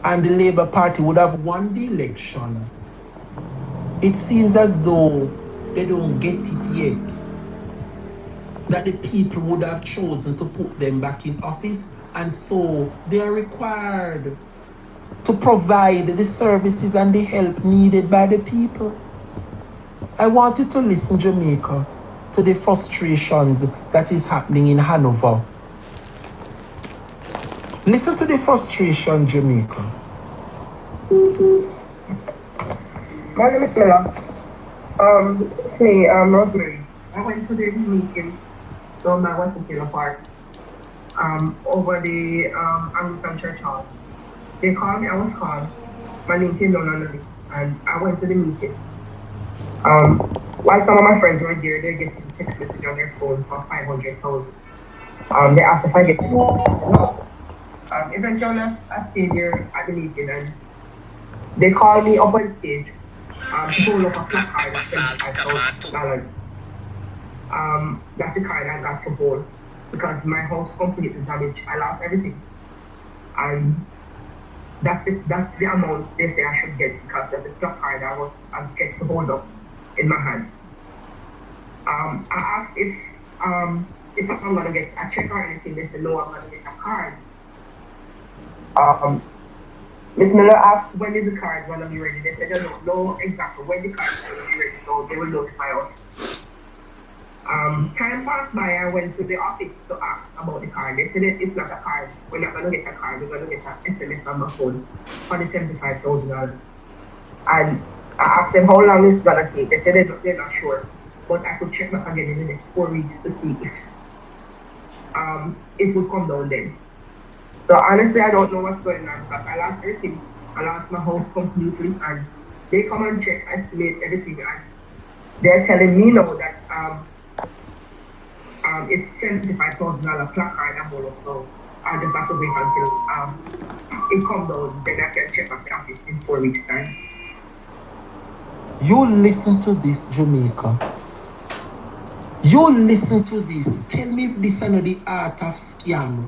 and the Labour Party would have won the election, it seems as though they don't get it yet, that the people would have chosen to put them back in office, and so they are required to provide the services and the help needed by the people. I want you to listen, Jamaica, to the frustrations that is happening in Hanover. Listen to the frustration, Jamaica. My name is Miller. It's me, Rosemary. I went to the meeting down by Western Park, over the Anglican Church Hall. They called me, I was called. My name came down on the list, and I went to the meeting. While some of my friends were there, they get a text message on their phone for 500,000. They asked if I get it. No. Eventually, I stayed there at the meeting, and they called me up on stage to hold up a placard of $75,000. That's the card I got to hold because my house completely damaged. I lost everything, and that's the amount they say I should get because of the placard I get to hold up in my hand. I asked if I'm gonna get a check or anything. They said no, I'm gonna get a card. Ms. Miller asked when is the card gonna be ready. They said they don't know exactly when the card is gonna be ready, so they will notify us. Time passed by, I went to the office to ask about the card. They said it's not a card. We're not gonna get a card. We're gonna get an SMS on my phone for the $75,000. And I asked them how long it's gonna take. They said they're not sure, but I could check back again in the next 4 weeks to see if it would come down then. So honestly, I don't know what's going on because I lost everything. I lost my house completely, and they come and check, estimate everything, and they're telling me now that it's $75,000 placard and BOLO, so I just have to wait until it comes down. Then I can check back the office in 4 weeks' time. You listen to this, Jamaica. You listen to this. Tell me if this is not the art of scam.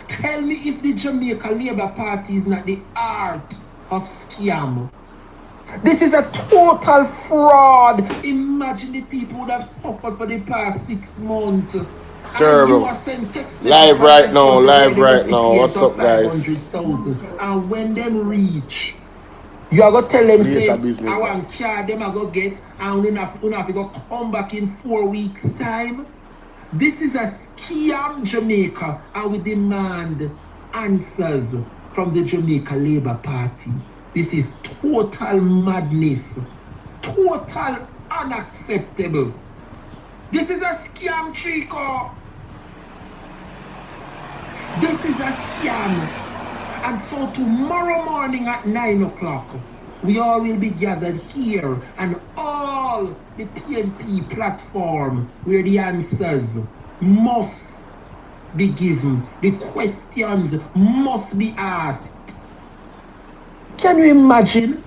Tell me if the Jamaica Labour Party is not the art of scam. This is a total fraud. Imagine the people would have suffered for the past 6 months. Terrible. Live right now. What's up, guys? And when them reach, you are going to tell them, say, I want car, them are going to get, and we have to go come back in 4 weeks' time. This is a scam, Jamaica, and we demand answers from the Jamaica Labour Party. This is total madness, total unacceptable. This is a scam, Chico. This is a scam. And so tomorrow morning at 9 o'clock, we all will be gathered here and all the PNP platform where the answers must be given. The questions must be asked. Can you imagine?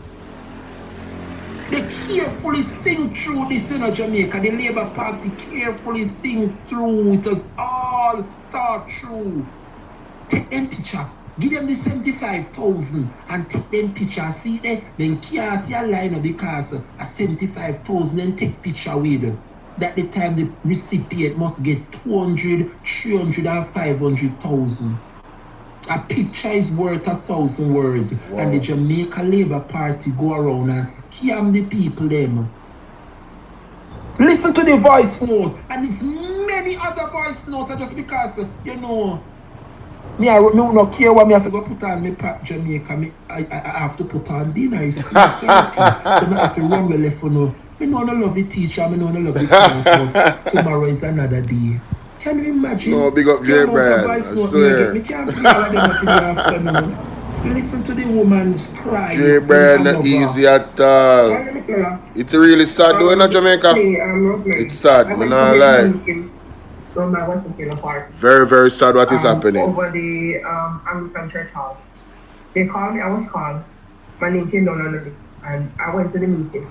They carefully think through this in Jamaica. The Labour Party carefully think through. It was all thought through. Take them picture. Give them the 75,000 and take them picture. See there, then can't see a line because a 75,000 and take picture with them. That the time the recipient must get 200, 300 and 500,000. A picture is worth 1,000 words. Wow. And the Jamaica Labour Party go around and scam the people them. Listen to the voice note. And it's many other voice notes just because, you know, me I don't care what me have to go put on me pap Jamaica. I have to put on dinner. It's 3:30. So I have to run well left for no. Me know I love the teacher, I know I love the class, but tomorrow is another day. Can you imagine? No, big up J Brad, I swear. Me can't play all of them up in the afternoon. Listen to the woman's cry. J Brad not easy at all. It's really sad though in Jamaica. It's sad, I'm not lie. Very, very sad what is happening. Over the Anglican Church Hall. They called me, I was called. My name came down on the list, and I went to the meeting.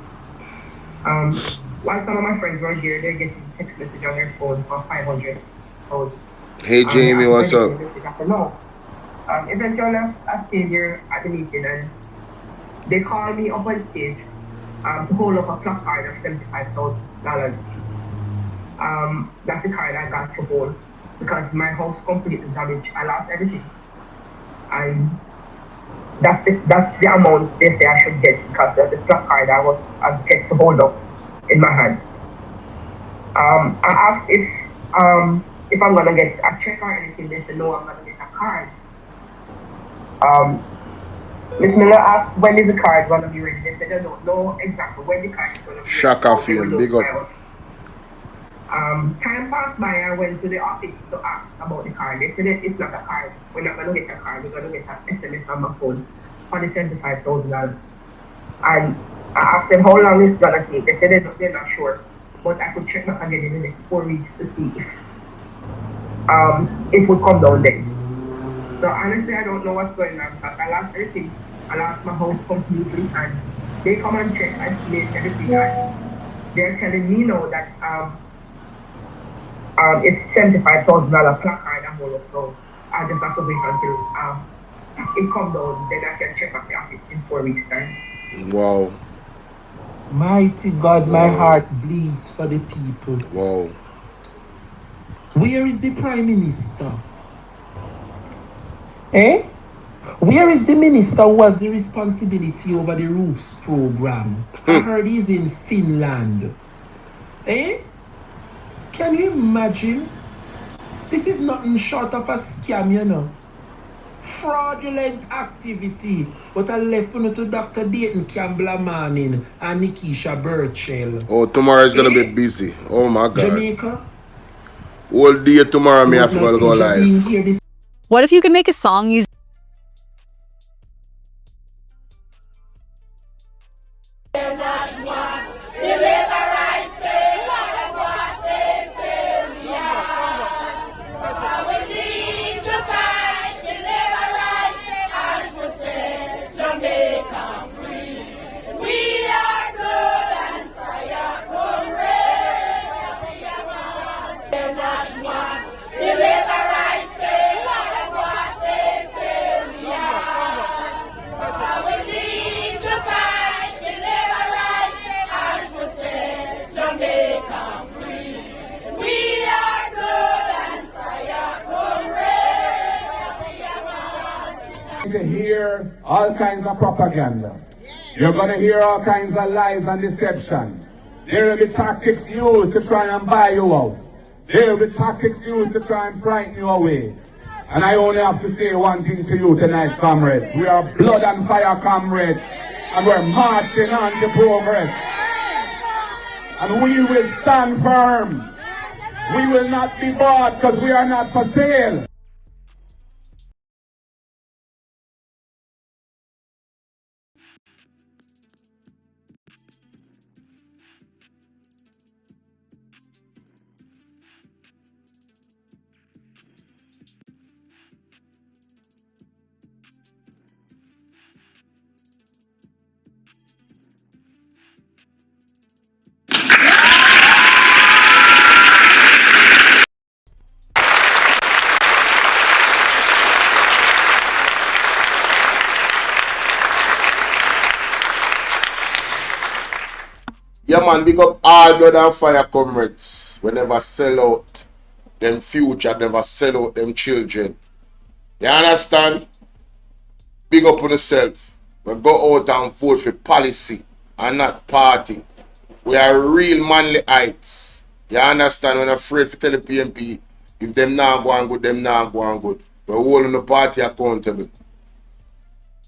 While some of my friends were there, they get a text message on their phone for 500,000. Hey Jamie, what's up? I said no. Eventually, I stayed here at the meeting and they called me up on stage to hold up a placard of $75,000. That's the card I got to hold because my house completely damaged. I lost everything. And that's the amount they say I should get because that's the placard I get to hold up in my hand. I asked if I'm gonna get a check or anything. They said no, I'm gonna get a card. Miss Miller asked when is the card gonna be ready. They said they don't know exactly when the card is gonna be ready. Shaka film, big up. Time passed by, I went to the office to ask about the card. They said it's not a card. We're not gonna get a card. We're gonna get an SMS on my phone for the $75,000. And I asked them how long it's gonna take. They said they're not sure, but I could check back again in the next 4 weeks to see if it would come down then. So honestly, I don't know what's going on because I lost everything. I lost my house completely, and they come and check and make everything. And they're telling me now that it's $75,000 placard and all. So I just have to wait until it comes down. Then I can check at the office in 4 weeks' time. Wow. Mighty God, my heart bleeds for the people. Wow. Where is the Prime Minister? Eh? Where is the minister who has the responsibility over the roofs program? I heard he's in Finland. Eh? Can you imagine? This is nothing short of a scam, you know. Fraudulent activity. But I left to Dr. Dayton Campbell Manning and Nikisha Burchell. Oh, tomorrow is gonna be busy. Oh my God. Jamaica? All day tomorrow, me have to go live. What if you could make a song using to hear all kinds of propaganda. You're going to hear all kinds of lies and deception. There will be tactics used to try and buy you out. There will be tactics used to try and frighten you away. And I only have to say one thing to you tonight, comrades. We are blood and fire comrades, and we're marching on to progress. And we will stand firm. We will not be bought because we are not for sale. Yeah man, big up all blood and fire comrades. We never sell out them future, never sell out them children. You understand? Big up on yourself. We go out and vote for policy and not party. We are real manly heights. You understand? We're not afraid to tell the PNP if them not going good, them not going good. We're holding the party accountable.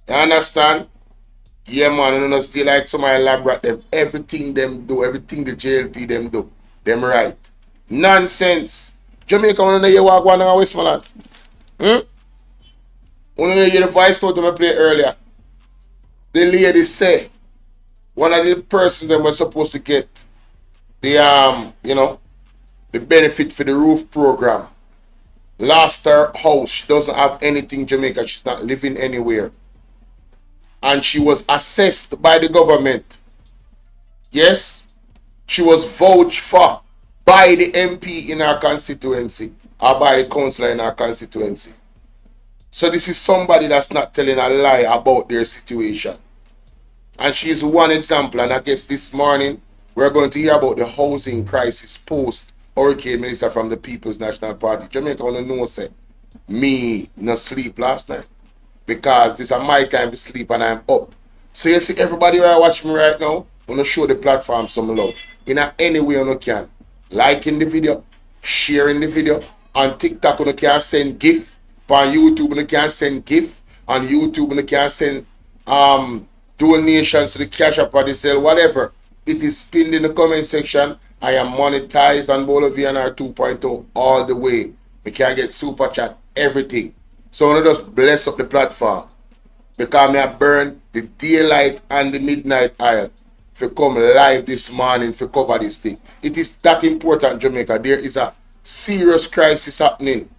You understand? Yeah man, you know, still like somebody elaborate them. Everything them do, everything the JLP them do, them right. Nonsense. Jamaica, you know you walk one in Westmoreland. You know you the voice note I played earlier. The lady say one of the persons that were supposed to get the you know, the benefit for the roof program lost her house. She doesn't have anything, Jamaica. She's not living anywhere. And she was assessed by the government. Yes, she was vouched for by the MP in our constituency or by the councillor in our constituency. So this is somebody that's not telling a lie about their situation. And she's one example. And I guess this morning we're going to hear about the housing crisis post Hurricane Melissa from the People's National Party. Jamaica wanna know say me no sleep last night. Because this is my time to sleep and I'm up. So you see everybody who watch me right now, wanna show the platform some love. In any way you can. Liking the video, sharing the video. On TikTok you can send GIF. On YouTube you can send GIF. On YouTube you can send donations to the Cash App or the Zelle, whatever. It is pinned in the comment section. I am monetized on BOLO V&R 2.0 all the way. We can get super chat, everything. So I want to just bless up the platform. Because I burn the daylight and the midnight oil to come live this morning to cover this thing. It is that important, Jamaica. There is a serious crisis happening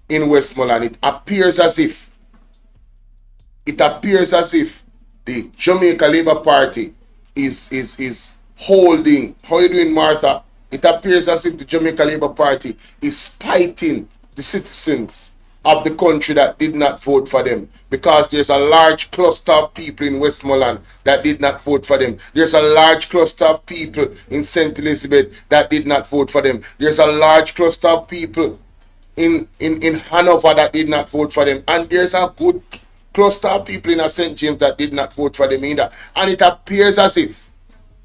in Westmoreland. It appears as if the Jamaica Labour Party is holding. How you doing, Martha? It appears as if the Jamaica Labour Party is spiting the citizens of the country that did not vote for them, because there's a large cluster of people in Westmoreland that did not vote for them. There's a large cluster of people in St. Elizabeth that did not vote for them. There's a large cluster of people in Hanover that did not vote for them. And there's a good cluster of people in St. James that did not vote for them either. And it appears as if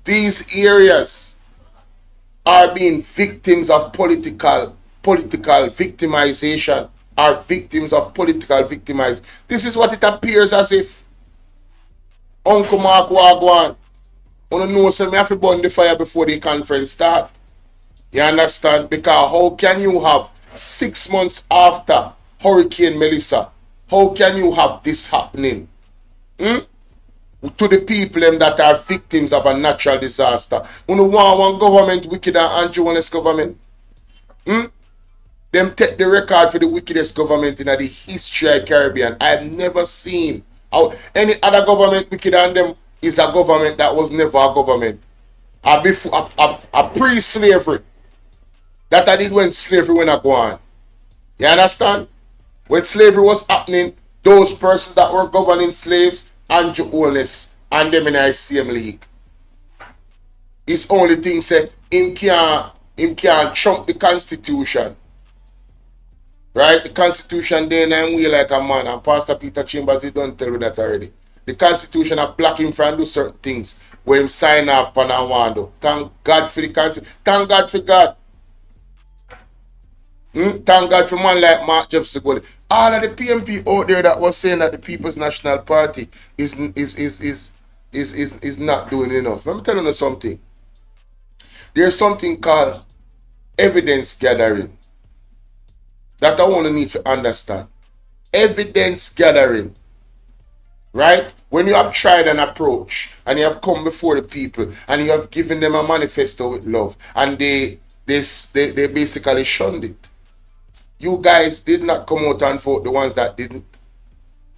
these areas are being victims of political victimization, are victims of political victimization. This is what it appears as if. Uncle Mark Wagwan, wanna know so me have to burn the fire before the conference start. You understand? Because how can you have 6 months after Hurricane Melissa, how can you have this happening? To the people that are victims of a natural disaster. You want one government wicked and anti-honest government? Them take the record for the wickedest government in the history of the Caribbean. I have never seen how any other government wicked than them is a government that was never a government. A pre-slavery. That I did when slavery went go on. You understand? When slavery was happening, those persons that were governing slaves, Andrew Holness and them in the same league. His only thing said him can't trump the Constitution. Right? The Constitution then and we like a man. And Pastor Peter Chambers, he don't tell you that already. The Constitution are black him from do certain things when him sign off on a window. Thank God for the Constitution. Thank God for God. Thank God for man like Mark Jefferson. All of the PNP out there that was saying that the People's National Party is not doing enough. Let me tell you something. There's something called evidence gathering that I want to need to understand. Evidence gathering. Right? When you have tried an approach and you have come before the people and you have given them a manifesto with love and they basically shunned it. You guys did not come out and vote, the ones that didn't.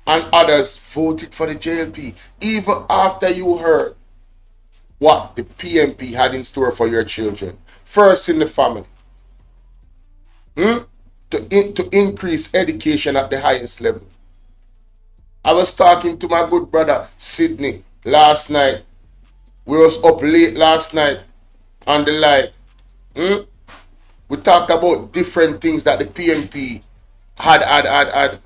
And others voted for the JLP. Even after you heard what the PNP had in store for your children. First in the family. To increase education at the highest level. I was talking to my good brother Sydney last night. We was up late last night on the live. We talked about different things that the PNP had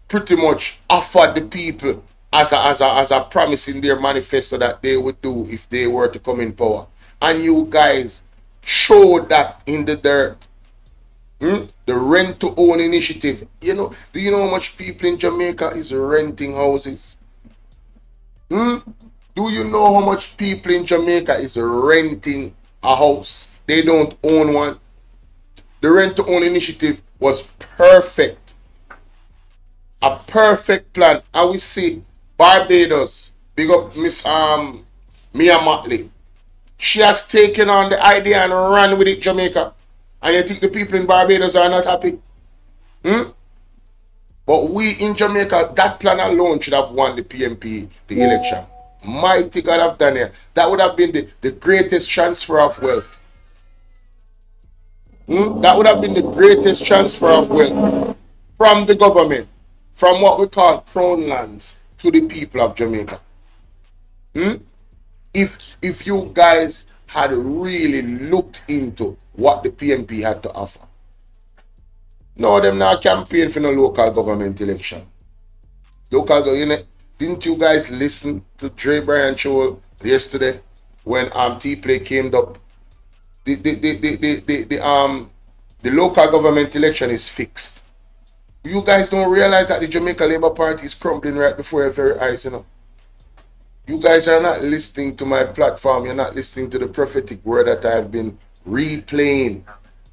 pretty much offered the people as a promise in their manifesto that they would do if they were to come in power. And you guys showed that in the dirt. The rent to own initiative. Do you know how much people in Jamaica is renting houses? Do you know how much people in Jamaica is renting a house? They don't own one. The rent to own initiative was perfect. A perfect plan. And we see Barbados, big up Miss Mia Motley. She has taken on the idea and ran with it, Jamaica. And you think the people in Barbados are not happy? But we in Jamaica, that plan alone should have won the PNP, the election. Mighty God of Daniel. That would have been the greatest transfer of wealth. That would have been the greatest transfer of wealth from the government from what we call crown lands to the people of Jamaica. If you guys had really looked into what the PNP had to offer. No, them not campaign for no local government election. Didn't you guys listen to Dre Bryan show yesterday when T-Play came up? The local government election is fixed. You guys don't realize that the Jamaica Labour Party is crumbling right before your very eyes, you know. You guys are not listening to my platform. You're not listening to the prophetic word that I have been replaying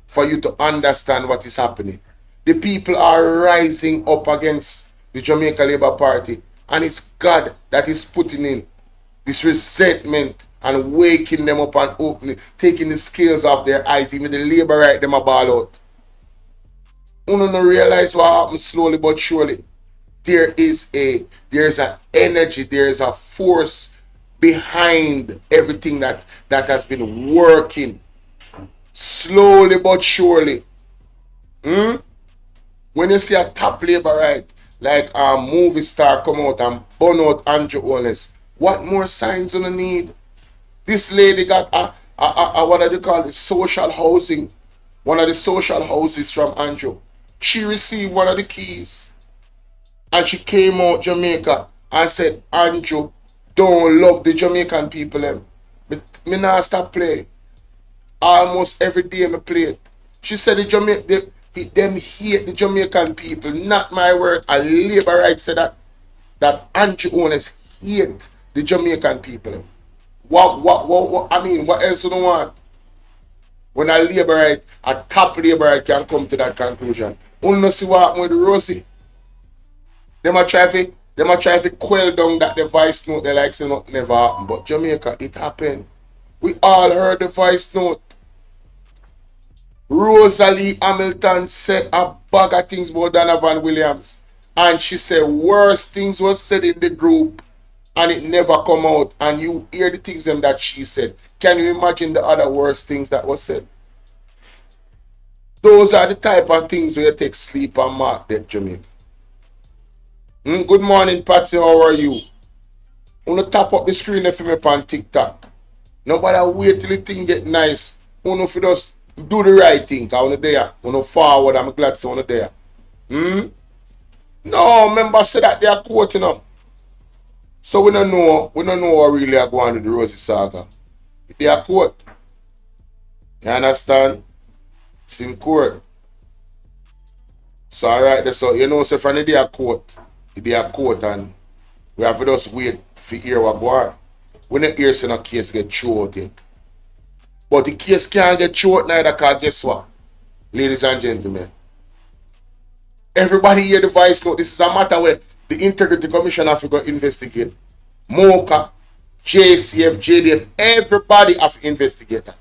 for you to understand what is happening. The people are rising up against the Jamaica Labour Party, and it's God that is putting in this resentment and waking them up and opening, taking the scales off their eyes. Even the Labour right them a ball out. You don't realize what happens slowly but surely. There is an energy, there is a force behind everything that has been working slowly but surely. When you see a top Labour right, like a movie star come out and burn out Andrew Holness, what more signs do you need? This lady got a what do they call it, social housing, one of the social houses from Andrew. She received one of the keys and she came out Jamaica and said, Andrew don't love the Jamaican people them. But me not stop play. Almost every day me play it. She said them hate the Jamaican people. Not my word. A Labour right said that Andrew owners hate the Jamaican people. What I mean, what else do you want? When a Labour right, a top Labour right can come to that conclusion. Only see what happened with Rosie. Them a try to quell down that the voice note they like say nothing never happened. But Jamaica, it happened. We all heard the voice note. Rosalie Hamilton said a bag of things about Donovan Williams. And she said worse things was said in the group and it never come out. And you hear the things them that she said. Can you imagine the other worst things that was said? Those are the type of things where you take sleep and mark that Jamaica. Good morning, Patsy. How are you? I'm going to tap up the screen if you on TikTok. Nobody wait till the thing get nice. If you just do the right thing, because I'm there. I'm forward. I'm glad to be there. No, remember say that they are quoting up. So we don't know what really are going to the Rosie saga. They are quote. You understand? It's in court. So alright, so you know, so from the day a court, and we have to just wait for hear what go on. When the hear no case get thrown out yet. But the case can't get thrown out neither, because guess what? Ladies and gentlemen. Everybody hear the voice note. This is a matter where the Integrity Commission have to go investigate. MOCA, JCF, JDF, everybody have to investigate that.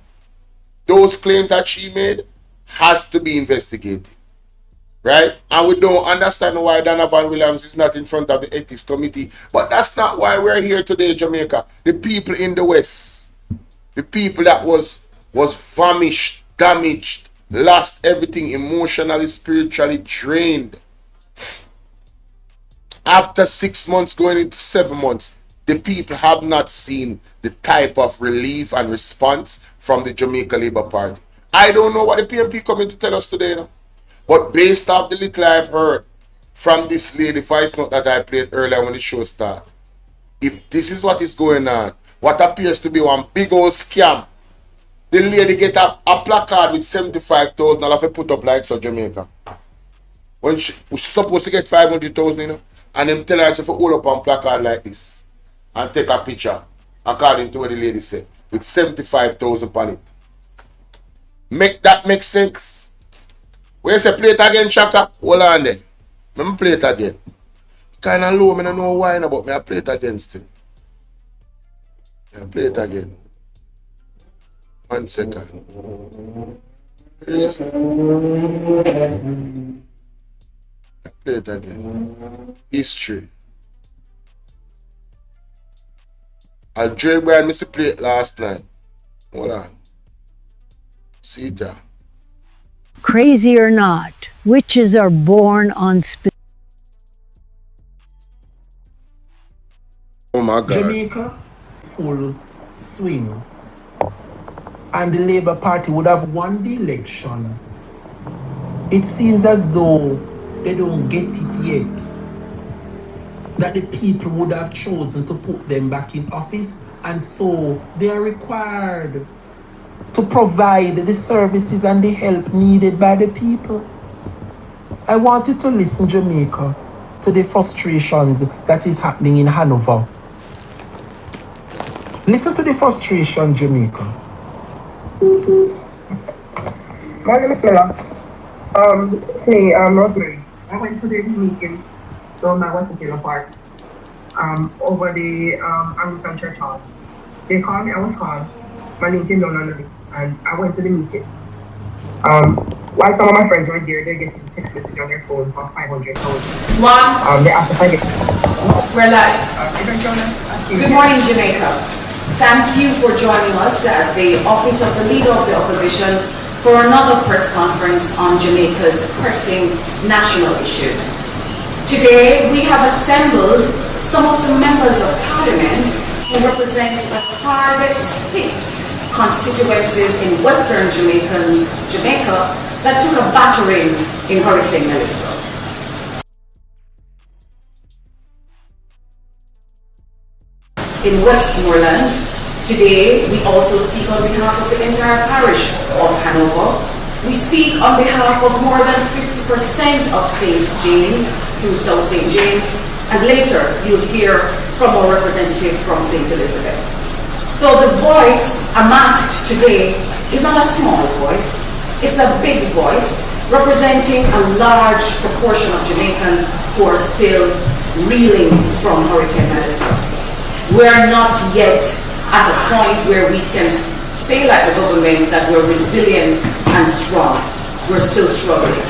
Those claims that she made has to be investigated. Right? And we don't understand why Donovan Williams is not in front of the Ethics Committee. But that's not why we're here today, Jamaica. The people in the West, the people that was famished, damaged, lost everything, emotionally, spiritually drained. After 6 months going into 7 months, the people have not seen the type of relief and response from the Jamaica Labour Party. I don't know what the PNP coming to tell us today, no? But based off the little I've heard from this lady voice note that I played earlier when the show started, if this is what is going on, what appears to be one big old scam, the lady get a placard with $75,000 to put up like so Jamaica. When she's supposed to get 500,000, you know, and them tell her to hold up on placard like this and take a picture, according to what the lady said, with 75,000 on it. Make that make sense? When you say play it again, Shaka, hold on there. Let me play it again. Kind of low, I don't know why, but I play it again still. I play it again. 1 second. Please. I play it again. History. I'll Dre Bryan missed play it last night. Hold on. See that. Crazy or not, witches are born on my God. Jamaica, full swing. And the Labour Party would have won the election. It seems as though they don't get it yet. That the people would have chosen to put them back in office, and so they are required to provide the services and the help needed by the people. I want you to listen, Jamaica, to the frustrations that is happening in Hanover. Listen to the frustration, Jamaica. My name is Miller. Rosemary. I went to the meeting down my West Taylor Park over the Anglican Church Hall. They called me, I was called. My name came down on the list, and I went to the meeting. While some of my friends were there, they get a text message on their phone for 500,000. They asked if I get. We're live. Good morning, Jamaica. Thank you for joining us at the office of the Leader of the Opposition for another press conference on Jamaica's pressing national issues. Today, we have assembled some of the members of Parliament who represent the hardest hit constituencies in Western Jamaica that took a battering in Hurricane Melissa. In Westmoreland, today we also speak on behalf of the entire parish of Hanover. We speak on behalf of more than 50% of St. James through South St. James, and later you'll hear from our representative from St. Elizabeth. So the voice amassed today is not a small voice, it's a big voice representing a large proportion of Jamaicans who are still reeling from Hurricane Melissa. We're not yet at a point where we can say like the government that we're resilient and strong. We're still struggling.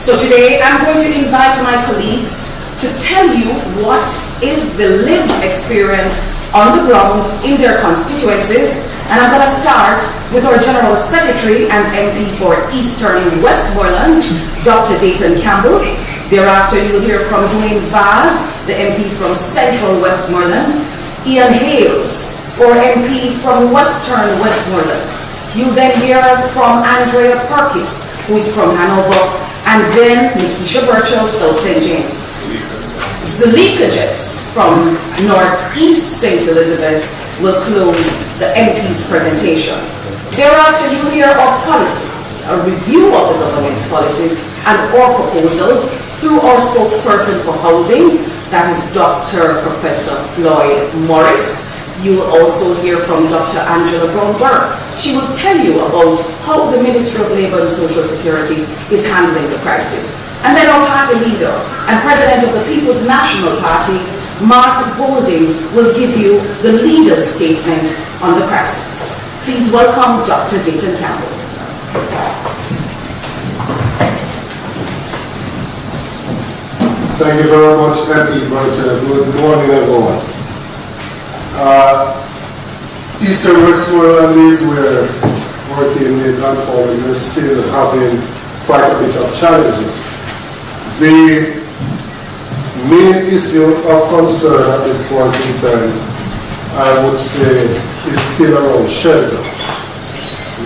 So today I'm going to invite my colleagues to tell you what is the lived experience on the ground in their constituencies. And I'm going to start with our General Secretary and MP for Eastern Westmoreland, Dr. Dayton Campbell. Thereafter, you'll hear from Dwayne Vaz, the MP from Central Westmoreland, Ian Hales, or MP from Western Westmoreland. You'll then hear from Andrea Perkis, who is from Hanover, and then Nikisha Burchell, South St. James. Zulika Jess from Northeast St. Elizabeth will close the MP's presentation. Thereafter, you'll hear our policies, a review of the government's policies and our proposals through our spokesperson for housing, that is Dr. Professor Floyd Morris. You will also hear from Dr. Angela Brown-Burke. She will tell you about how the Ministry of Labour and Social Security is handling the crisis. And then our party leader and president of the People's National Party, Mark Golding, will give you the leader's statement on the crisis. Please welcome Dr. Dayton Campbell. Thank you very much, MP Burchell. Good morning, everyone. Eastern Westmoreland is where working in landfall is still having quite a bit of challenges. The main issue of concern at this point in time, I would say, is still around shelter.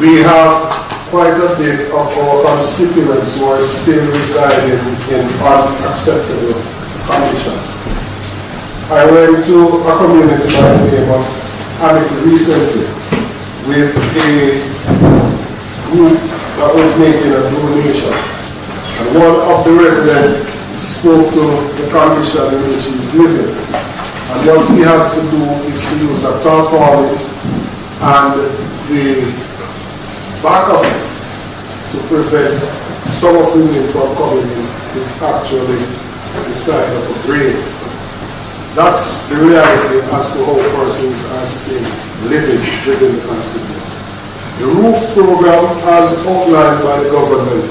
We have quite a bit of our constituents who are still residing in unacceptable conditions. I went to a community by the name of Amity recently with a group that was making a donation. And one of the residents spoke to the condition in which he is living. And what he has to do is to use a tarpaulin and the back of it to prevent some of the wind from coming in is actually the side of a grave. That's the reality as to how persons are still living within the constituency. The roof program, as outlined by the government,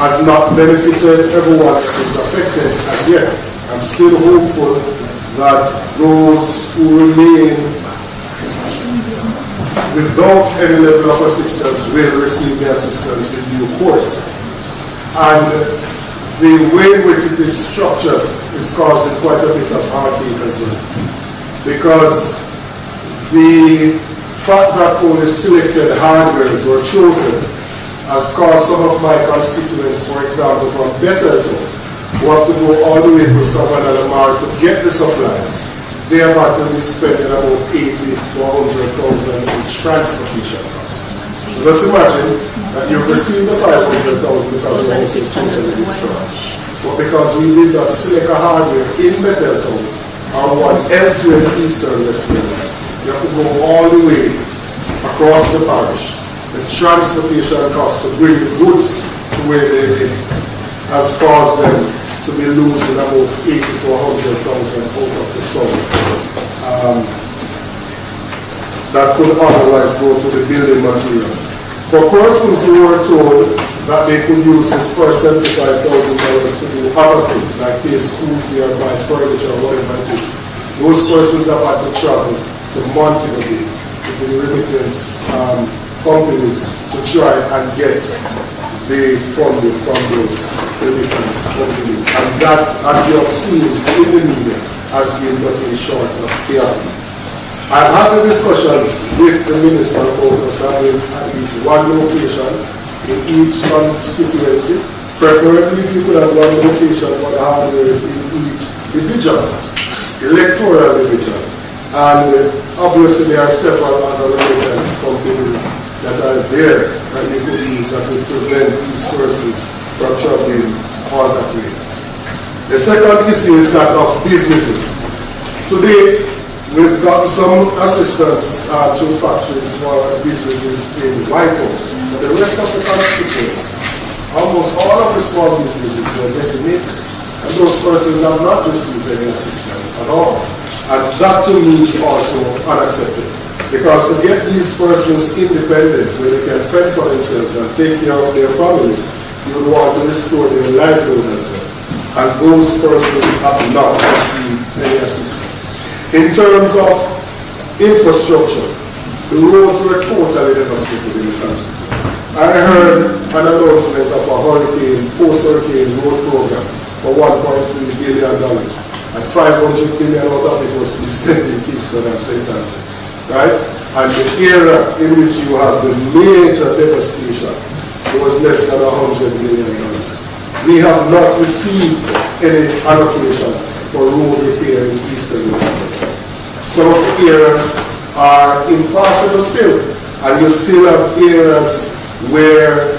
has not benefited everyone that is affected as yet. I'm still hopeful that those who remain without any level of assistance will receive the assistance in due course. And the way in which it is structured is causing quite a bit of heartache as well. because the fact that only selected hardwares were chosen has caused some of my constituents, for example, from Betterton, who have to go all the way to Savannah Lamar to get the supplies. They have actually spending about 80 to 100,000 in transportation costs. So just imagine that you've received the 500,000 because your house is totally destroyed. But because we did not select a hardware in Betterton or one elsewhere in the eastern Westmoreland, you have to go all the way across the parish. The transportation cost to bring the goods to where they live has caused them to be losing about 80 to 100,000 out of the sum that could otherwise go to the building material. For persons who were told that they could use this first $75,000 to do other things, like pay school fee or buy furniture or whatever it is, those persons have had to travel to Montego Bay, to the remittance companies to try and get the funding from those remittance companies. And that, as you have seen in the media, has been nothing short of chaotic. I've had the discussions with the minister about us having at least one location in each constituency, preferably if you could have one location for the hardware in each division, electoral division. And obviously there are several other remittance companies that are there that you could use that would prevent these persons from traveling all that way. The second issue is that of businesses. To date, we've got some assistance through factories for businesses in White House. But the rest of the constituents, almost all of the small businesses were decimated. And those persons have not received any assistance at all. And that to me is also unacceptable. Because to get these persons independent, where they can fend for themselves and take care of their families, you would want to restore their livelihood as well. And those persons have not received any assistance. In terms of infrastructure, the roads were totally devastated in the constituency. I heard an announcement of a post-hurricane road program for $1.3 billion. And $500 million out of it was to be spent in Kingston and St. Andrew. Right? And the area in which you have the major devastation was less than $100 million. We have not received any allocation for road repair in Eastern Westmoreland. Some of the areas are impossible still, and you still have areas where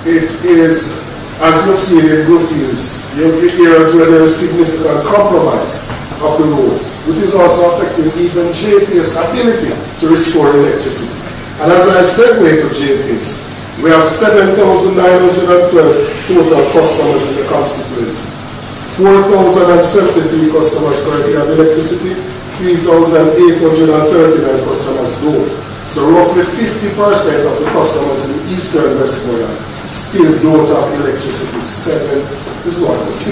it is, as you've seen in Bluefields, you have areas where there is significant compromise of the roads, which is also affecting even JP's ability to restore electricity. And as I segue to JP's, we have 7,912 total customers in the constituency. 4,073 customers currently have electricity, 3,839 customers don't. So roughly 50% of the customers in Eastern Westmoreland still don't have electricity. 6 months?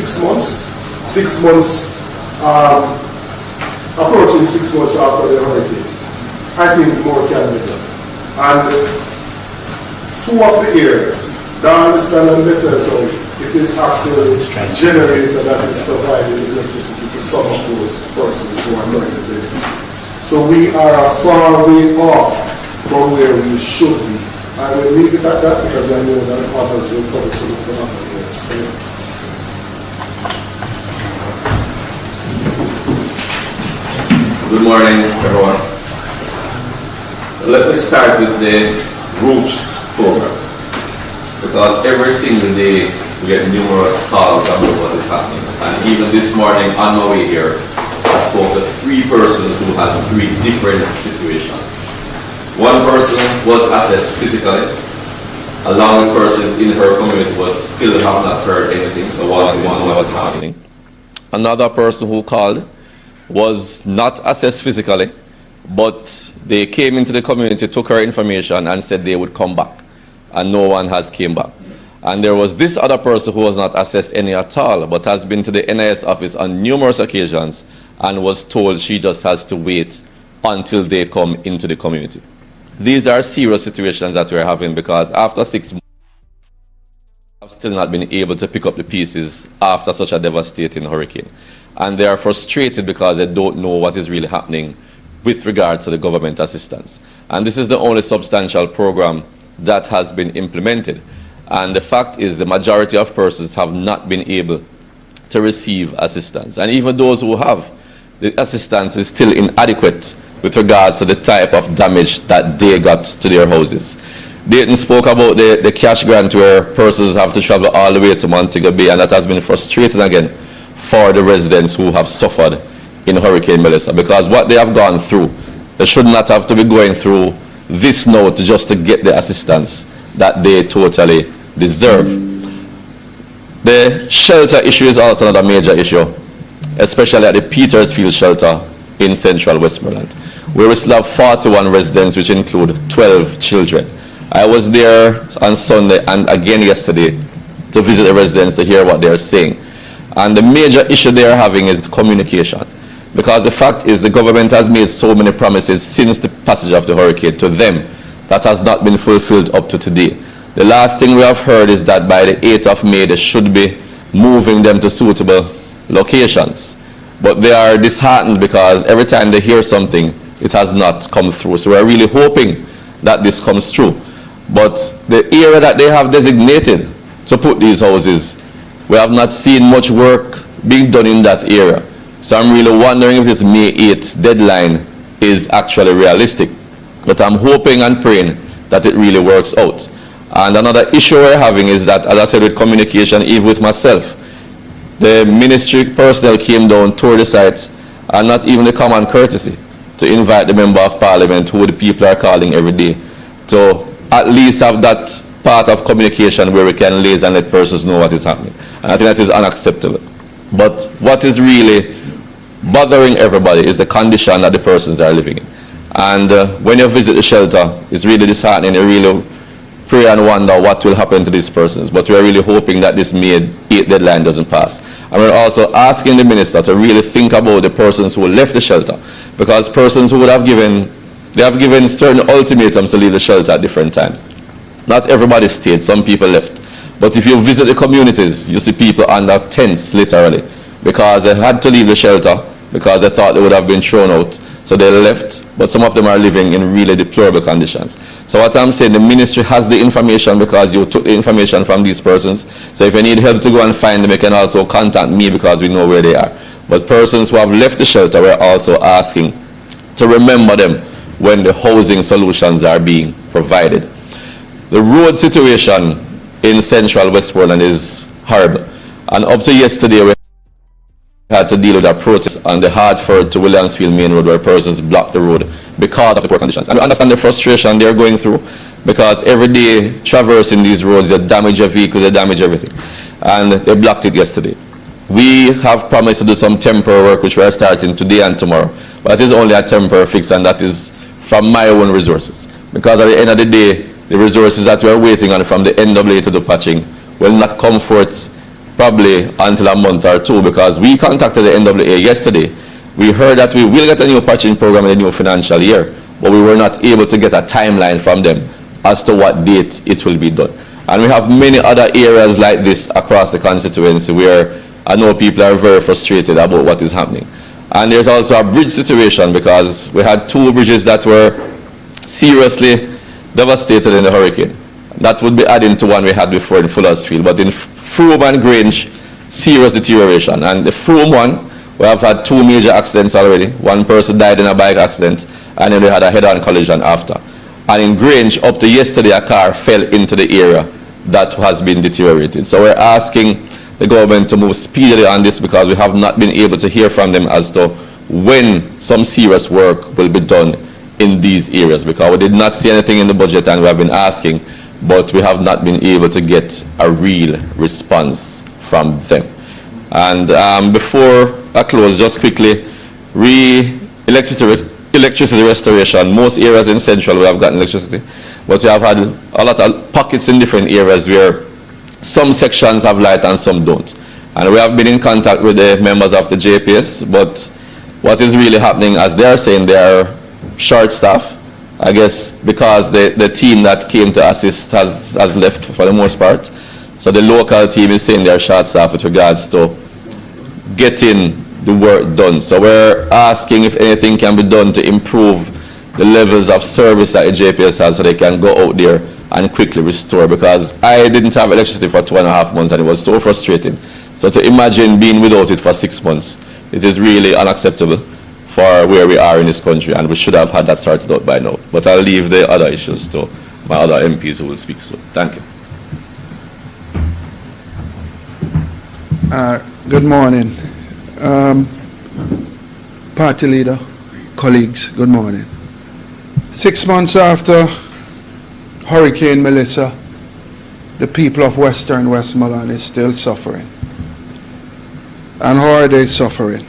6 months, approaching 6 months after the hurricane. I think more can be done. And two of the areas, Darliston and Betterton, it is actually a generator that is providing electricity to some of those persons who are not in the benefit. So we are a far way off from where we should be. I will leave it at that because I know that others will probably see it from other areas. Good morning, everyone. Let me start with the roofs program, because every single day we get numerous calls about what is happening. And even this morning on my way here, I spoke to 3 persons who had 3 different situations. One person was assessed physically, along with persons in her community but still have not heard anything, so wanted to know what's happening. Another person who called was not assessed physically, but they came into the community, took her information and said they would come back, and no one has came back. And there was this other person who was not assessed any at all, but has been to the NIS office on numerous occasions and was told she just has to wait until they come into the community. These are serious situations that we're having, because after 6 months, I've still not been able to pick up the pieces after such a devastating hurricane. and they are frustrated because they don't know what is really happening with regard to the government assistance. And this is the only substantial program that has been implemented. And the fact is the majority of persons have not been able to receive assistance. And even those who have, the assistance is still inadequate with regards to the type of damage that they got to their houses. Dayton spoke about the cash grant where persons have to travel all the way to Montego Bay, and that has been frustrating again for the residents who have suffered in Hurricane Melissa, because what they have gone through, they should not have to be going through this now just to get the assistance that they totally deserve. The shelter issue is also another major issue, especially at the Petersfield shelter in central Westmoreland, where we still have 41 residents, which include 12 children. I was there on Sunday and again yesterday to visit the residents to hear what they're saying. And the major issue they're having is communication. Because the fact is the government has made so many promises since the passage of the hurricane to them that has not been fulfilled up to today. The last thing we have heard is that by the 8th of May they should be moving them to suitable locations. But they are disheartened because every time they hear something, it has not come through. So we're really hoping that this comes through. But the area that they have designated to put these houses, we have not seen much work being done in that area. So I'm really wondering if this May 8th deadline is actually realistic. But I'm hoping and praying that it really works out. And another issue we're having is that, as I said, with communication, even with myself, the ministry personnel came down, toured the sites, and not even the common courtesy to invite the member of parliament, who the people are calling every day, to at least have that part of communication where we can liaise and let persons know what is happening. And I think that is unacceptable. But what is really bothering everybody is the condition that the persons are living in. And when you visit the shelter, it's really disheartening. You really pray and wonder what will happen to these persons. But we're really hoping that this May 8th deadline doesn't pass. And we're also asking the minister to really think about the persons who left the shelter, because persons who would have given, they have given certain ultimatums to leave the shelter at different times. Not everybody stayed, some people left. But if you visit the communities, you see people under tents, literally, because they had to leave the shelter because they thought they would have been thrown out. So they left, but some of them are living in really deplorable conditions. So what I'm saying, the ministry has the information because you took the information from these persons. So if you need help to go and find them, you can also contact me because we know where they are. But persons who have left the shelter, we're also asking to remember them when the housing solutions are being provided. The road situation in central Westmoreland is horrible. And up to yesterday, we had to deal with a protest on the Hartford to Williamsfield main road where persons blocked the road because of the poor conditions. And we understand the frustration they're going through because every day traversing these roads, they damage your vehicles, they damage everything. And they blocked it yesterday. We have promised to do some temporary work which we are starting today and tomorrow. But it is only a temporary fix, and that is from my own resources. Because at the end of the day, the resources that we are waiting on from the NWA to do patching will not come forth probably until a month or two, because we contacted the NWA yesterday. We heard that we will get a new patching program in the new financial year, but we were not able to get a timeline from them as to what date it will be done. And we have many other areas like this across the constituency where I know people are very frustrated about what is happening. And there's also a bridge situation, because we had two bridges that were seriously devastated in the hurricane. That would be adding to one we had before in Fuller's Field. But in Frome and Grange, serious deterioration. And the Frome one, we have had two major accidents already. One person died in a bike accident, and then we had a head-on collision after. And in Grange, up to yesterday, a car fell into the area that has been deteriorated. So we're asking the government to move speedily on this, because we have not been able to hear from them as to when some serious work will be done in these areas, because we did not see anything in the budget and we have been asking, but we have not been able to get a real response from them. And before I close, just quickly, electricity restoration. Most areas in Central we have gotten electricity, but we have had a lot of pockets in different areas where some sections have light and some don't. And we have been in contact with the members of the JPS, but what is really happening, as they are saying, they are short staff. I guess because the team that came to assist has left for the most part. So the local team is saying they're short staff with regards to getting the work done. So we're asking if anything can be done to improve the levels of service that the JPS has so they can go out there and quickly restore, because I didn't have electricity for 2.5 months and it was so frustrating. So to imagine being without it for 6 months, it is really unacceptable for where we are in this country, and we should have had that sorted out by now. But I'll leave the other issues to my other MPs who will speak soon. Thank you. Good morning. Party leader, colleagues, good morning. 6 months after Hurricane Melissa, the people of Western Westmoreland is still suffering. And how are they suffering?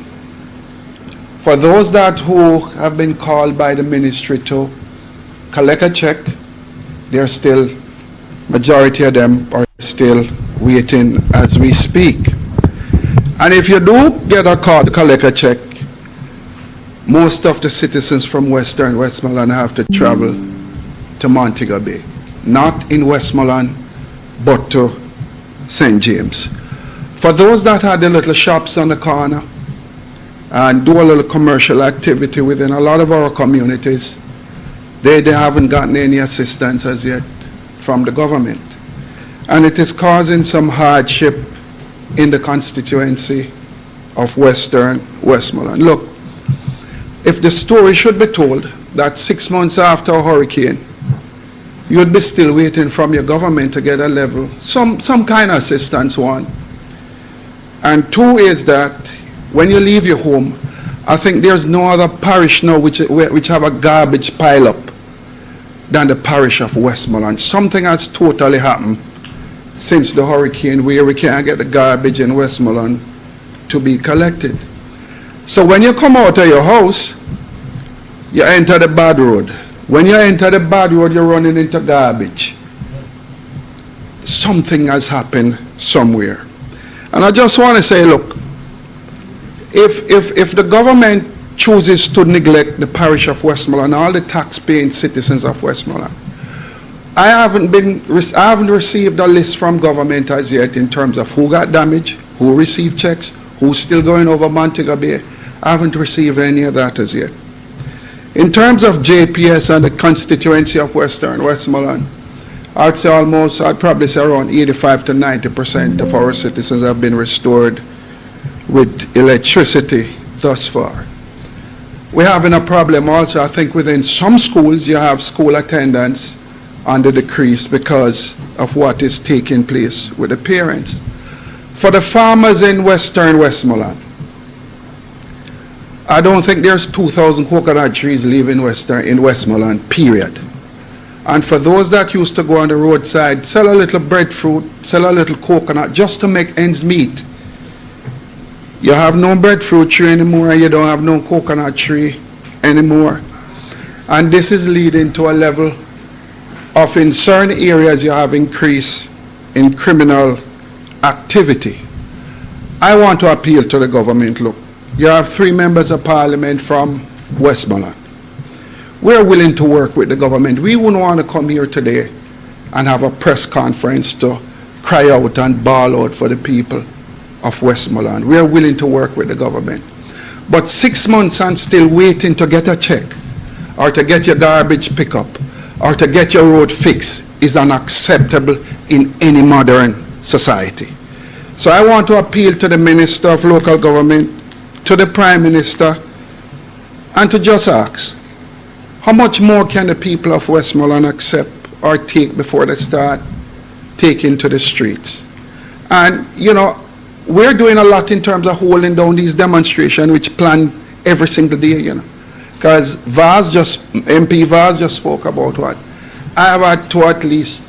For those that who have been called by the ministry to collect a check, they're still, majority of them are still waiting as we speak. And if you do get a call to collect a check, most of the citizens from Western Westmoreland have to travel to Montego Bay. Not in Westmoreland, but to St. James. For those that had the little shops on the corner and do a little commercial activity within a lot of our communities, they haven't gotten any assistance as yet from the government. And it is causing some hardship in the constituency of Western Westmoreland. Look, if the story should be told that 6 months after a hurricane, you'd be still waiting from your government to get a level, some kind of assistance, one. And two is that when you leave your home, I think there's no other parish now which have a garbage pile up than the parish of Westmoreland. Something has totally happened since the hurricane where we can't get the garbage in Westmoreland to be collected. So when you come out of your house, you enter the bad road. When you enter the bad road, you're running into garbage. Something has happened somewhere. And I just want to say, look, if the government chooses to neglect the parish of Westmoreland, all the tax-paying citizens of Westmoreland, I haven't received a list from government as yet in terms of who got damaged, who received checks, who's still going over Montego Bay. I haven't received any of that as yet. In terms of JPS and the constituency of Western Westmoreland, I'd probably say around 85 to 90% of our citizens have been restored with electricity thus far. We're having a problem also, I think within some schools you have school attendance on the decrease because of what is taking place with the parents. For the farmers in Western Westmoreland, I don't think there's 2,000 coconut trees leaving in Westmoreland, period. And for those that used to go on the roadside, sell a little breadfruit, sell a little coconut, just to make ends meet. You have no breadfruit tree anymore, and you don't have no coconut tree anymore. And this is leading to a level of, in certain areas, you have increase in criminal activity. I want to appeal to the government. Look, you have 3 members of parliament from Westmoreland. We're willing to work with the government. We wouldn't want to come here today and have a press conference to cry out and bawl out for the people of Westmoreland. We're willing to work with the government. But 6 months and still waiting to get a check or to get your garbage pick up or to get your road fixed is unacceptable in any modern society. So I want to appeal to the Minister of Local Government, to the Prime Minister, and to just ask, how much more can the people of Westmoreland accept or take before they start taking to the streets? And, you know, we're doing a lot in terms of holding down these demonstrations, which plan every single day, you know. Because MP Vaz just spoke about what? I have had to at least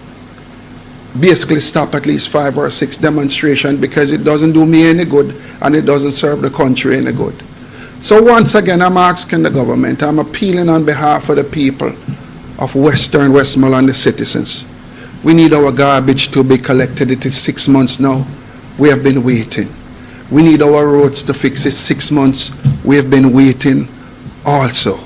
basically stop at least 5 or 6 demonstrations because it doesn't do me any good and it doesn't serve the country any good. So once again, I'm asking the government, I'm appealing on behalf of the people of Western Westmoreland, the citizens. We need our garbage to be collected. It is 6 months now. We have been waiting. We need our roads to fix it. 6 months. We have been waiting also.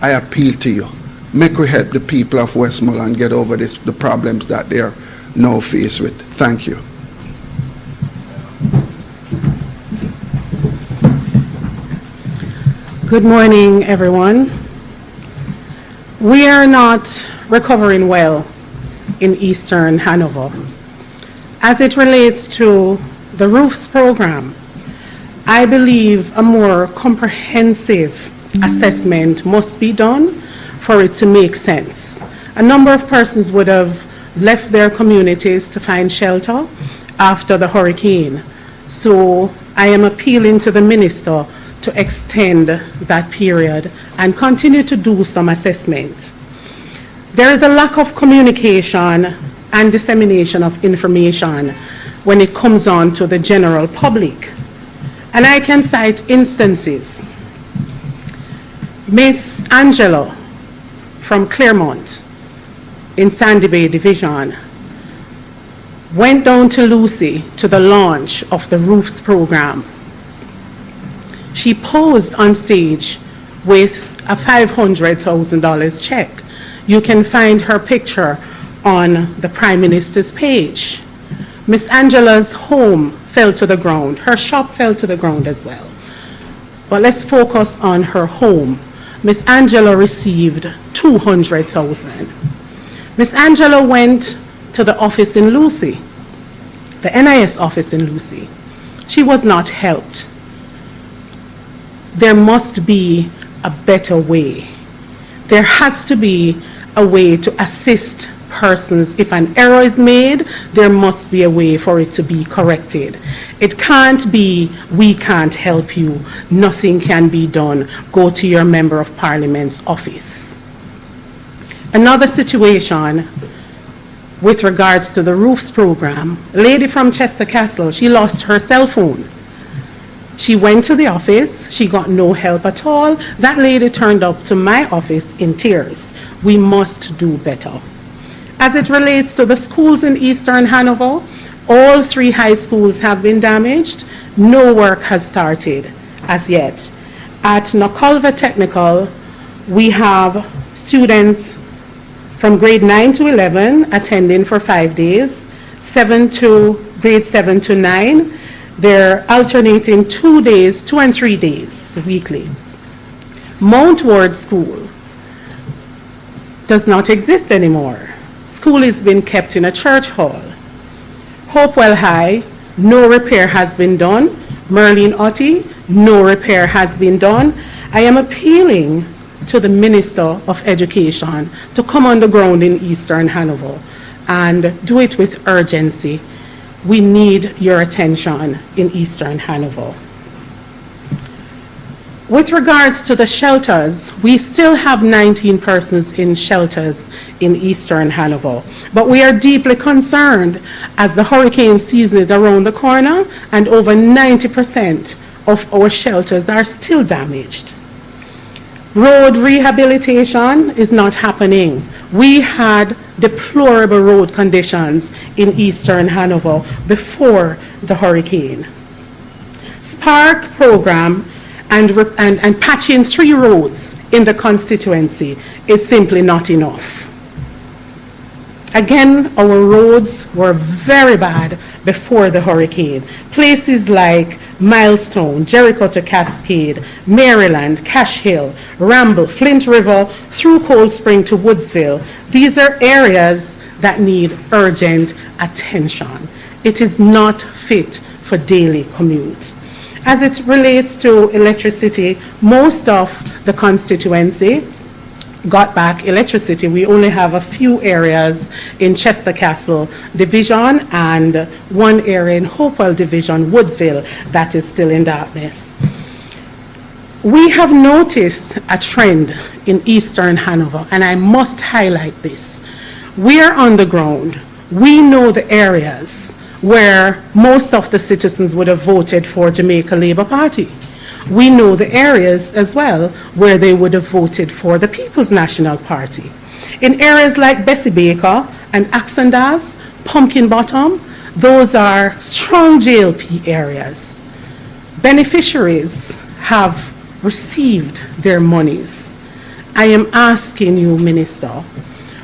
I appeal to you. Make we help the people of Westmoreland get over the problems that they are now faced with. Thank you. Good morning, everyone. We are not recovering well in Eastern Hanover. As it relates to the roofs program, I believe a more comprehensive assessment must be done for it to make sense. A number of persons would have left their communities to find shelter after the hurricane. So I am appealing to the minister to extend that period and continue to do some assessment. There is a lack of communication and dissemination of information when it comes on to the general public. And I can cite instances. Miss Angela from Claremont in Sandy Bay Division went down to Lucy to the launch of the roofs program. She posed on stage with a $500,000 check. You can find her picture on the Prime Minister's page. Miss Angela's home fell to the ground. Her shop fell to the ground as well. But let's focus on her home. Miss Angela received $200,000. Miss Angela went to the office in Lucy, the NIS office in Lucy. She was not helped. There must be a better way. There has to be a way to assist persons. If an error is made, there must be a way for it to be corrected. It can't be, we can't help you, nothing can be done, go to your Member of Parliament's office. Another situation with regards to the roofs program, a lady from Chester Castle, she lost her cell phone. She went to the office, she got no help at all. That lady turned up to my office in tears. We must do better. As it relates to the schools in Eastern Hanover, all 3 high schools have been damaged. No work has started as yet. At Naculva Technical, we have students from grade 9 to 11 attending for 5 days, grade 7 to 9. They're alternating 2 days, 2 and 3 days weekly. Mount Ward School does not exist anymore. School is being kept in a church hall. Hopewell High, no repair has been done. Merlin Otti, no repair has been done. I am appealing to the Minister of Education to come on the ground in Eastern Hanover and do it with urgency. We need your attention in Eastern Hanover. With regards to the shelters, we still have 19 persons in shelters in Eastern Hanover, but we are deeply concerned as the hurricane season is around the corner and over 90% of our shelters are still damaged. Road rehabilitation is not happening. We had deplorable road conditions in Eastern Hanover before the hurricane. Spark program and patching 3 roads in the constituency is simply not enough. Again, our roads were very bad before the hurricane. Places like Milestone, Jericho to Cascade, Maryland, Cash Hill, Ramble, Flint River, through Cold Spring to Woodsville. These are areas that need urgent attention. It is not fit for daily commute. As it relates to electricity, most of the constituency got back electricity. We only have a few areas in Chester Castle Division and one area in Hopewell Division, Woodsville, that is still in darkness. We have noticed a trend in Eastern Hanover, and I must highlight this. We are on the ground. We know the areas where most of the citizens would have voted for Jamaica Labour Party. We know the areas as well where they would have voted for the People's National Party. In areas like Bessie Baker and Axandas, Pumpkin Bottom, those are strong JLP areas. Beneficiaries have received their monies. I am asking you, Minister,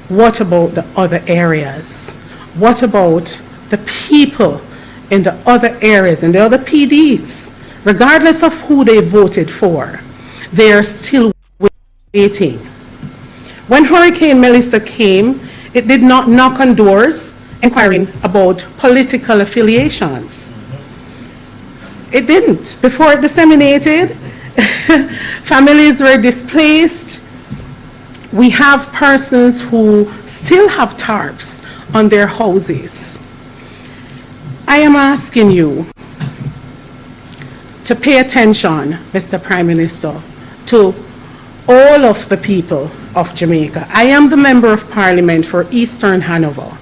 what about the other areas? What about the people in the other areas and the other PDs? Regardless of who they voted for, they are still waiting. When Hurricane Melissa came, it did not knock on doors inquiring about political affiliations. It didn't. Before it disseminated, families were displaced. We have persons who still have tarps on their houses. I am asking you to pay attention, Mr. Prime Minister, to all of the people of Jamaica. I am the Member of Parliament for Eastern Hanover.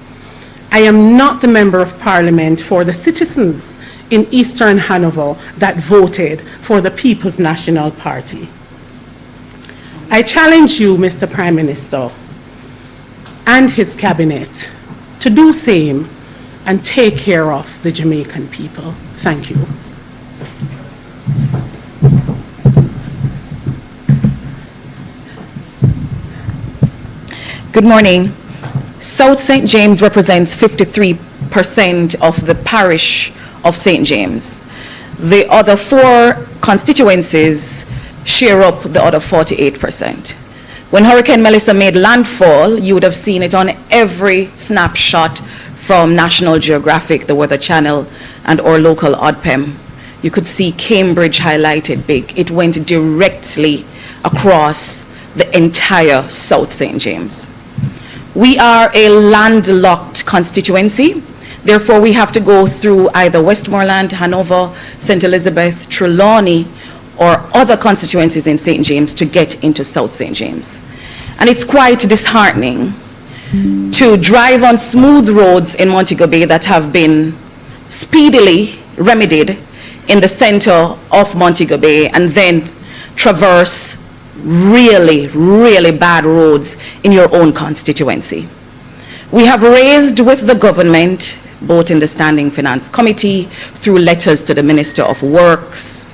I am not the Member of Parliament for the citizens in Eastern Hanover that voted for the People's National Party. I challenge you, Mr. Prime Minister, and his cabinet to do same and take care of the Jamaican people. Thank you. Good morning. South St. James represents 53% of the parish of St. James. The other 4 constituencies share up the other 48%. When Hurricane Melissa made landfall, you would have seen it on every snapshot from National Geographic, the Weather Channel, and our local ODPEM. You could see Cambridge highlighted big. It went directly across the entire South St. James. We are a landlocked constituency. Therefore, we have to go through either Westmoreland, Hanover, St. Elizabeth, Trelawney, or other constituencies in St. James to get into South St. James. And it's quite disheartening to drive on smooth roads in Montego Bay that have been speedily remedied in the center of Montego Bay and then traverse really, really bad roads in your own constituency. We have raised with the government, both in the Standing Finance Committee, through letters to the Minister of Works,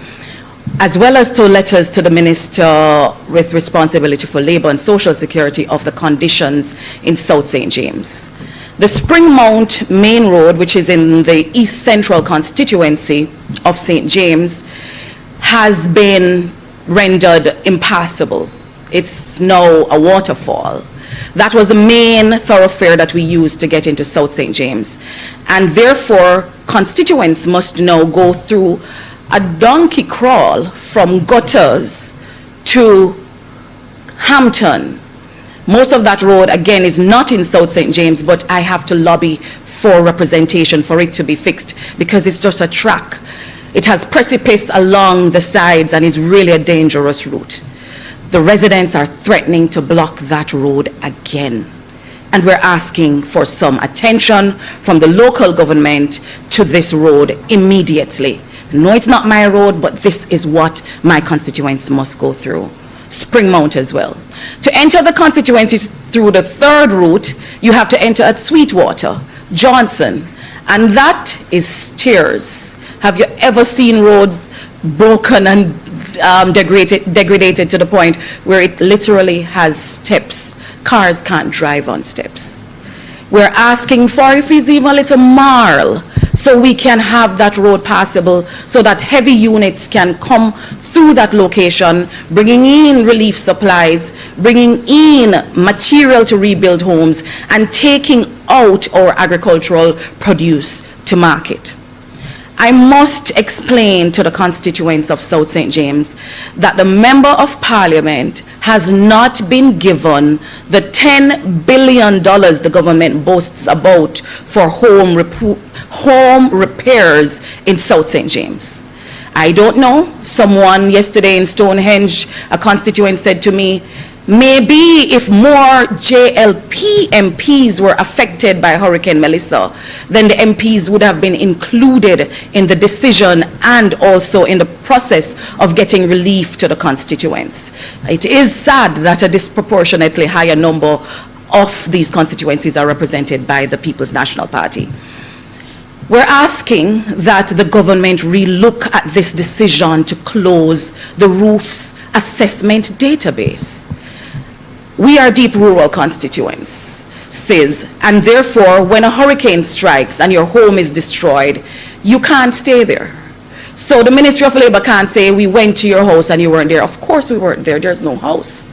as well as to letters to the Minister with responsibility for Labor and Social Security of the conditions in South St. James. The Springmount Main Road, which is in the East Central constituency of St. James, has been rendered impassable. It's now a waterfall. That was the main thoroughfare that we used to get into South St. James. And therefore, constituents must now go through a donkey crawl from gutters to Hampton. Most of that road, again, is not in South St. James, but I have to lobby for representation for it to be fixed because it's just a track. It has precipice along the sides and is really a dangerous route. The residents are threatening to block that road again. And we're asking for some attention from the local government to this road immediately. No, it's not my road, but this is what my constituents must go through. Springmount as well. To enter the constituency through the third route, you have to enter at Sweetwater, Johnson, and that is stairs. Have you ever seen roads broken and degraded to the point where it literally has steps? Cars can't drive on steps. We're asking for, if it's even a little marl, so we can have that road passable so that heavy units can come through that location, bringing in relief supplies, bringing in material to rebuild homes, and taking out our agricultural produce to market. I must explain to the constituents of South St. James that the Member of Parliament has not been given the $10 billion the government boasts about for home repairs in South St. James. I don't know. Someone yesterday in Stonehenge, a constituent, said to me, maybe if more JLP MPs were affected by Hurricane Melissa, then the MPs would have been included in the decision and also in the process of getting relief to the constituents. It is sad that a disproportionately higher number of these constituencies are represented by the People's National Party. We're asking that the government relook at this decision to close the roofs assessment database. We are deep rural constituents, and therefore when a hurricane strikes and your home is destroyed, you can't stay there. So the Ministry of Labor can't say we went to your house and you weren't there. Of course we weren't there. There's no house.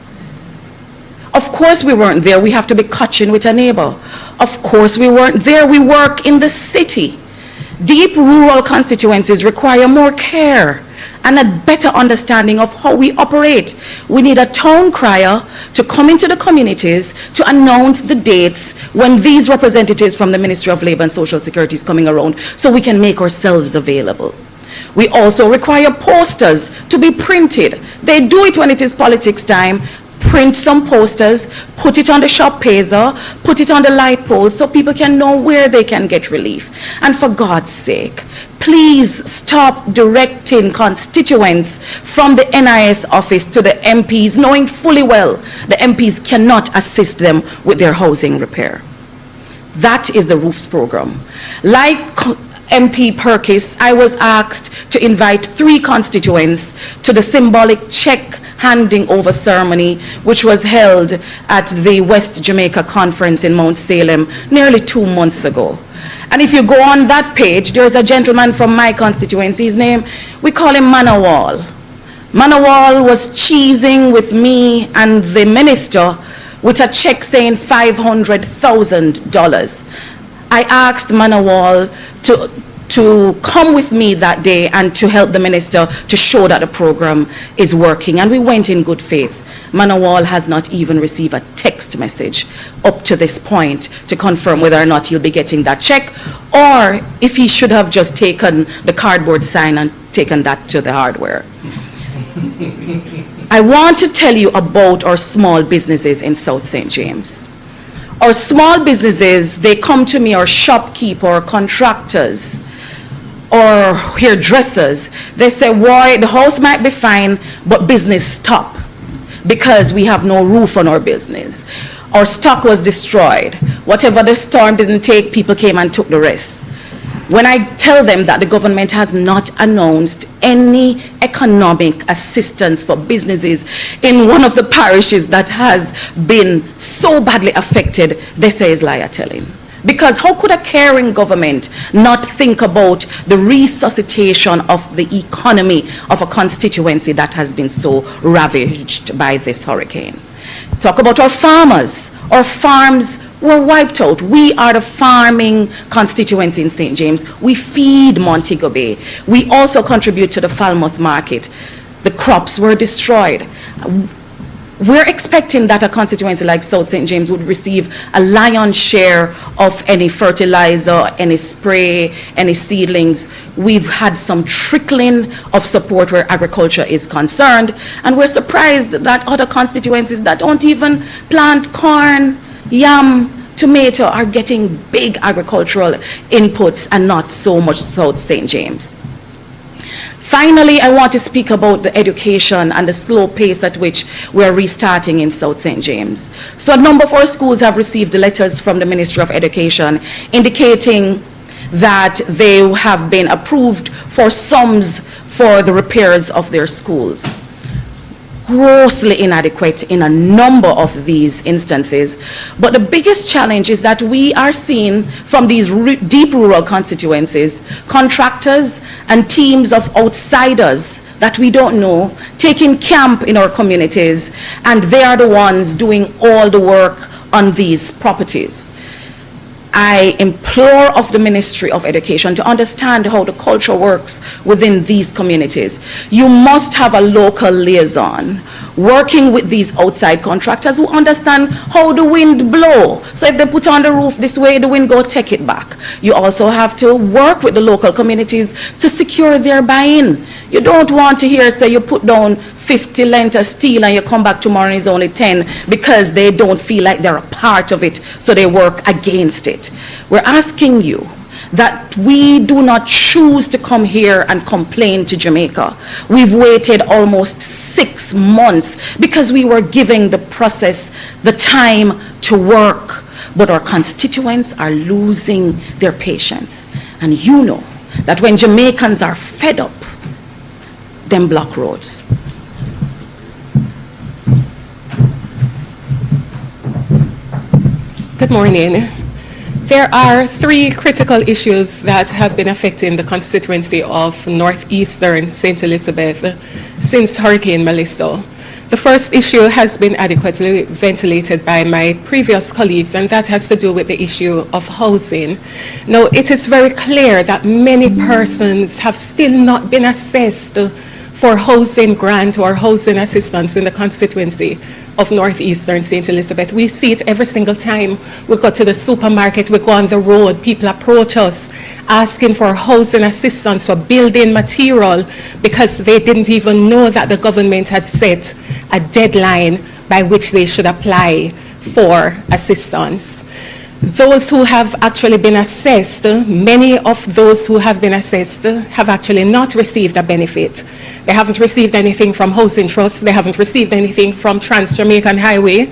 Of course we weren't there. We have to be catching with a neighbor. Of course we weren't there. We work in the city. Deep rural constituencies require more care and a better understanding of how we operate. We need a town crier to come into the communities to announce the dates when these representatives from the Ministry of Labor and Social Security is coming around so we can make ourselves available. We also require posters to be printed. They do it when it is politics time. Print some posters, put it on the shop phaser, put it on the light poles so people can know where they can get relief. And for God's sake, please stop directing constituents from the NIS office to the MPs, knowing fully well the MPs cannot assist them with their housing repair. That is the roofs program. Like MP Perkis, I was asked to invite 3 constituents to the symbolic check handing over ceremony which was held at the West Jamaica Conference in Mount Salem nearly 2 months ago. And if you go on that page, there's a gentleman from my constituency. His name, we call him Manawal. Manawal was cheesing with me and the minister with a check saying $500,000. I asked Manawal to come with me that day and to help the minister to show that the program is working. And we went in good faith. Manawal has not even received a text message up to this point to confirm whether or not he'll be getting that check, or if he should have just taken the cardboard sign and taken that to the hardware. I want to tell you about our small businesses in South St. James. Our small businesses, they come to me, our shopkeeper, or contractors, or hairdressers. They say, "Why, the house might be fine, but business stop because we have no roof on our business. Our stock was destroyed. Whatever the storm didn't take, people came and took the rest." When I tell them that the government has not announced any economic assistance for businesses in one of the parishes that has been so badly affected, they say it's liar telling. Because how could a caring government not think about the resuscitation of the economy of a constituency that has been so ravaged by this hurricane? Talk about our farmers. Our farms were wiped out. We are the farming constituency in St. James. We feed Montego Bay. We also contribute to the Falmouth market. The crops were destroyed. We're expecting that a constituency like South St. James would receive a lion's share of any fertilizer, any spray, any seedlings. We've had some trickling of support where agriculture is concerned, and we're surprised that other constituencies that don't even plant corn, yam, tomato are getting big agricultural inputs and not so much South St. James. Finally, I want to speak about the education and the slow pace at which we're restarting in South St. James. So a number of our schools have received letters from the Ministry of Education indicating that they have been approved for sums for the repairs of their schools. Grossly inadequate in a number of these instances. But the biggest challenge is that we are seeing from these deep rural constituencies, contractors and teams of outsiders that we don't know, taking camp in our communities, and they are the ones doing all the work on these properties. I implore of the Ministry of Education to understand how the culture works within these communities. You must have a local liaison working with these outside contractors who understand how the wind blows. So if they put on the roof this way, the wind go take it back. You also have to work with the local communities to secure their buy-in. You don't want to hear say you put down 50 length of steel and you come back tomorrow and it's only 10 because they don't feel like they're a part of it, so they work against it. We're asking you that we do not choose to come here and complain to Jamaica. We've waited almost 6 months because we were giving the process the time to work, but our constituents are losing their patience. And you know that when Jamaicans are fed up, them block roads. Good morning. There are three critical issues that have been affecting the constituency of northeastern St. Elizabeth since Hurricane Melissa. The first issue has been adequately ventilated by my previous colleagues, and that has to do with the issue of housing. Now, it is very clear that many persons have still not been assessed for housing grant or housing assistance in the constituency of northeastern St. Elizabeth. We see it every single time we go to the supermarket, we go on the road, people approach us asking for housing assistance or building material because they didn't even know that the government had set a deadline by which they should apply for assistance. Those who have actually been assessed, many of those who have been assessed have actually not received a benefit. They haven't received anything from Housing Trust. They haven't received anything from Trans-Jamaican Highway,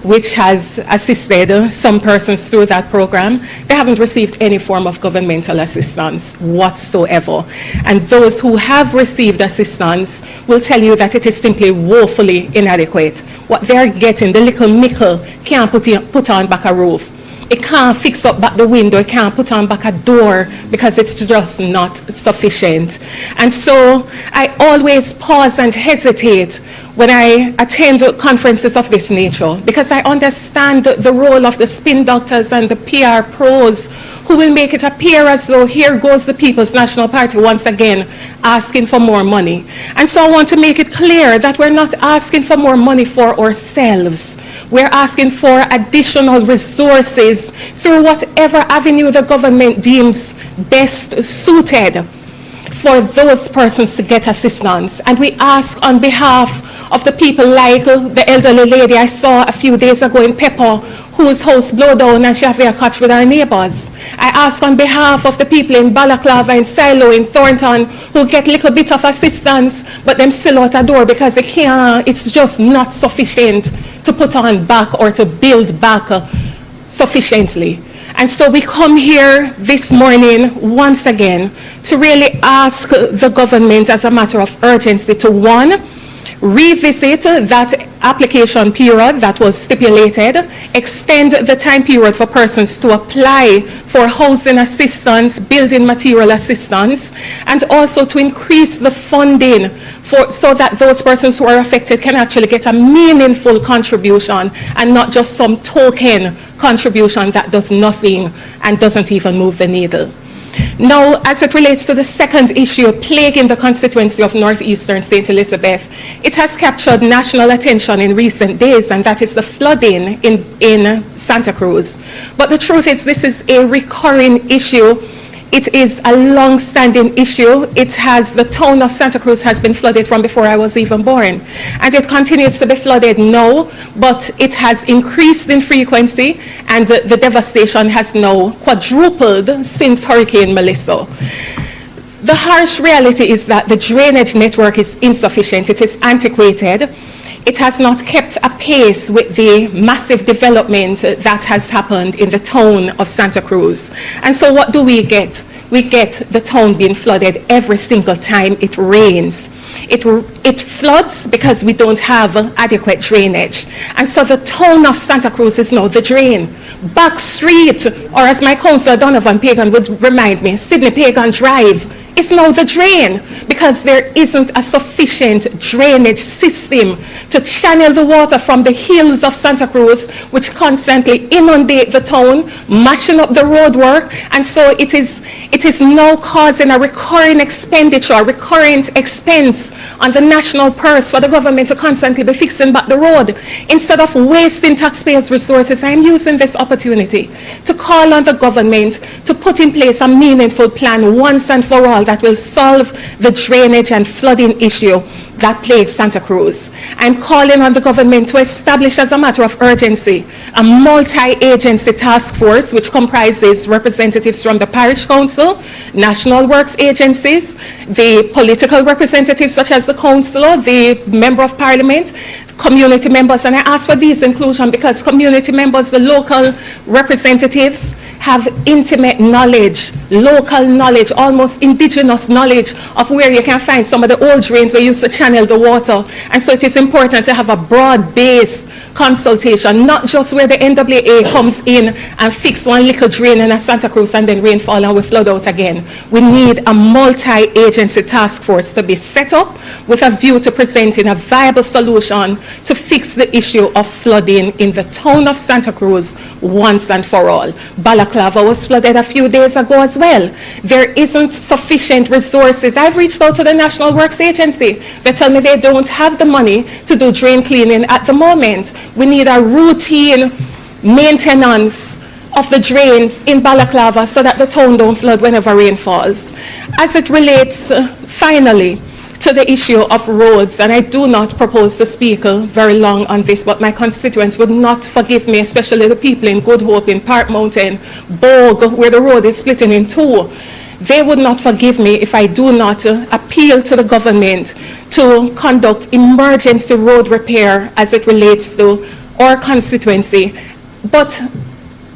which has assisted some persons through that program. They haven't received any form of governmental assistance whatsoever. And those who have received assistance will tell you that it is simply woefully inadequate. What they're getting, the little mickle, can't put on back a roof. It can't fix up back the window, it can't put on back a door because it's just not sufficient. And so I always pause and hesitate when I attend conferences of this nature because I understand the role of the spin doctors and the PR pros who will make it appear as though here goes the People's National Party once again asking for more money. And so I want to make it clear that we're not asking for more money for ourselves. We're asking for additional resources through whatever avenue the government deems best suited for those persons to get assistance. And we ask on behalf of the people like the elderly lady I saw a few days ago in Pepper, whose house blew down and she have a catch with her neighbors. I ask on behalf of the people in Balaclava, in Silo, in Thornton, who get a little bit of assistance, but them still out a door because they can't, it's just not sufficient to put on back or to build back sufficiently. And so we come here this morning once again to really ask the government as a matter of urgency to, one, revisit that application period that was stipulated, extend the time period for persons to apply for housing assistance, building material assistance, and also to increase the funding so that those persons who are affected can actually get a meaningful contribution and not just some token contribution that does nothing and doesn't even move the needle. Now, as it relates to the second issue plaguing the constituency of northeastern St. Elizabeth, it has captured national attention in recent days, and that is the flooding in Santa Cruz. But the truth is, this is a recurring issue. It is a long-standing issue. The town of Santa Cruz has been flooded from before I was even born. And it continues to be flooded now, but it has increased in frequency, and the devastation has now quadrupled since Hurricane Melissa. The harsh reality is that the drainage network is insufficient. It is antiquated. It has not kept a pace with the massive development that has happened in the town of Santa Cruz. And so what do we get? We get the town being flooded every single time it rains. It floods because we don't have adequate drainage. And so the town of Santa Cruz is now the drain. Back Street, or as my councillor Donovan Pagan would remind me, Sydney Pagan Drive, is now the drain because there isn't a sufficient drainage system to channel the water from the hills of Santa Cruz, which constantly inundate the town, mashing up the roadwork. And so it is now causing a recurring expenditure, recurrent expense on the national purse for the government to constantly be fixing back the road. Instead of wasting taxpayers' resources, I am using this opportunity to call on the government to put in place a meaningful plan once and for all that will solve the drainage and flooding issue that plagues Santa Cruz. I'm calling on the government to establish as a matter of urgency a multi-agency task force which comprises representatives from the parish council, national works agencies, the political representatives such as the councillor, the member of parliament, community members. And I ask for these inclusion because community members, the local representatives, have intimate knowledge, local knowledge, almost indigenous knowledge of where you can find some of the old drains where you used to channel the water. And so it is important to have a broad-based consultation, not just where the NWA comes in and fix one little drain in a Santa Cruz and then rainfall and we flood out again. We need a multi-agency task force to be set up with a view to presenting a viable solution to fix the issue of flooding in the town of Santa Cruz once and for all. Balaclava was flooded a few days ago as well. There isn't sufficient resources. I've reached out to the National Works Agency. They tell me they don't have the money to do drain cleaning at the moment. We need a routine maintenance of the drains in Balaclava so that the town don't flood whenever rain falls. As it relates, finally, to the issue of roads, and I do not propose to speak very long on this, but my constituents would not forgive me, especially the people in Good Hope, in Park Mountain, Bogue, where the road is splitting in two. They would not forgive me if I do not appeal to the government to conduct emergency road repair as it relates to our constituency, but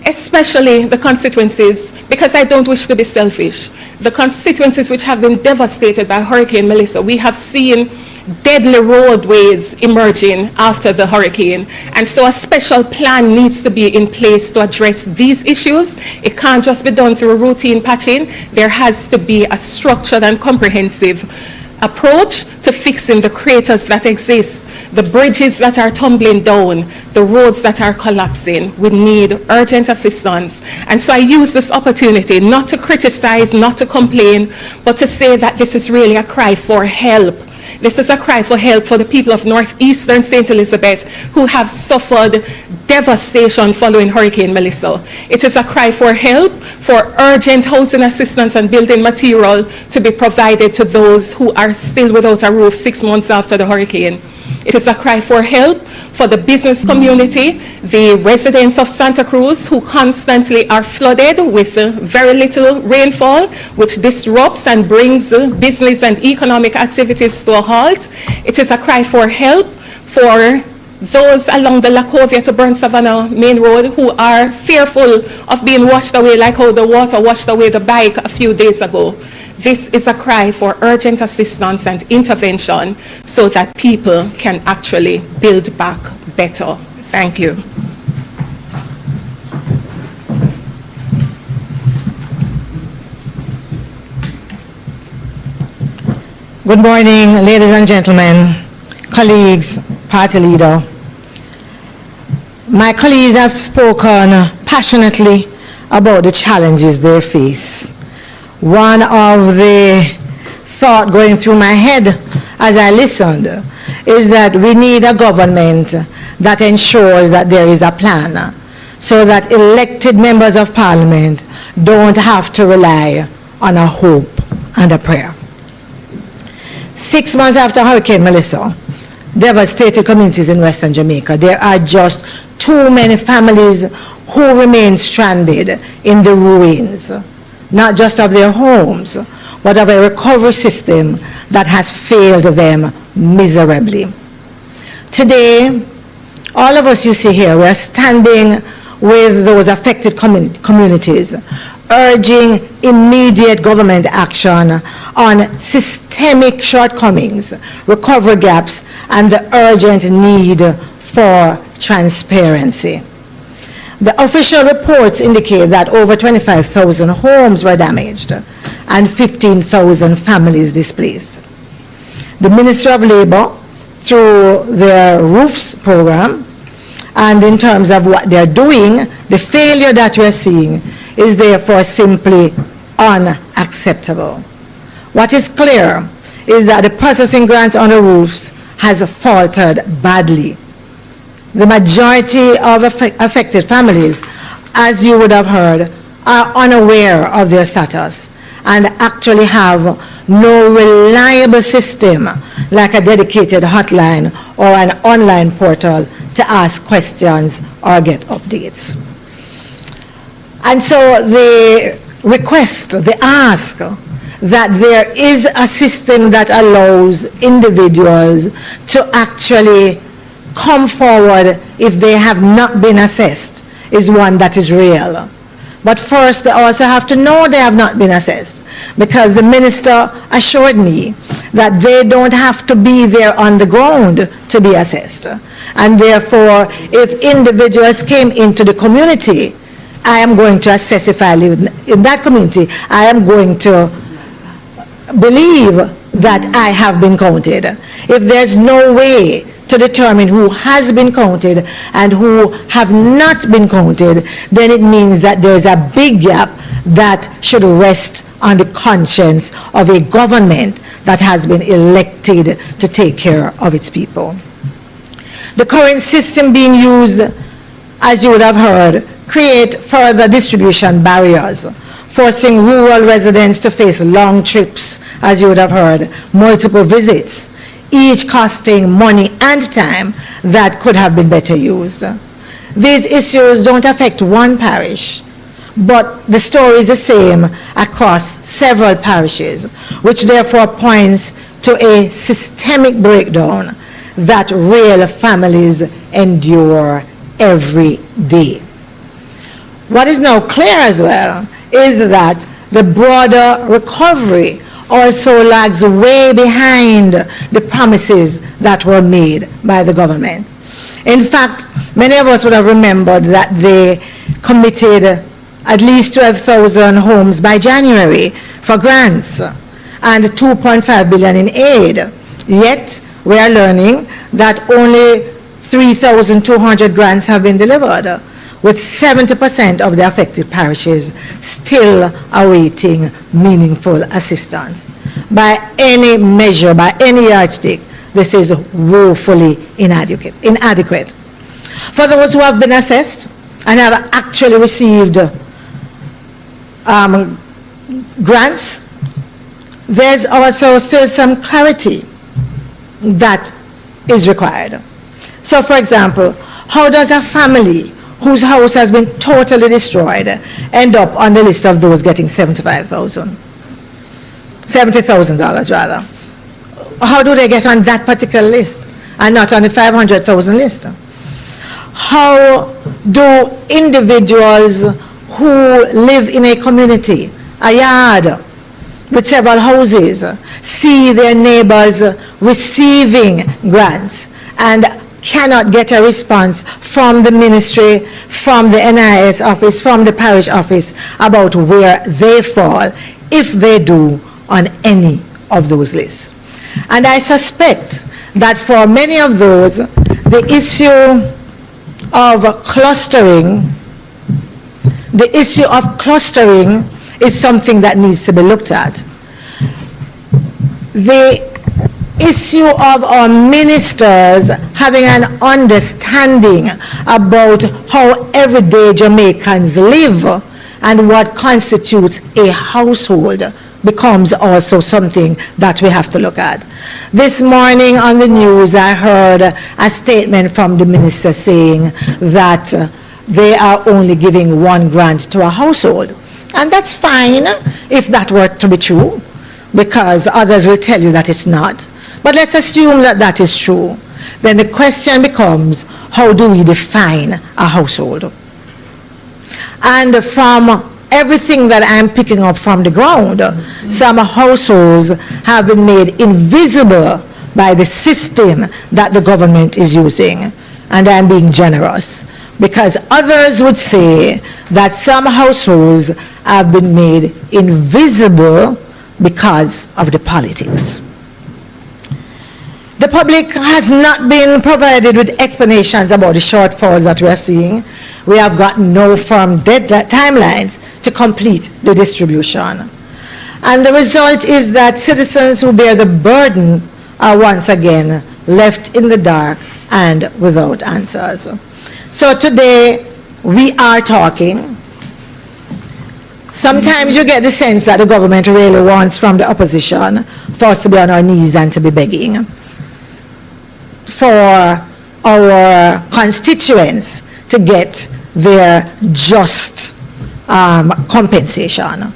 especially the constituencies, because I don't wish to be selfish, the constituencies which have been devastated by Hurricane Melissa. We have seen deadly roadways emerging after the hurricane, and so a special plan needs to be in place to address these issues. It can't just be done through routine patching. There has to be a structured and comprehensive approach to fixing the craters that exist, the bridges that are tumbling down, the roads that are collapsing. We need urgent assistance. And so I use this opportunity not to criticize, not to complain, but to say that this is really a cry for help. This is a cry for help for the people of northeastern St. Elizabeth who have suffered devastation following Hurricane Melissa. It is a cry for help, for urgent housing assistance and building material to be provided to those who are still without a roof 6 months after the hurricane. It is a cry for help for the business community, the residents of Santa Cruz who constantly are flooded with very little rainfall, which disrupts and brings business and economic activities to a halt. It is a cry for help for those along the Lacovia to Burn Savannah main road who are fearful of being washed away like how the water washed away the bike a few days ago. This is a cry for urgent assistance and intervention so that people can actually build back better. Thank you. Good morning, ladies and gentlemen, colleagues, party leader. My colleagues have spoken passionately about the challenges they face. One of the thoughts going through my head as I listened is that we need a government that ensures that there is a plan so that elected members of parliament don't have to rely on a hope and a prayer. 6 months after Hurricane Melissa devastated communities in Western Jamaica, there are just too many families who remain stranded in the ruins, not just of their homes, but of a recovery system that has failed them miserably. Today, all of us you see here, we are standing with those affected communities, urging immediate government action on systemic shortcomings, recovery gaps, and the urgent need for transparency. The official reports indicate that over 25,000 homes were damaged and 15,000 families displaced. The Ministry of Labor, through their roofs program, and in terms of what they're doing, the failure that we're seeing is therefore simply unacceptable. What is clear is that the processing grants on the roofs has faltered badly. The majority of affected families, as you would have heard, are unaware of their status and actually have no reliable system like a dedicated hotline or an online portal to ask questions or get updates. And so the request, the ask, that there is a system that allows individuals to actually come forward if they have not been assessed is one that is real. But first, they also have to know they have not been assessed, because the minister assured me that they don't have to be there on the ground to be assessed. And therefore, if individuals came into the community, I am going to assess if I live in that community. I am going to believe that I have been counted. If there's no way to determine who has been counted and who have not been counted, then it means that there's a big gap that should rest on the conscience of a government that has been elected to take care of its people. The current system being used, as you would have heard, create further distribution barriers, forcing rural residents to face long trips, as you would have heard, multiple visits, each costing money and time that could have been better used. These issues don't affect one parish, but the story is the same across several parishes, which therefore points to a systemic breakdown that real families endure every day. What is now clear as well is that the broader recovery also lags way behind the promises that were made by the government. In fact, many of us would have remembered that they committed at least 12,000 homes by January for grants and 2.5 billion in aid. Yet, we are learning that only 3,200 grants have been delivered, with 70% of the affected parishes still awaiting meaningful assistance. By any measure, by any yardstick, this is woefully inadequate. For those who have been assessed and have actually received grants, there's also still some clarity that is required. So, for example, how does a family whose house has been totally destroyed end up on the list of those getting $70,000 rather? How do they get on that particular list and not on the 500,000 list? How do individuals who live in a community, a yard with several houses, see their neighbors receiving grants and cannot get a response from the ministry, from the NIS office, from the parish office about where they fall, if they do, on any of those lists? And I suspect that for many of those, the issue of clustering is something that needs to be looked at. The issue of our ministers having an understanding about how everyday Jamaicans live and what constitutes a household becomes also something that we have to look at. This morning on the news, I heard a statement from the minister saying that they are only giving one grant to a household. And that's fine if that were to be true, because others will tell you that it's not. But let's assume that that is true. Then the question becomes, how do we define a household? And from everything that I'm picking up from the ground, some households have been made invisible by the system that the government is using. And I'm being generous, because others would say that some households have been made invisible because of the politics. The public has not been provided with explanations about the shortfalls that we are seeing. We have got no firm timelines to complete the distribution. And the result is that citizens who bear the burden are once again left in the dark and without answers. So today, we are talking. Sometimes you get the sense that the government really wants from the opposition for us to be on our knees and to be begging for our constituents to get their just compensation.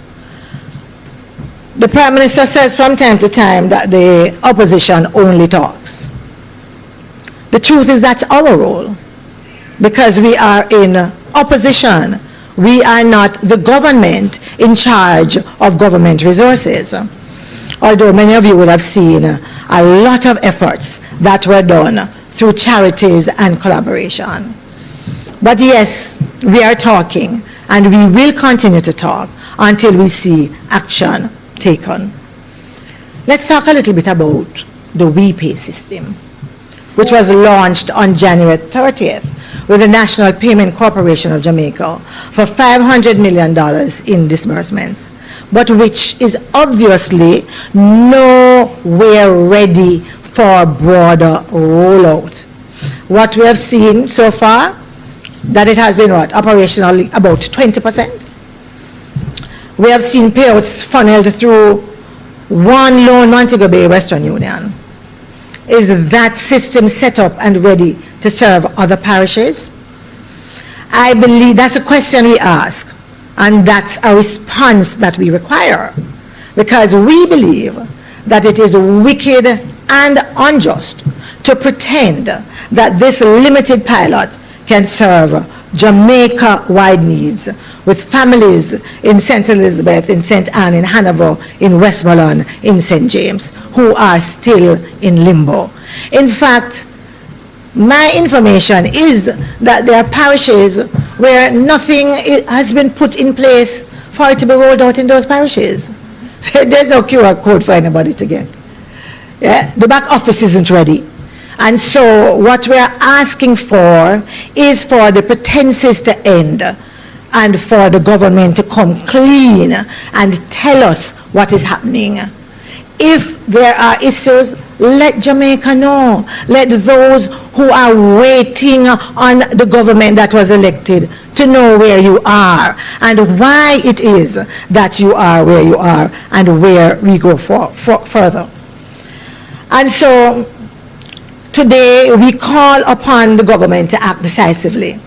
The Prime Minister says from time to time that the opposition only talks. The truth is that's our role, because we are in opposition. We are not the government in charge of government resources. Although many of you would have seen a lot of efforts that were done through charities and collaboration. But yes, we are talking, and we will continue to talk until we see action taken. Let's talk a little bit about the WePay system, which was launched on January 30th with the National Payment Corporation of Jamaica for $500 million in disbursements, but which is obviously nowhere ready for broader rollout. What we have seen so far, that it has been operationally about 20%. We have seen payouts funneled through one loan, Montego Bay Western Union. Is that system set up and ready to serve other parishes? I believe that's a question we ask, and that's a response that we require, because we believe that it is wicked and unjust to pretend that this limited pilot can serve Jamaica-wide needs with families in St. Elizabeth, in St. Anne, in Hanover, in Westmoreland, in St. James, who are still in limbo. In fact, my information is that there are parishes where nothing has been put in place for it to be rolled out in those parishes. There's no QR code for anybody to get. Yeah? The back office isn't ready. And so what we're asking for is for the pretenses to end and for the government to come clean and tell us what is happening. If there are issues, let Jamaica know. Let those who are waiting on the government that was elected to know where you are and why it is that you are where you are and where we go further. And so today we call upon the government to act decisively,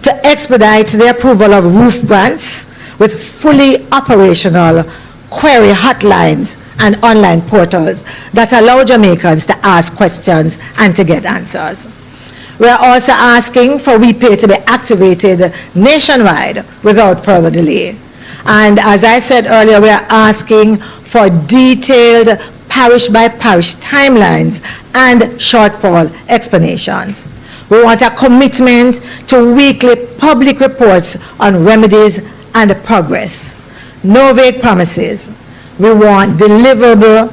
to expedite the approval of roof grants with fully operational query hotlines and online portals that allow Jamaicans to ask questions and to get answers. We are also asking for WePay to be activated nationwide without further delay. And as I said earlier, we are asking for detailed parish-by-parish timelines and shortfall explanations. We want a commitment to weekly public reports on remedies and progress. No vague promises. We want deliverable,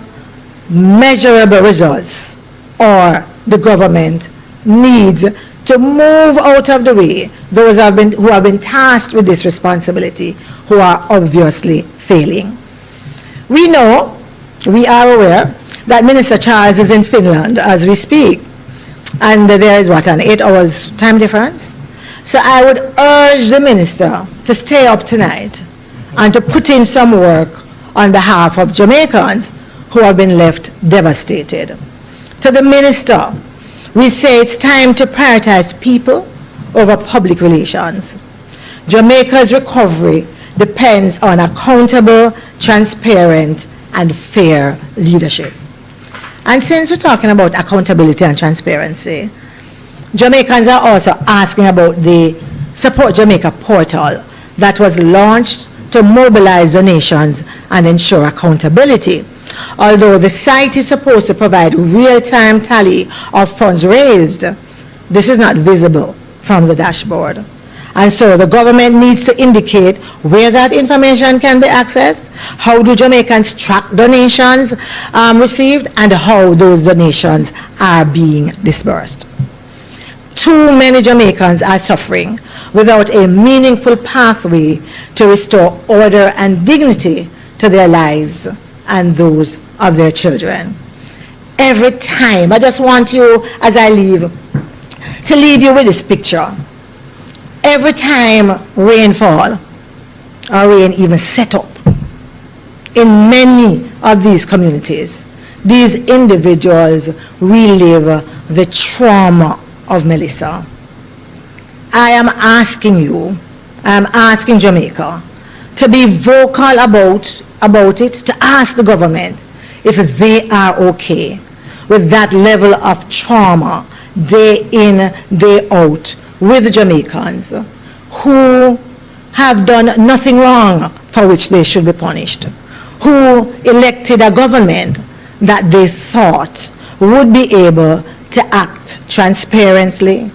measurable results, or the government needs to move out of the way those who have been tasked with this responsibility, who are obviously failing. We know, we are aware, that Minister Charles is in Finland as we speak, and there is an 8 hours time difference. So I would urge the minister to stay up tonight and to put in some work on behalf of Jamaicans who have been left devastated. To the minister, we say it's time to prioritize people over public relations. Jamaica's recovery depends on accountable, transparent, and fair leadership. And since we're talking about accountability and transparency, Jamaicans are also asking about the Support Jamaica portal that was launched to mobilize donations and ensure accountability. Although the site is supposed to provide real-time tally of funds raised, this is not visible from the dashboard. And so the government needs to indicate where that information can be accessed, how do Jamaicans track donations received, and how those donations are being disbursed. Too many Jamaicans are suffering without a meaningful pathway to restore order and dignity to their lives and those of their children. Every time, I just want you, as I leave, to leave you with this picture. Every time rain fall, or rain even set up, in many of these communities, these individuals relive the trauma of Melissa. I am asking you, I am asking Jamaica to be vocal about it, to ask the government if they are okay with that level of trauma day in, day out with Jamaicans who have done nothing wrong for which they should be punished, who elected a government that they thought would be able to act transparently,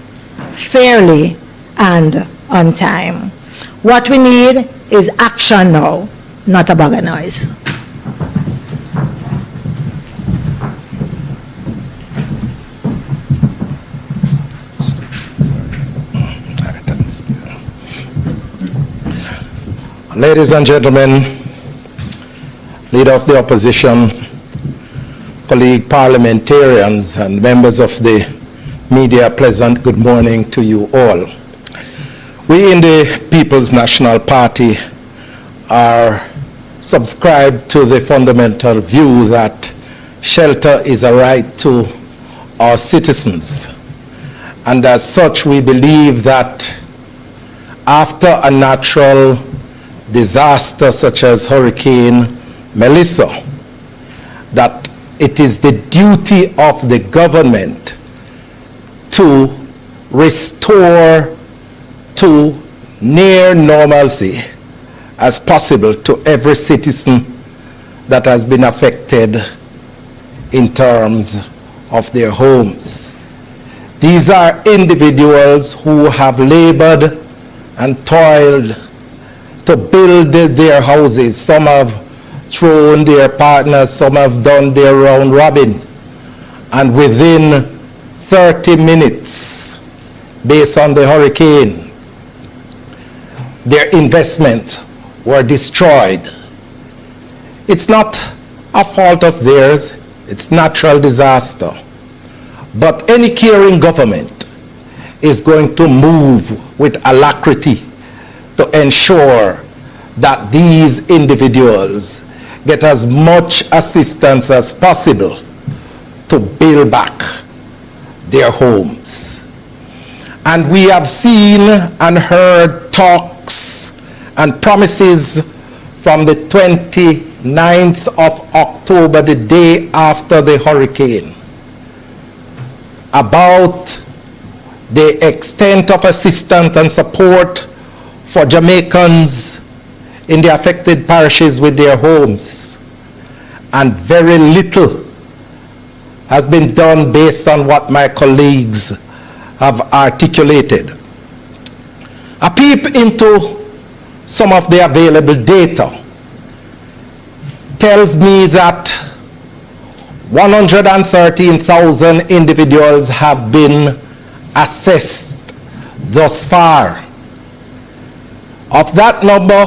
fairly, and on time. What we need is action now, not a bag of noise. Ladies and gentlemen, Leader of the Opposition, colleague parliamentarians and members of the media, pleasant good morning to you all. We in the People's National Party are subscribed to the fundamental view that shelter is a right to our citizens. And as such, we believe that after a natural disaster such as Hurricane Melissa, that it is the duty of the government to restore to near normalcy as possible to every citizen that has been affected in terms of their homes. These are individuals who have labored and toiled to build their houses. Some have thrown their partners, some have done their round robin. And within 30 minutes, based on the hurricane, their investment were destroyed. It's not a fault of theirs, it's natural disaster. But any caring government is going to move with alacrity to ensure that these individuals get as much assistance as possible to build back their homes. And we have seen and heard talks and promises from the 29th of October, the day after the hurricane, about the extent of assistance and support for Jamaicans in the affected parishes with their homes. And very little has been done based on what my colleagues have articulated. A peep into some of the available data tells me that 113,000 individuals have been assessed thus far. Of that number,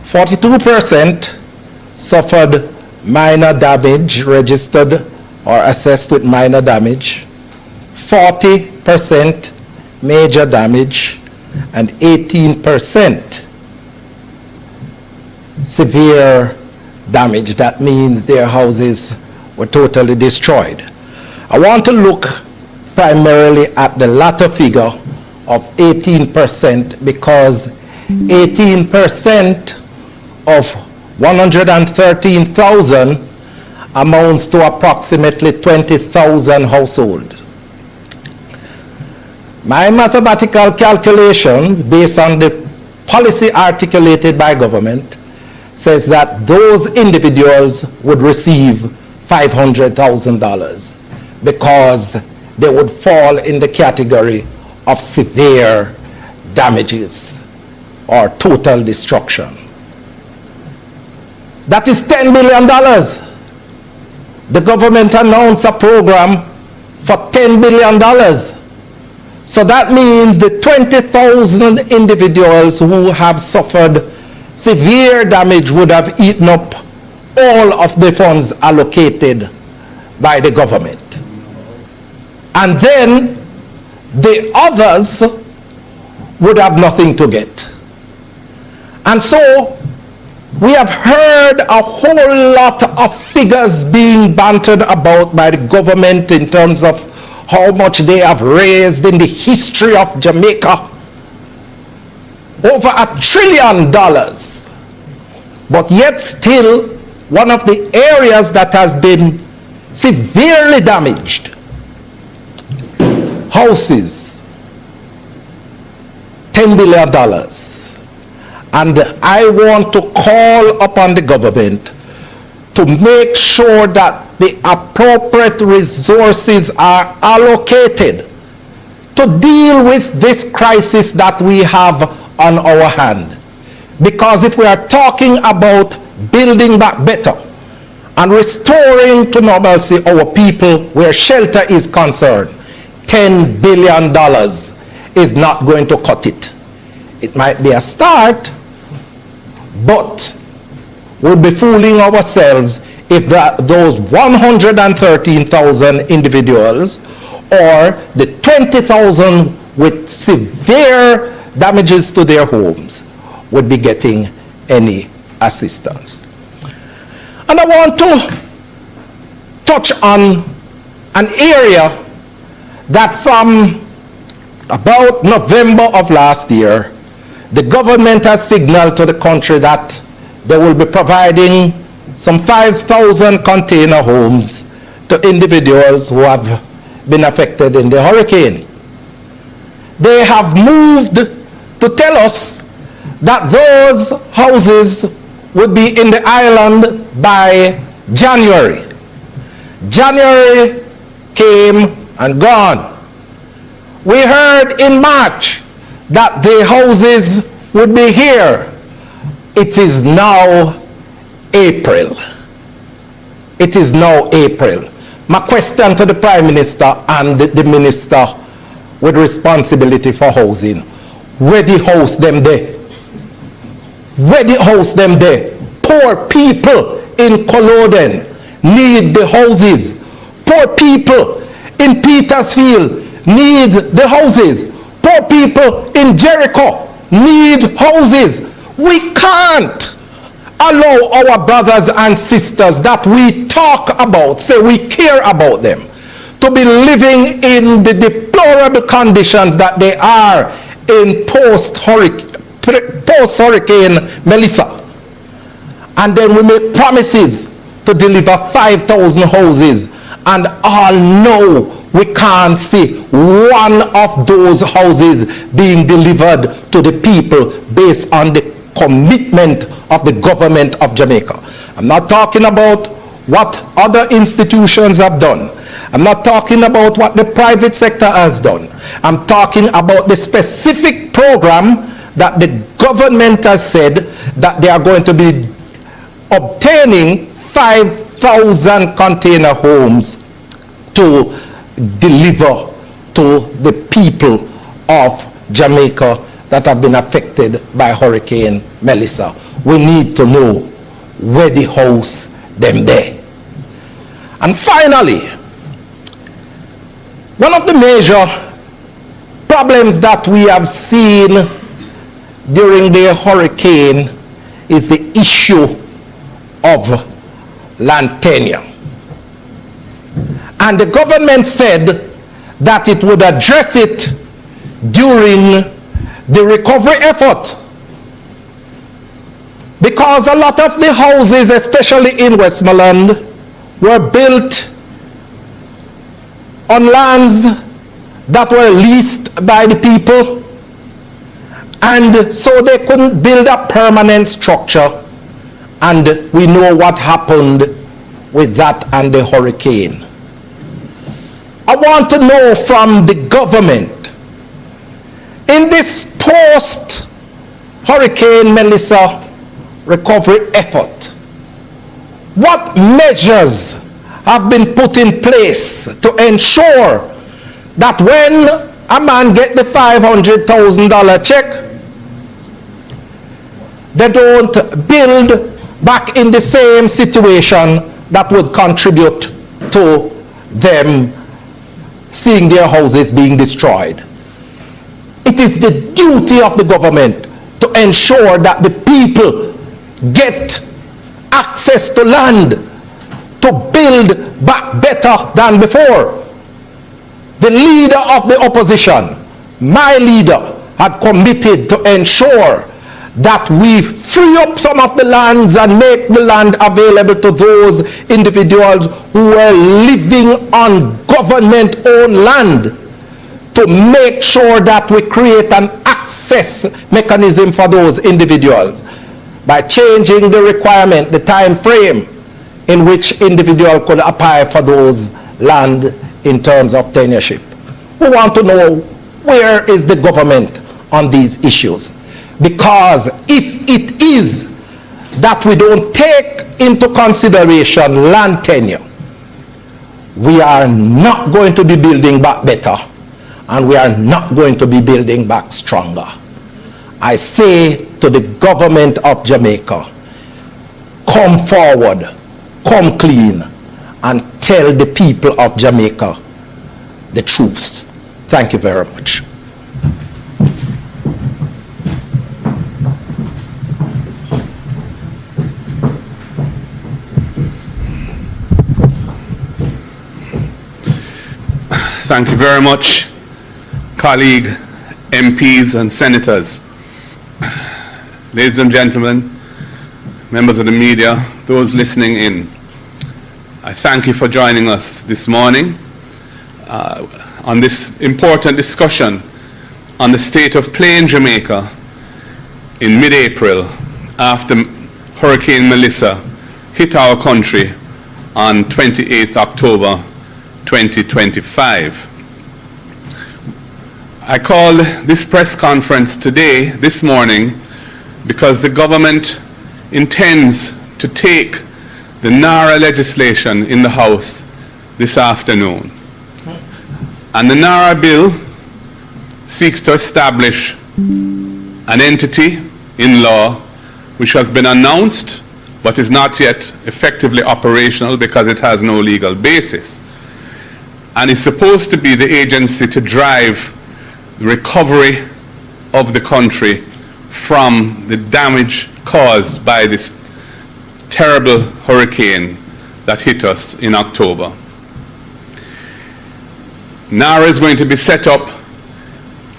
42% suffered minor damage, registered or assessed with minor damage, 40% major damage, and 18% severe damage. That means their houses were totally destroyed. I want to look primarily at the latter figure of 18%, because 18% of 113,000 amounts to approximately 20,000 households. My mathematical calculations, based on the policy articulated by government, says that those individuals would receive $500,000 because they would fall in the category of severe damages or total destruction. That is $10 billion. The government announced a program for $10 billion. So that means the 20,000 individuals who have suffered severe damage would have eaten up all of the funds allocated by the government. And then the others would have nothing to get. And so we have heard a whole lot of figures being bantered about by the government in terms of how much they have raised in the history of Jamaica. Over $1 trillion. But yet still, one of the areas that has been severely damaged, houses, $10 billion. And I want to call upon the government to make sure that the appropriate resources are allocated to deal with this crisis that we have on our hand. Because if we are talking about building back better and restoring to normalcy our people where shelter is concerned, $10 billion is not going to cut it. It might be a start, but we'll be fooling ourselves if those 113,000 individuals or the 20,000 with severe damages to their homes would be getting any assistance. And I want to touch on an area that from about November of last year, the government has signaled to the country that they will be providing some 5,000 container homes to individuals who have been affected in the hurricane. They have moved to tell us that those houses would be in the island by January. January came and gone. We heard in March that the houses would be here. It is now April. It is now April. My question to the Prime Minister and the Minister with responsibility for housing, where the house them there? Where the house them there? Poor people in Culloden need the houses. Poor people in Petersfield need the houses. Poor people in Jericho need houses. We can't allow our brothers and sisters that we talk about, say we care about them, to be living in the deplorable conditions that they are in post-Hurricane Melissa. And then we make promises to deliver 5,000 houses, and all know we can't see one of those houses being delivered to the people based on the commitment of the government of Jamaica. I'm not talking about what other institutions have done. I'm not talking about what the private sector has done. I'm talking about the specific program that the government has said that they are going to be obtaining 5,000 container homes to deliver to the people of Jamaica that have been affected by Hurricane Melissa. We need to know where the house them there. And finally, one of the major problems that we have seen during the hurricane is the issue of land tenure. And the government said that it would address it during the recovery effort. Because a lot of the houses, especially in Westmoreland, were built on lands that were leased by the people, and so they couldn't build a permanent structure, and we know what happened with that and the hurricane. I want to know from the government, in this post-Hurricane Melissa recovery effort, what measures have been put in place to ensure that when a man gets the $500,000 check, they don't build back in the same situation that would contribute to them seeing their houses being destroyed? It is the duty of the government to ensure that the people get access to land to build back better than before. The leader of the opposition, my leader, had committed to ensure that we free up some of the lands and make the land available to those individuals who were living on government-owned land, to make sure that we create an access mechanism for those individuals by changing the requirement, the time frame. in which individual could apply for those land in terms of tenureship. We want to know where is the government on these issues, because if it is that we don't take into consideration land tenure, we are not going to be building back better, and we are not going to be building back stronger. I say to the government of Jamaica, come forward, come clean, and tell the people of Jamaica the truth. Thank you very much. Thank you very much, colleague MPs and senators. Ladies and gentlemen, members of the media, those listening in, I thank you for joining us this morning on this important discussion on the state of play in Jamaica in mid-April after Hurricane Melissa hit our country on 28th October 2025. I called this press conference this morning, because the government intends to take the NARA legislation in the House this afternoon. And the NARA bill seeks to establish an entity in law which has been announced but is not yet effectively operational because it has no legal basis, and is supposed to be the agency to drive the recovery of the country from the damage caused by this terrible hurricane that hit us in October. NARA is going to be set up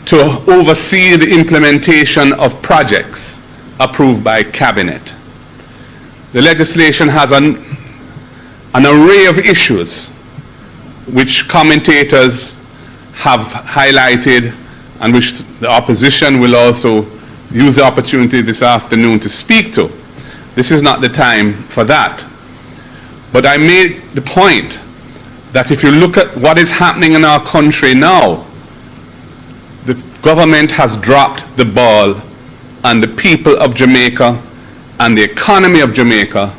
to oversee the implementation of projects approved by Cabinet. The legislation has an array of issues which commentators have highlighted, and which the opposition will also use the opportunity this afternoon to speak to. This is not the time for that. But I made the point that if you look at what is happening in our country now, the government has dropped the ball, and the people of Jamaica and the economy of Jamaica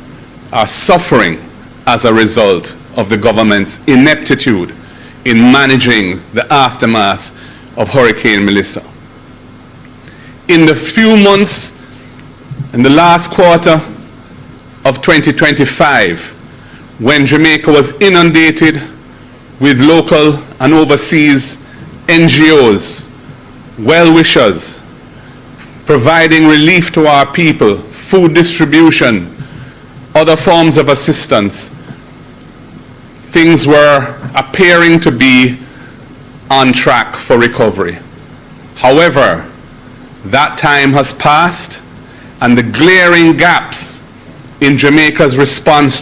are suffering as a result of the government's ineptitude in managing the aftermath of Hurricane Melissa. In the few months, in the last quarter of 2025, when Jamaica was inundated with local and overseas NGOs, well-wishers, providing relief to our people, food distribution, other forms of assistance, things were appearing to be on track for recovery. However, that time has passed, and the glaring gaps in Jamaica's response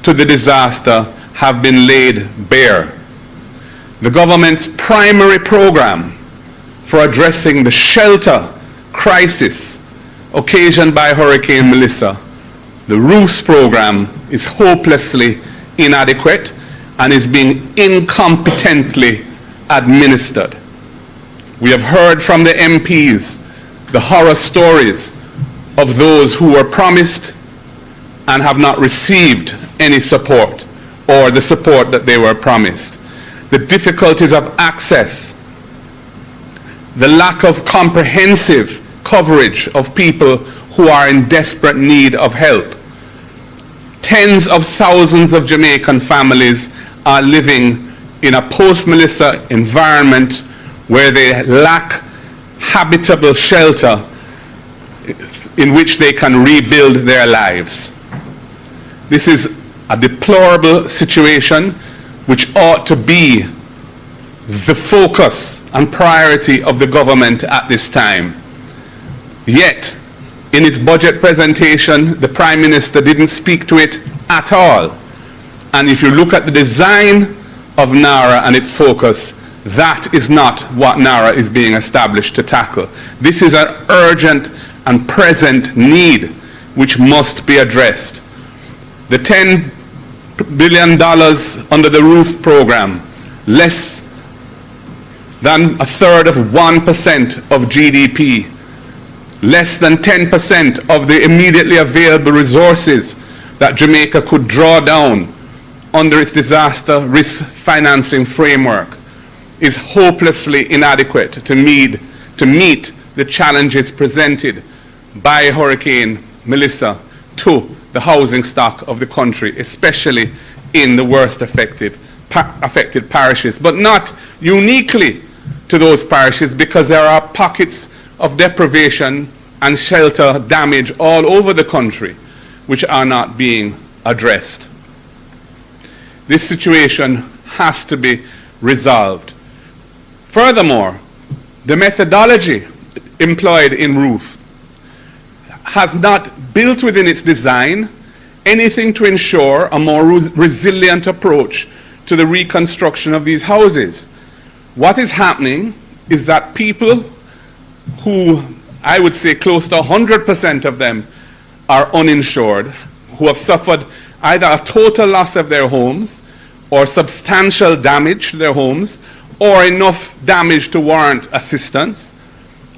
to the disaster have been laid bare. The government's primary program for addressing the shelter crisis occasioned by Hurricane Melissa, the roofs program, is hopelessly inadequate and is being incompetently administered. We have heard from the MPs the horror stories of those who were promised and have not received any support, or the support that they were promised. The difficulties of access, the lack of comprehensive coverage of people who are in desperate need of help. Tens of thousands of Jamaican families are living in a post-Melissa environment where they lack habitable shelter in which they can rebuild their lives. This is a deplorable situation which ought to be the focus and priority of the government at this time. Yet, in its budget presentation, the Prime Minister didn't speak to it at all. And if you look at the design of NARA and its focus, that is not what NARA is being established to tackle. This is an urgent and present need which must be addressed. The 10 billion under the roof program, less than a third of 1% of GDP, less than 10% of the immediately available resources that Jamaica could draw down under its disaster risk financing framework, is hopelessly inadequate to meet the challenges presented by Hurricane Melissa to the housing stock of the country, especially in the worst affected parishes, but not uniquely to those parishes, because there are pockets of deprivation and shelter damage all over the country which are not being addressed. This situation has to be resolved. Furthermore, the methodology employed in roof has not built within its design anything to ensure a more resilient approach to the reconstruction of these houses. What is happening is that people who, I would say close to 100% of them, are uninsured, who have suffered either a total loss of their homes or substantial damage to their homes or enough damage to warrant assistance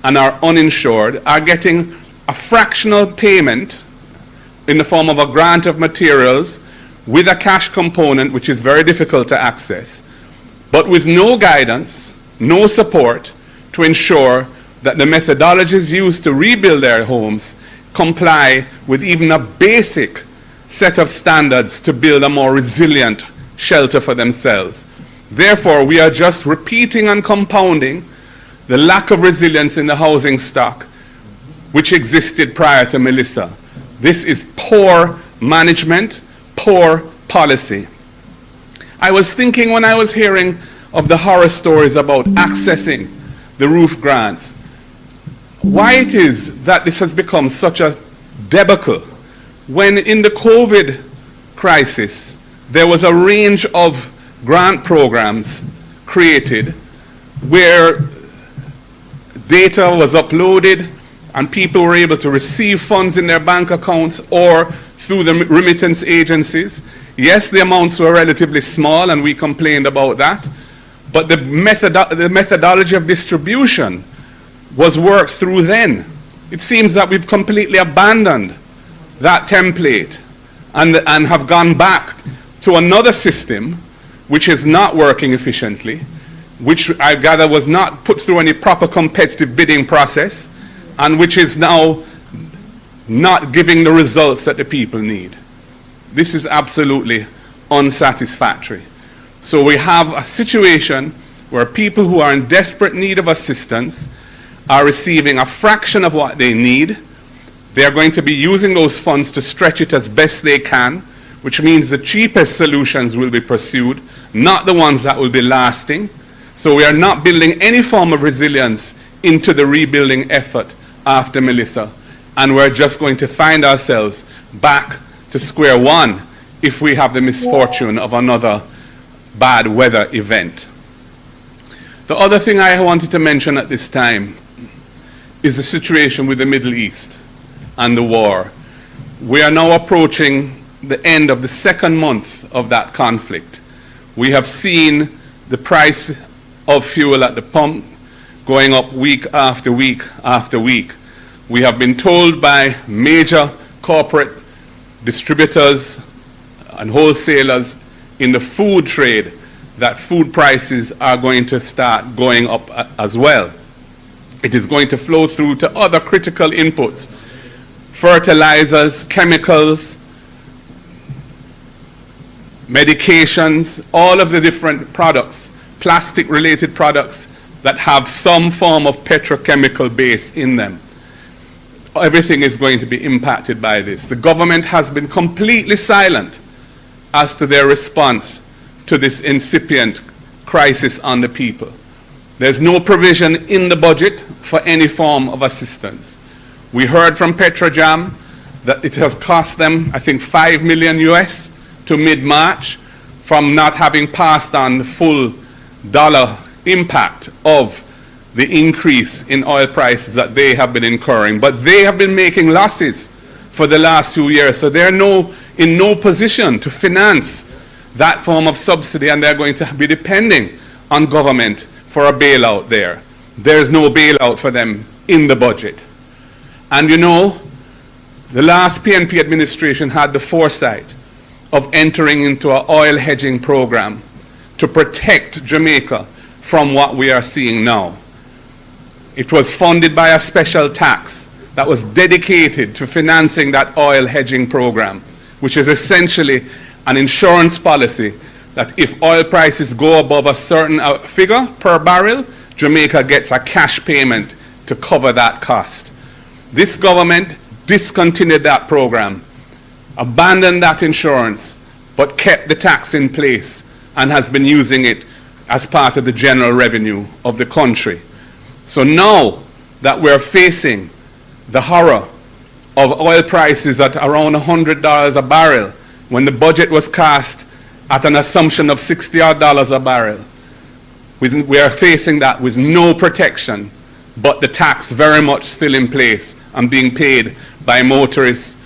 and are uninsured, are getting a fractional payment in the form of a grant of materials with a cash component which is very difficult to access, but with no guidance, no support to ensure that the methodologies used to rebuild their homes comply with even a basic set of standards to build a more resilient shelter for themselves. Therefore, we are just repeating and compounding the lack of resilience in the housing stock which existed prior to Melissa. This is poor management, poor policy. I was thinking when I was hearing of the horror stories about accessing the roof grants, why it is that this has become such a debacle when in the COVID crisis there was a range of grant programs created where data was uploaded and people were able to receive funds in their bank accounts or through the remittance agencies. Yes, the amounts were relatively small and we complained about that, but the methodology of distribution was worked through then. It seems that we've completely abandoned that template and have gone back to another system which is not working efficiently, which I gather was not put through any proper competitive bidding process, and which is now not giving the results that the people need. This is absolutely unsatisfactory. So we have a situation where people who are in desperate need of assistance are receiving a fraction of what they need. They are going to be using those funds to stretch it as best they can, which means the cheapest solutions will be pursued, not the ones that will be lasting. So we are not building any form of resilience into the rebuilding effort after Melissa, and we're just going to find ourselves back to square one if we have the misfortune of another bad weather event. The other thing I wanted to mention at this time is the situation with the Middle East and the war. We are now approaching the end of the second month of that conflict. We have seen the price of fuel at the pump going up week after week after week. We have been told by major corporate distributors and wholesalers in the food trade that food prices are going to start going up as well. It is going to flow through to other critical inputs, fertilizers, chemicals, medications, all of the different products, plastic-related products that have some form of petrochemical base in them. Everything is going to be impacted by this. The government has been completely silent as to their response to this incipient crisis on the people. There's no provision in the budget for any form of assistance. We heard from Petrojam that it has cost them, I think, $5 million US to mid-March from not having passed on the full dollar impact of the increase in oil prices that they have been incurring. But they have been making losses for the last few years, so there are no in no position to finance that form of subsidy, and they're going to be depending on government for a bailout there. There's no bailout for them in the budget. And you know, the last PNP administration had the foresight of entering into an oil hedging program to protect Jamaica from what we are seeing now. It was funded by a special tax that was dedicated to financing that oil hedging program, which is essentially an insurance policy that if oil prices go above a certain figure per barrel, Jamaica gets a cash payment to cover that cost. This government discontinued that program, abandoned that insurance, but kept the tax in place and has been using it as part of the general revenue of the country. So now that we're facing the horror of oil prices at around $100 a barrel, when the budget was cast at an assumption of $60 a barrel, we are facing that with no protection, but the tax very much still in place and being paid by motorists,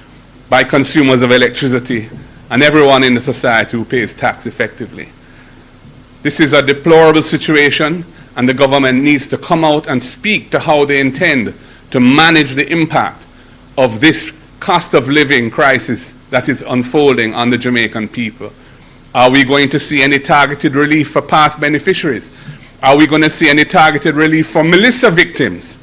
by consumers of electricity, and everyone in the society who pays tax effectively. This is a deplorable situation, and the government needs to come out and speak to how they intend to manage the impact of this cost of living crisis that is unfolding on the Jamaican people. Are we going to see any targeted relief for PATH beneficiaries? Are we going to see any targeted relief for Melissa victims?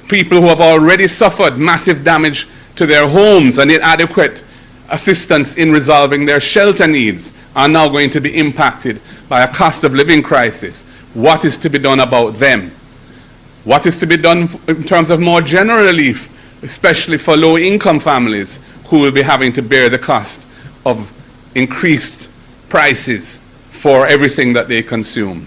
People who have already suffered massive damage to their homes and inadequate assistance in resolving their shelter needs are now going to be impacted by a cost of living crisis. What is to be done about them? What is to be done in terms of more general relief, especially for low-income families who will be having to bear the cost of increased prices for everything that they consume?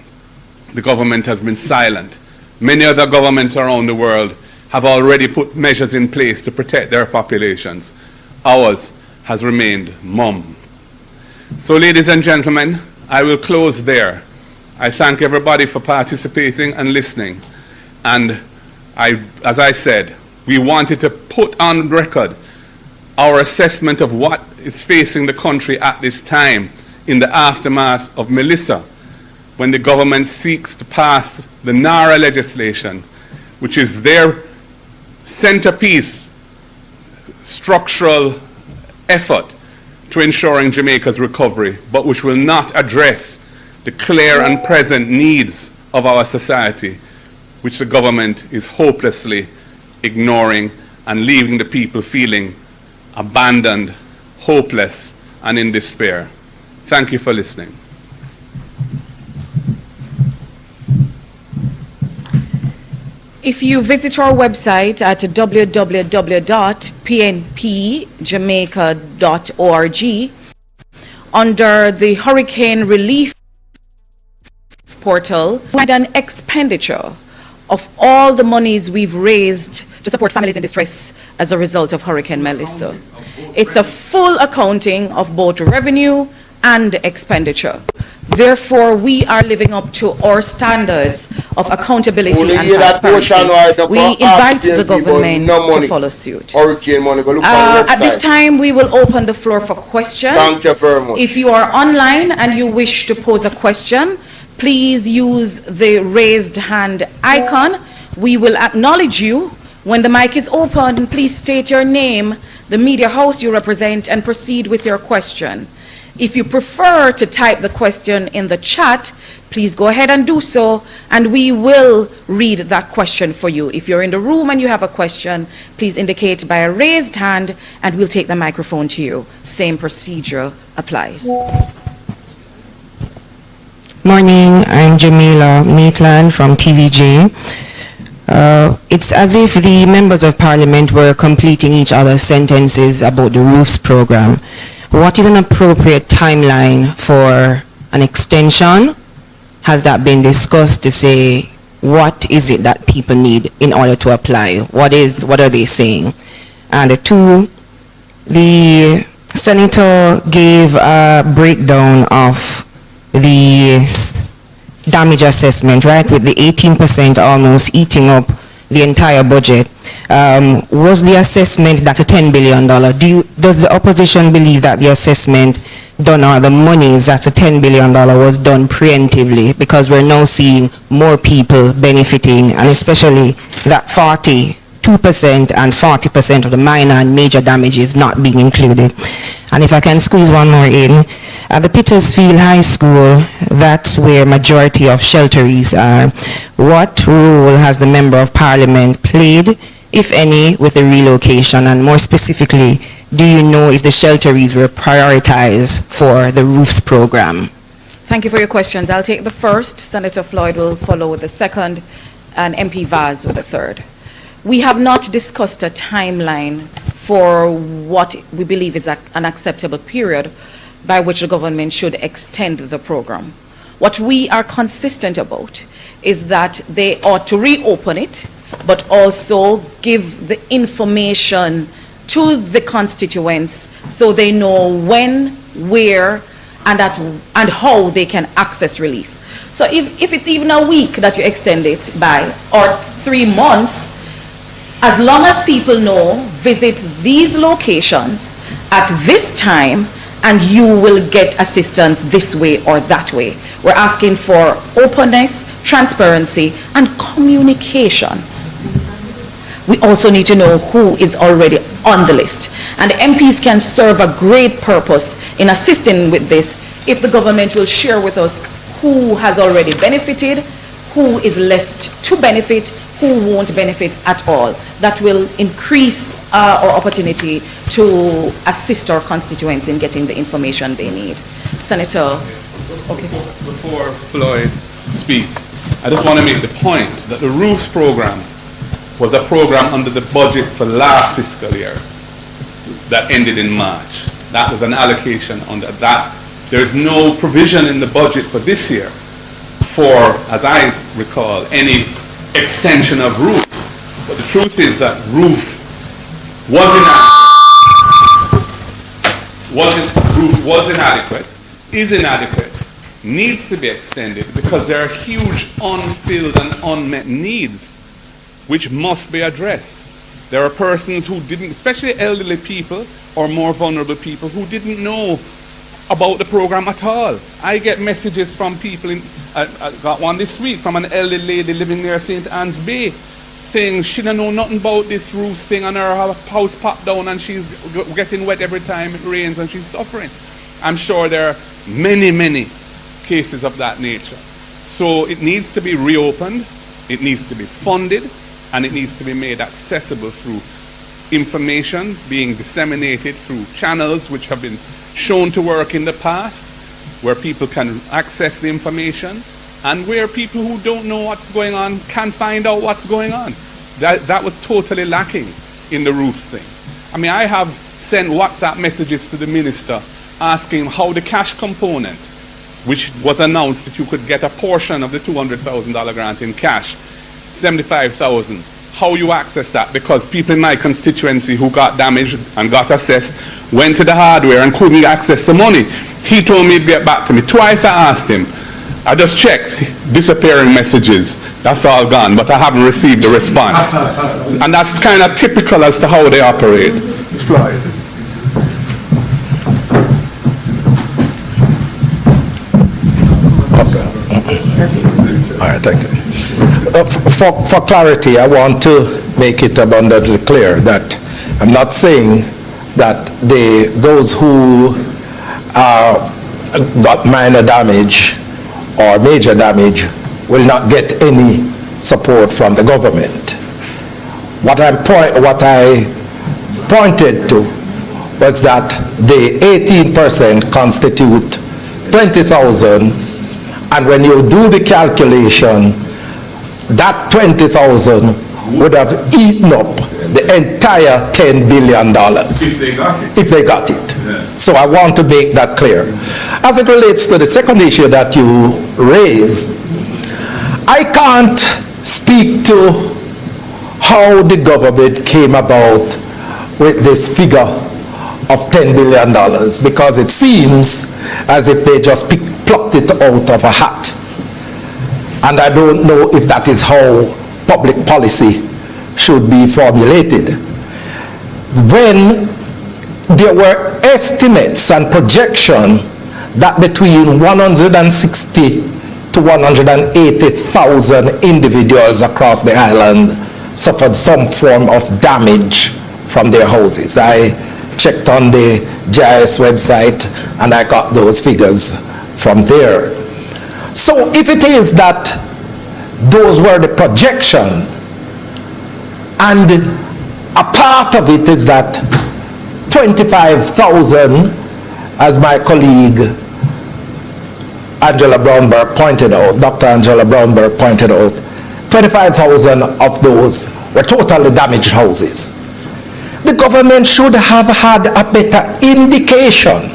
The government has been silent. Many other governments around the world have already put measures in place to protect their populations. Ours has remained mum. So, ladies and gentlemen, I will close there. I thank everybody for participating and listening. And as I said, we wanted to put on record our assessment of what is facing the country at this time in the aftermath of Melissa, when the government seeks to pass the NARA legislation, which is their centerpiece structural effort to ensuring Jamaica's recovery, but which will not address the clear and present needs of our society, which the government is hopelessly ignoring and leaving the people feeling abandoned, hopeless, and in despair. Thank you for listening. If you visit our website at www.pnpjamaica.org, under the Hurricane Relief portal, we had an expenditure of all the monies we've raised to support families in distress as a result of Hurricane Melissa. It's a full accounting of both revenue and expenditure. Therefore, we are living up to our standards of accountability and transparency. We invite the government to follow suit. At this time, we will open the floor for questions. Thank you very much. If you are online and you wish to pose a question, please use the raised hand icon. We will acknowledge you. When the mic is open, please state your name, the media house you represent, and proceed with your question. If you prefer to type the question in the chat, please go ahead and do so, and we will read that question for you. If you're in the room and you have a question, please indicate by a raised hand, and we'll take the microphone to you. Same procedure applies. Morning, I'm Jamila Maitland from TVJ. It's as if the members of parliament were completing each other's sentences about the roofs program. What is an appropriate timeline for an extension? Has that been discussed to say what is it that people need in order to apply? What are they saying? And two, the senator gave a breakdown of the damage assessment, right, with the 18% almost eating up the entire budget, was the assessment that a $10 billion? Does the opposition believe that the assessment done or the monies that's a $10 billion was done preemptively, because we're now seeing more people benefiting, and especially that 42% and 40% of the minor and major damages not being included? And if I can squeeze one more in, at the Petersfield High School, that's where majority of shelteries are. What role has the Member of Parliament played, if any, with the relocation? And more specifically, do you know if the shelteries were prioritized for the roofs program? Thank you for your questions. I'll take the first. Senator Floyd will follow with the second, and MP Vaz with the third. We have not discussed a timeline for what we believe is an acceptable period by which the government should extend the program. What we are consistent about is that they ought to reopen it, but also give the information to the constituents so they know when, where, and how they can access relief. So if it's even a week that you extend it by, or 3 months, as long as people know, visit these locations at this time, and you will get assistance this way or that way. We're asking for openness, transparency, and communication. We also need to know who is already on the list. And the MPs can serve a great purpose in assisting with this if the government will share with us who has already benefited, who is left to benefit, who won't benefit at all. That will increase our opportunity to assist our constituents in getting the information they need. Senator, okay. Before Floyd speaks, I just want to make the point that the roofs program was a program under the budget for last fiscal year that ended in March. That was an allocation under that. There is no provision in the budget for this year for, as I recall, any extension of roofs. But the truth is that roofs was inadequate, is inadequate, needs to be extended because there are huge unfilled and unmet needs which must be addressed. There are persons who didn't, especially elderly people or more vulnerable people, who didn't know about the program at all. I get messages from people, I got one this week from an elderly lady living near St. Anne's Bay saying she don't know nothing about this roof thing and her house popped down and she's getting wet every time it rains and she's suffering. I'm sure there are many, many cases of that nature. So it needs to be reopened, it needs to be funded, and it needs to be made accessible through information being disseminated through channels which have been shown to work in the past, where people can access the information, and where people who don't know what's going on can find out what's going on. That was totally lacking in the roofs thing. I mean, I have sent WhatsApp messages to the minister asking how the cash component, which was announced that you could get a portion of the $200,000 grant in cash, $75,000, how you access that, because people in my constituency who got damaged and got assessed went to the hardware and couldn't access the money. He told me to get back to me. Twice I asked him. I just checked, disappearing messages. That's all gone, but I haven't received a response. And that's kind of typical as to how they operate. All right, thank you. For clarity, I want to make it abundantly clear that I'm not saying that those who got minor damage or major damage will not get any support from the government. What I pointed to was that the 18% constitute 20,000, and when you do the calculation, that 20,000 would have eaten up the entire $10 billion if they got it. Yeah. So I want to make that clear. As it relates to the second issue that you raised, I can't speak to how the government came about with this figure of $10 billion, because it seems as if they just plucked it out of a hat. And I don't know if that is how public policy should be formulated. When there were estimates and projection that between 160 to 180,000 individuals across the island suffered some form of damage from their houses. I checked on the GIS website and I got those figures from there. So if it is that those were the projection, and a part of it is that 25,000, as my colleague Angela Brownberg pointed out, Dr. Angela Brownberg pointed out, 25,000 of those were totally damaged houses. The government should have had a better indication,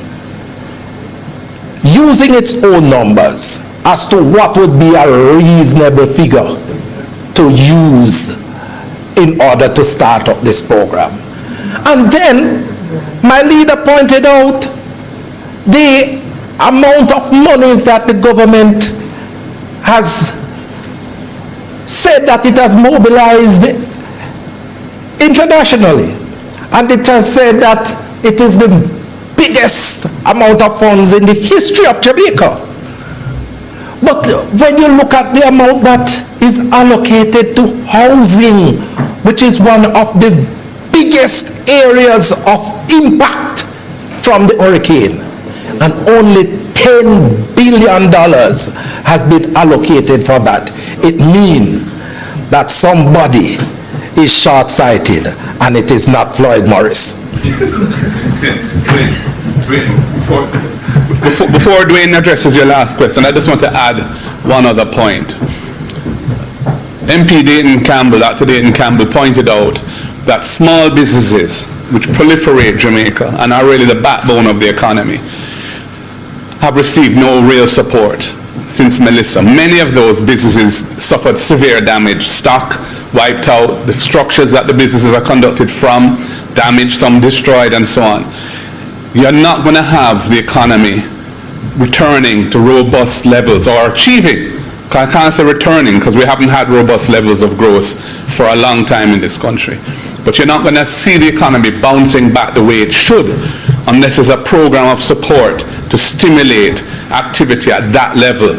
using its own numbers, as to what would be a reasonable figure to use in order to start up this program. And then my leader pointed out the amount of money that the government has said that it has mobilized internationally, and it has said that it is the biggest amount of funds in the history of Jamaica. But when you look at the amount that is allocated to housing, which is one of the biggest areas of impact from the hurricane, and only $10 billion has been allocated for that, it means that somebody is short-sighted, and it is not Floyd Morris. Before Dwayne addresses your last question, I just want to add one other point. MP Dayton Campbell, Dr. Dayton Campbell, pointed out that small businesses which proliferate Jamaica and are really the backbone of the economy have received no real support since Melissa. Many of those businesses suffered severe damage, stock wiped out, the structures that the businesses are conducted from damaged, some destroyed, and so on. You're not going to have the economy returning to robust levels or achieving. I can't say returning because we haven't had robust levels of growth for a long time in this country. But you're not going to see the economy bouncing back the way it should unless there's a program of support to stimulate activity at that level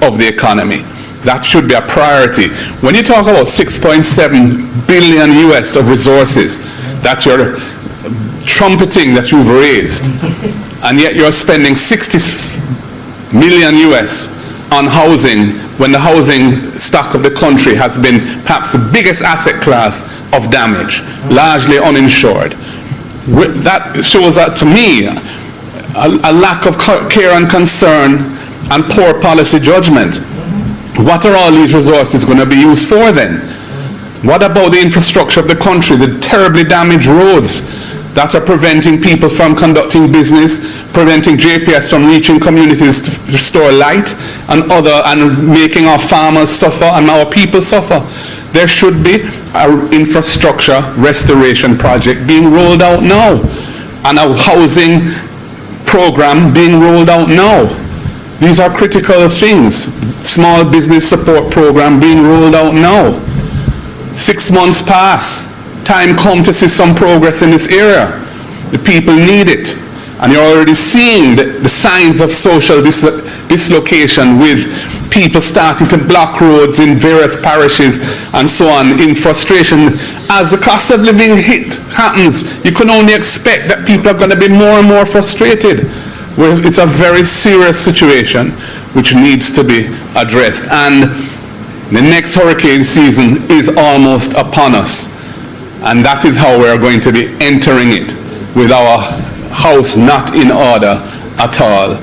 of the economy. That should be a priority. When you talk about 6.7 billion US of resources that you're trumpeting that you've raised, and yet you're spending 60 million US on housing when the housing stock of the country has been perhaps the biggest asset class of damage, largely uninsured. That shows that, to me, a lack of care and concern and poor policy judgment. What are all these resources going to be used for then? What about the infrastructure of the country, the terribly damaged roads that are preventing people from conducting business, preventing JPS from reaching communities to restore light and making our farmers suffer and our people suffer? There should be an infrastructure restoration project being rolled out now, and a housing program being rolled out now. These are critical things. Small business support program being rolled out now. 6 months pass. Time come to see some progress in this area. The people need it. And you're already seeing the signs of social dislocation with people starting to block roads in various parishes and so on in frustration. As the cost of living hit happens, you can only expect that people are going to be more and more frustrated. Well, it's a very serious situation which needs to be addressed. And the next hurricane season is almost upon us. And that is how we're going to be entering it, with our house not in order at all.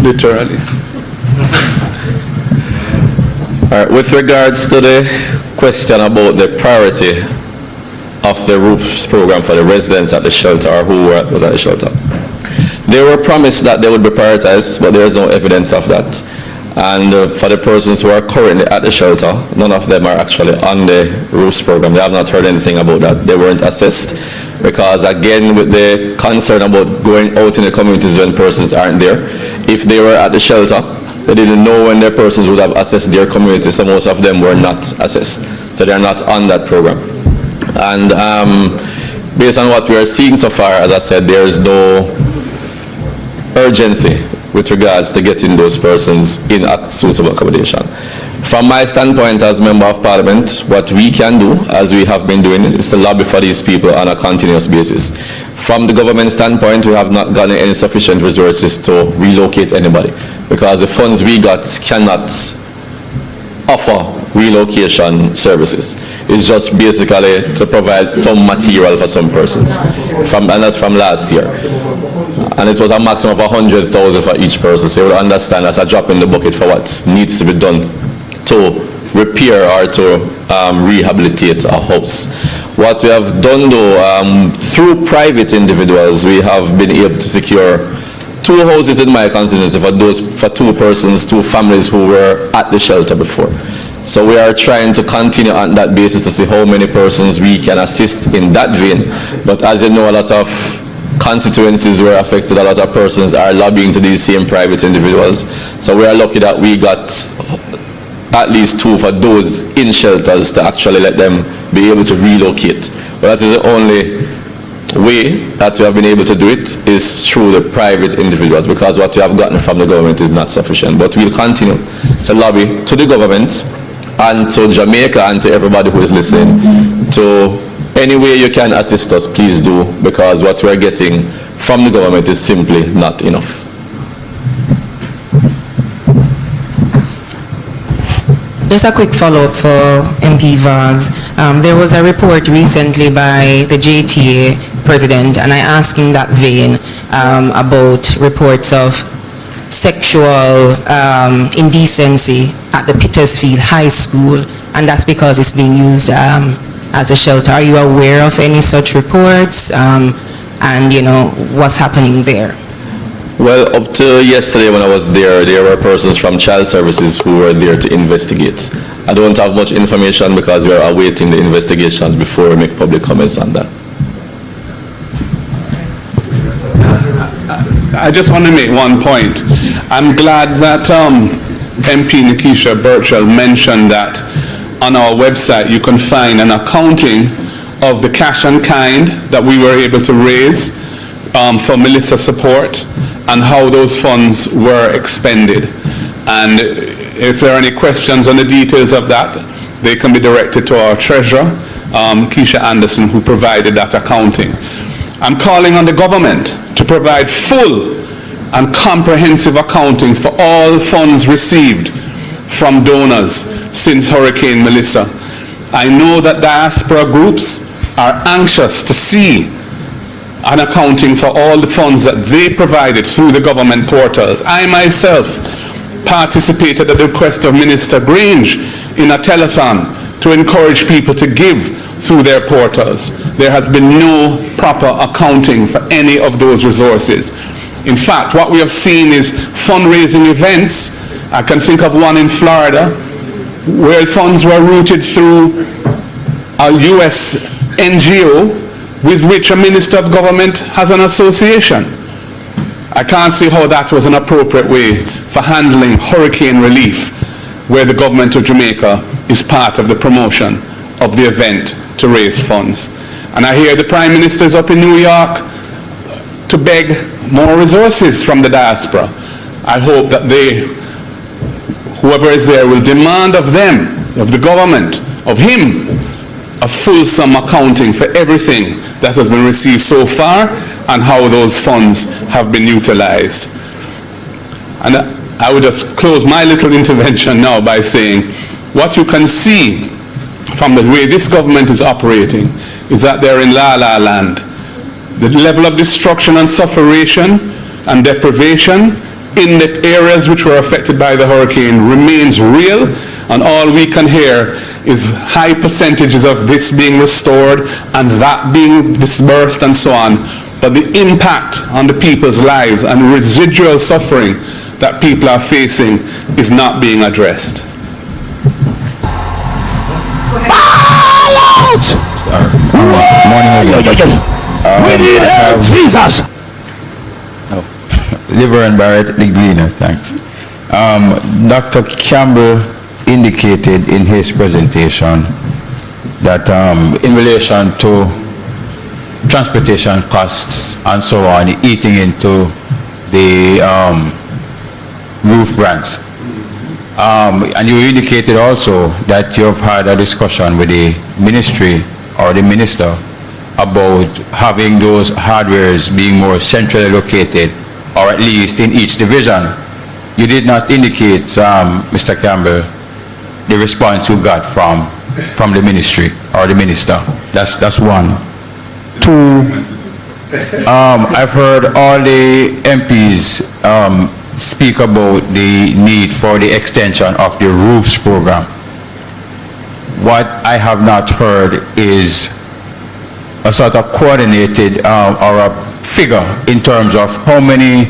Literally. All right, with regards to the question about the priority of the roofs program for the residents at the shelter, or who was at the shelter, they were promised that they would be prioritized, but there is no evidence of that. And for the persons who are currently at the shelter, none of them are actually on the roofs program. They have not heard anything about that. They weren't assessed because, again, with the concern about going out in the communities when persons aren't there, if they were at the shelter They didn't know when their persons would have assessed their community, so most of them were not assessed. So they're not on that program. And based on what we are seeing so far, as I said, there is no urgency with regards to getting those persons in a suitable accommodation. From my standpoint as Member of Parliament, what we can do, as we have been doing, is to lobby for these people on a continuous basis. From the government standpoint, we have not gotten any sufficient resources to relocate anybody, because the funds we got cannot offer relocation services. It's just basically to provide some material for some persons, and that's from last year. And it was a maximum of 100,000 for each person, so you will understand that's a drop in the bucket for what needs to be done to repair or to rehabilitate a house. What we have done though, through private individuals, we have been able to secure 2 houses in my constituency for 2 persons, 2 families who were at the shelter before. So we are trying to continue on that basis to see how many persons we can assist in that vein. But as you know, a lot of constituencies were affected, a lot of persons are lobbying to these same private individuals. So we are lucky that we got at least 2 for those in shelters to actually let them be able to relocate. But that is the only way that we have been able to do it, is through the private individuals, because what we have gotten from the government is not sufficient. But we'll continue to lobby to the government and to Jamaica and to everybody who is listening to any way you can assist us, please do, because what we're getting from the government is simply not enough. Just a quick follow-up for MP Vaz. There was a report recently by the JTA president, and I asked in that vein about reports of sexual indecency at the Petersfield High School, and that's because it's being used as a shelter. Are you aware of any such reports, and you know what's happening there? Well, up to yesterday when I was there were persons from Child Services who were there to investigate. I don't have much information because we are awaiting the investigations before we make public comments on that. I just want to make one point. I'm glad that MP Nikisha Birchall mentioned that on our website you can find an accounting of the cash and kind that we were able to raise for Melissa support, and how those funds were expended. And if there are any questions on the details of that, they can be directed to our treasurer, Keisha Anderson, who provided that accounting. I'm calling on the government to provide full and comprehensive accounting for all funds received from donors since Hurricane Melissa. I know that diaspora groups are anxious to see an accounting for all the funds that they provided through the government portals. I myself participated at the request of Minister Grange in a telethon to encourage people to give through their portals. There has been no proper accounting for any of those resources. In fact, what we have seen is fundraising events. I can think of one in Florida where funds were routed through a US NGO with which a minister of government has an association. I can't see how that was an appropriate way for handling hurricane relief, where the government of Jamaica is part of the promotion of the event to raise funds. And I hear the Prime Minister is up in New York to beg more resources from the diaspora. I hope that whoever is there will demand of them, of the government, of him, a fulsome accounting for everything that has been received so far and how those funds have been utilized. And I would just close my little intervention now by saying what you can see from the way this government is operating is that they're in la-la land. The level of destruction and sufferation and deprivation in the areas which were affected by the hurricane remains real, and all we can hear is high percentages of this being restored and that being disbursed and so on. But the impact on the people's lives and residual suffering that people are facing is not being addressed. We need help, Jesus! Liver and Barrett, the Gleaner, thanks. Dr. Campbell indicated in his presentation that in relation to transportation costs and so on, eating into the roof grants. And you indicated also that you've had a discussion with the ministry or the minister about having those hardwares being more centrally located, or at least in each division. You did not indicate, Mr. Campbell, the response you got from the ministry or the minister. That's one. Two, I've heard all the MPs speak about the need for the extension of the roofs program. What I have not heard is a sort of coordinated or a figure in terms of how many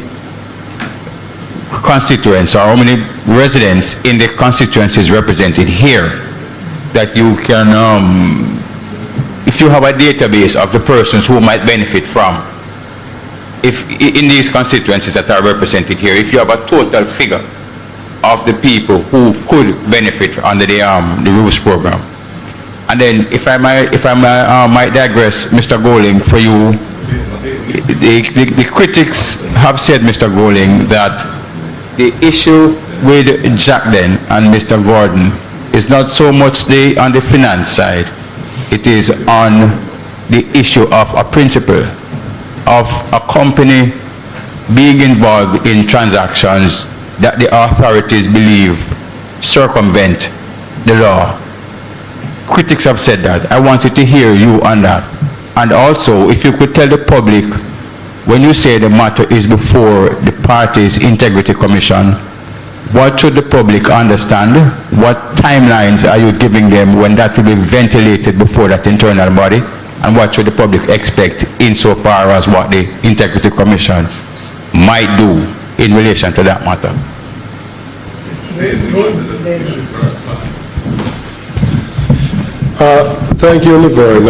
constituents or how many residents in the constituencies represented here, that you can, if you have a database of the persons who might benefit from, if in these constituencies that are represented here, if you have a total figure of the people who could benefit under the roofs program. And then, if I might digress, Mr. Goling, for you, the critics have said, Mr. Goling, that the issue with Jackden and Mr. Gordon is not so much on the finance side. It is on the issue of a principle of a company being involved in transactions that the authorities believe circumvent the law. Critics have said that. I wanted to hear you on that. And also, if you could tell the public, when you say the matter is before the party's integrity commission, what should the public understand? What timelines are you giving them when that will be ventilated before that internal body? And what should the public expect insofar as what the integrity commission might do in relation to that matter? Thank you, Laverne.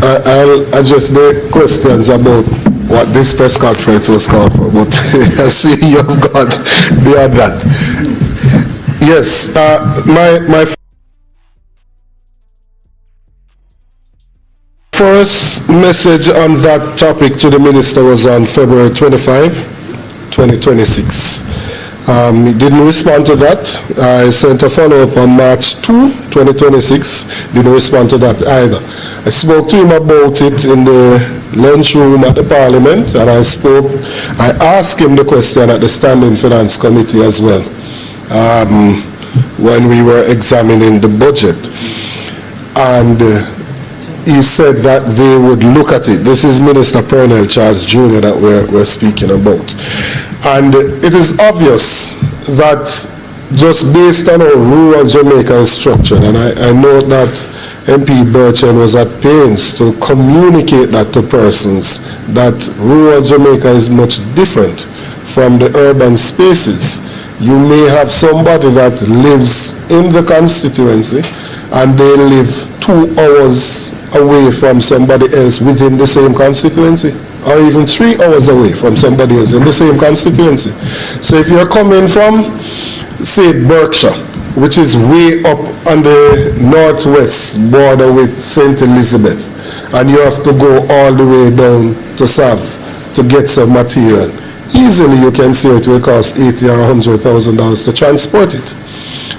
I'll address the questions about what this press conference was called for, but I see you've gone beyond that. Yes, my first message on that topic to the minister was on February 25, 2026. He didn't respond to that. I sent a follow-up on March 2, 2026. Didn't respond to that either. I spoke to him about it in the lunchroom at the Parliament, and I asked him the question at the Standing Finance Committee as well, when we were examining the budget. And he said that they would look at it. This is Minister Pernell Charles Jr. that we're speaking about. And it is obvious that just based on how rural Jamaica is structured, and I know that MP Burchen was at pains to communicate that to persons, that rural Jamaica is much different from the urban spaces. You may have somebody that lives in the constituency and they live 2 hours away from somebody else within the same constituency, or even 3 hours away from somebody else in the same constituency. So if you're coming from, say, Berkshire, which is way up on the northwest border with St. Elizabeth, and you have to go all the way down to Sav to get some material, easily you can say it will cost $80,000 or $100,000 to transport it.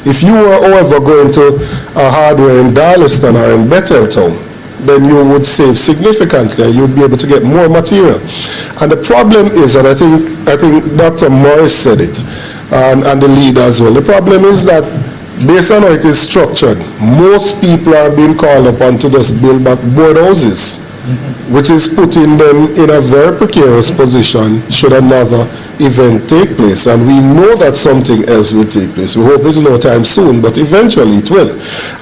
If you were, however, going to a hardware in Darlaston or in Betheltown, then you would save significantly. You would be able to get more material. And the problem is, and I think Dr. Morris said it, and the leader as well, the problem is that based on how it is structured, most people are being called upon to just build back board houses, which is putting them in a very precarious position should another event take place. And we know that something else will take place. We hope it's no time soon, but eventually it will.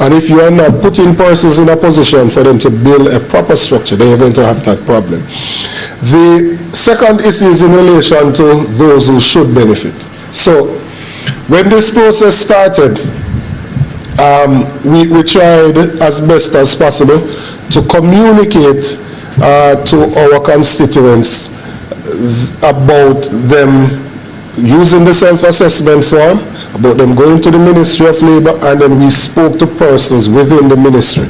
And if you are not putting persons in a position for them to build a proper structure, they are going to have that problem. The second issue is in relation to those who should benefit. So when this process started, we tried as best as possible to communicate to our constituents about them using the self-assessment form, about them going to the Ministry of Labour, and then we spoke to persons within the ministry.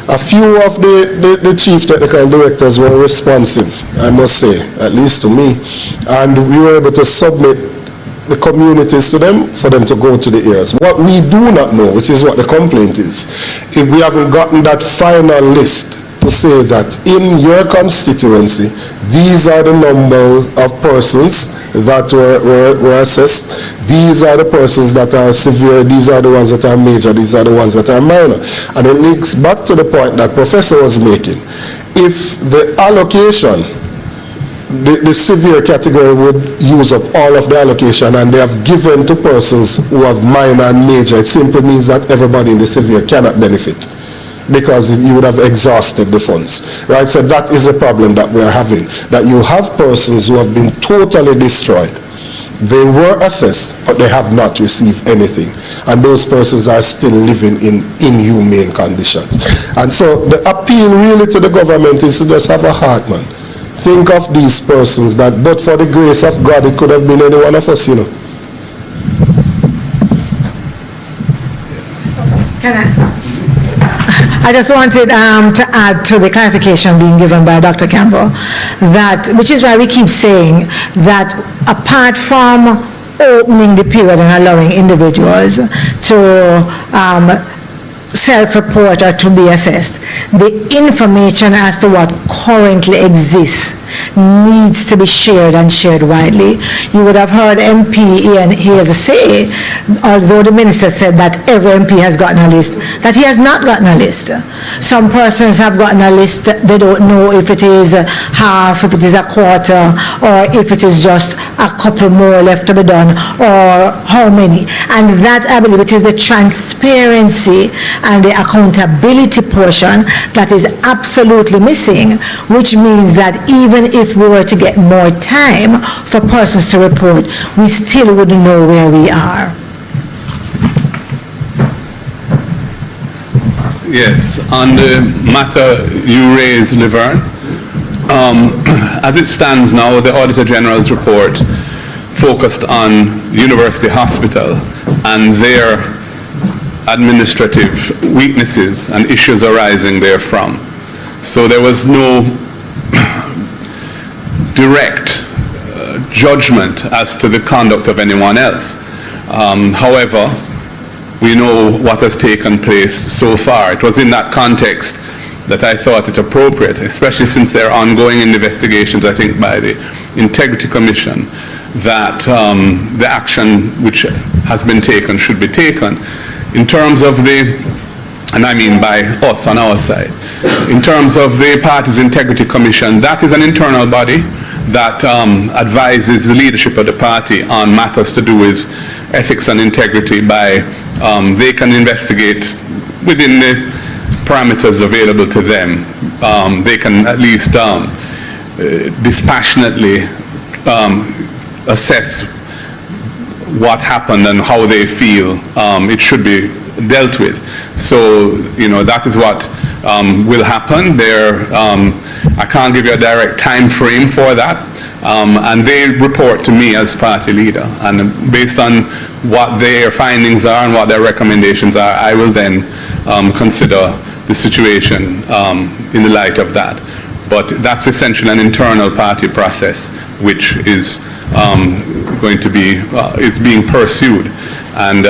A few of the chief technical directors were responsive, I must say, at least to me, and we were able to submit the communities to them for them to go to the areas. What we do not know, which is what the complaint is, if we haven't gotten that final list to say that in your constituency, these are the numbers of persons that were assessed, these are the persons that are severe, these are the ones that are major, these are the ones that are minor. And it links back to the point that Professor was making. If the allocation, the severe category would use up all of the allocation and they have given to persons who have minor and major, it simply means that everybody in the severe cannot benefit, because you would have exhausted the funds, right? So that is a problem that we are having, that you have persons who have been totally destroyed. They were assessed, but they have not received anything. And those persons are still living in inhumane conditions. And so the appeal really to the government is to just have a heart, man. Think of these persons that, but for the grace of God, it could have been any one of us, you know. I just wanted to add to the clarification being given by Dr. Campbell, that, which is why we keep saying that apart from opening the period and allowing individuals to self-report or to be assessed, the information as to what currently exists needs to be shared and shared widely. You would have heard MP Ian Hales say, although the minister said that every MP has gotten a list, that he has not gotten a list. Some persons have gotten a list, they don't know if it is half, if it is a quarter, or if it is just a couple more left to be done, or how many. And that, I believe, it is the transparency and the accountability portion that is absolutely missing, which means that even if we were to get more time for persons to report, we still wouldn't know where we are. Yes, on the matter you raised, Laverne, as it stands now, the Auditor General's report focused on University Hospital and their administrative weaknesses and issues arising therefrom. So there was no direct judgment as to the conduct of anyone else. However, we know what has taken place so far. It was in that context that I thought it appropriate, especially since there are ongoing investigations, I think, by the Integrity Commission, that the action which has been taken should be taken. In terms of the, and I mean by us on our side, in terms of the Party's Integrity Commission, that is an internal body that advises the leadership of the party on matters to do with ethics and integrity by, they can investigate within the parameters available to them. They can at least dispassionately assess what happened and how they feel it should be dealt with. So, you know, that is what will happen. I can't give you a direct time frame for that. And they report to me as party leader. And based on what their findings are and what their recommendations are, I will then consider the situation in the light of that. But that's essentially an internal party process which is going to be, is being pursued and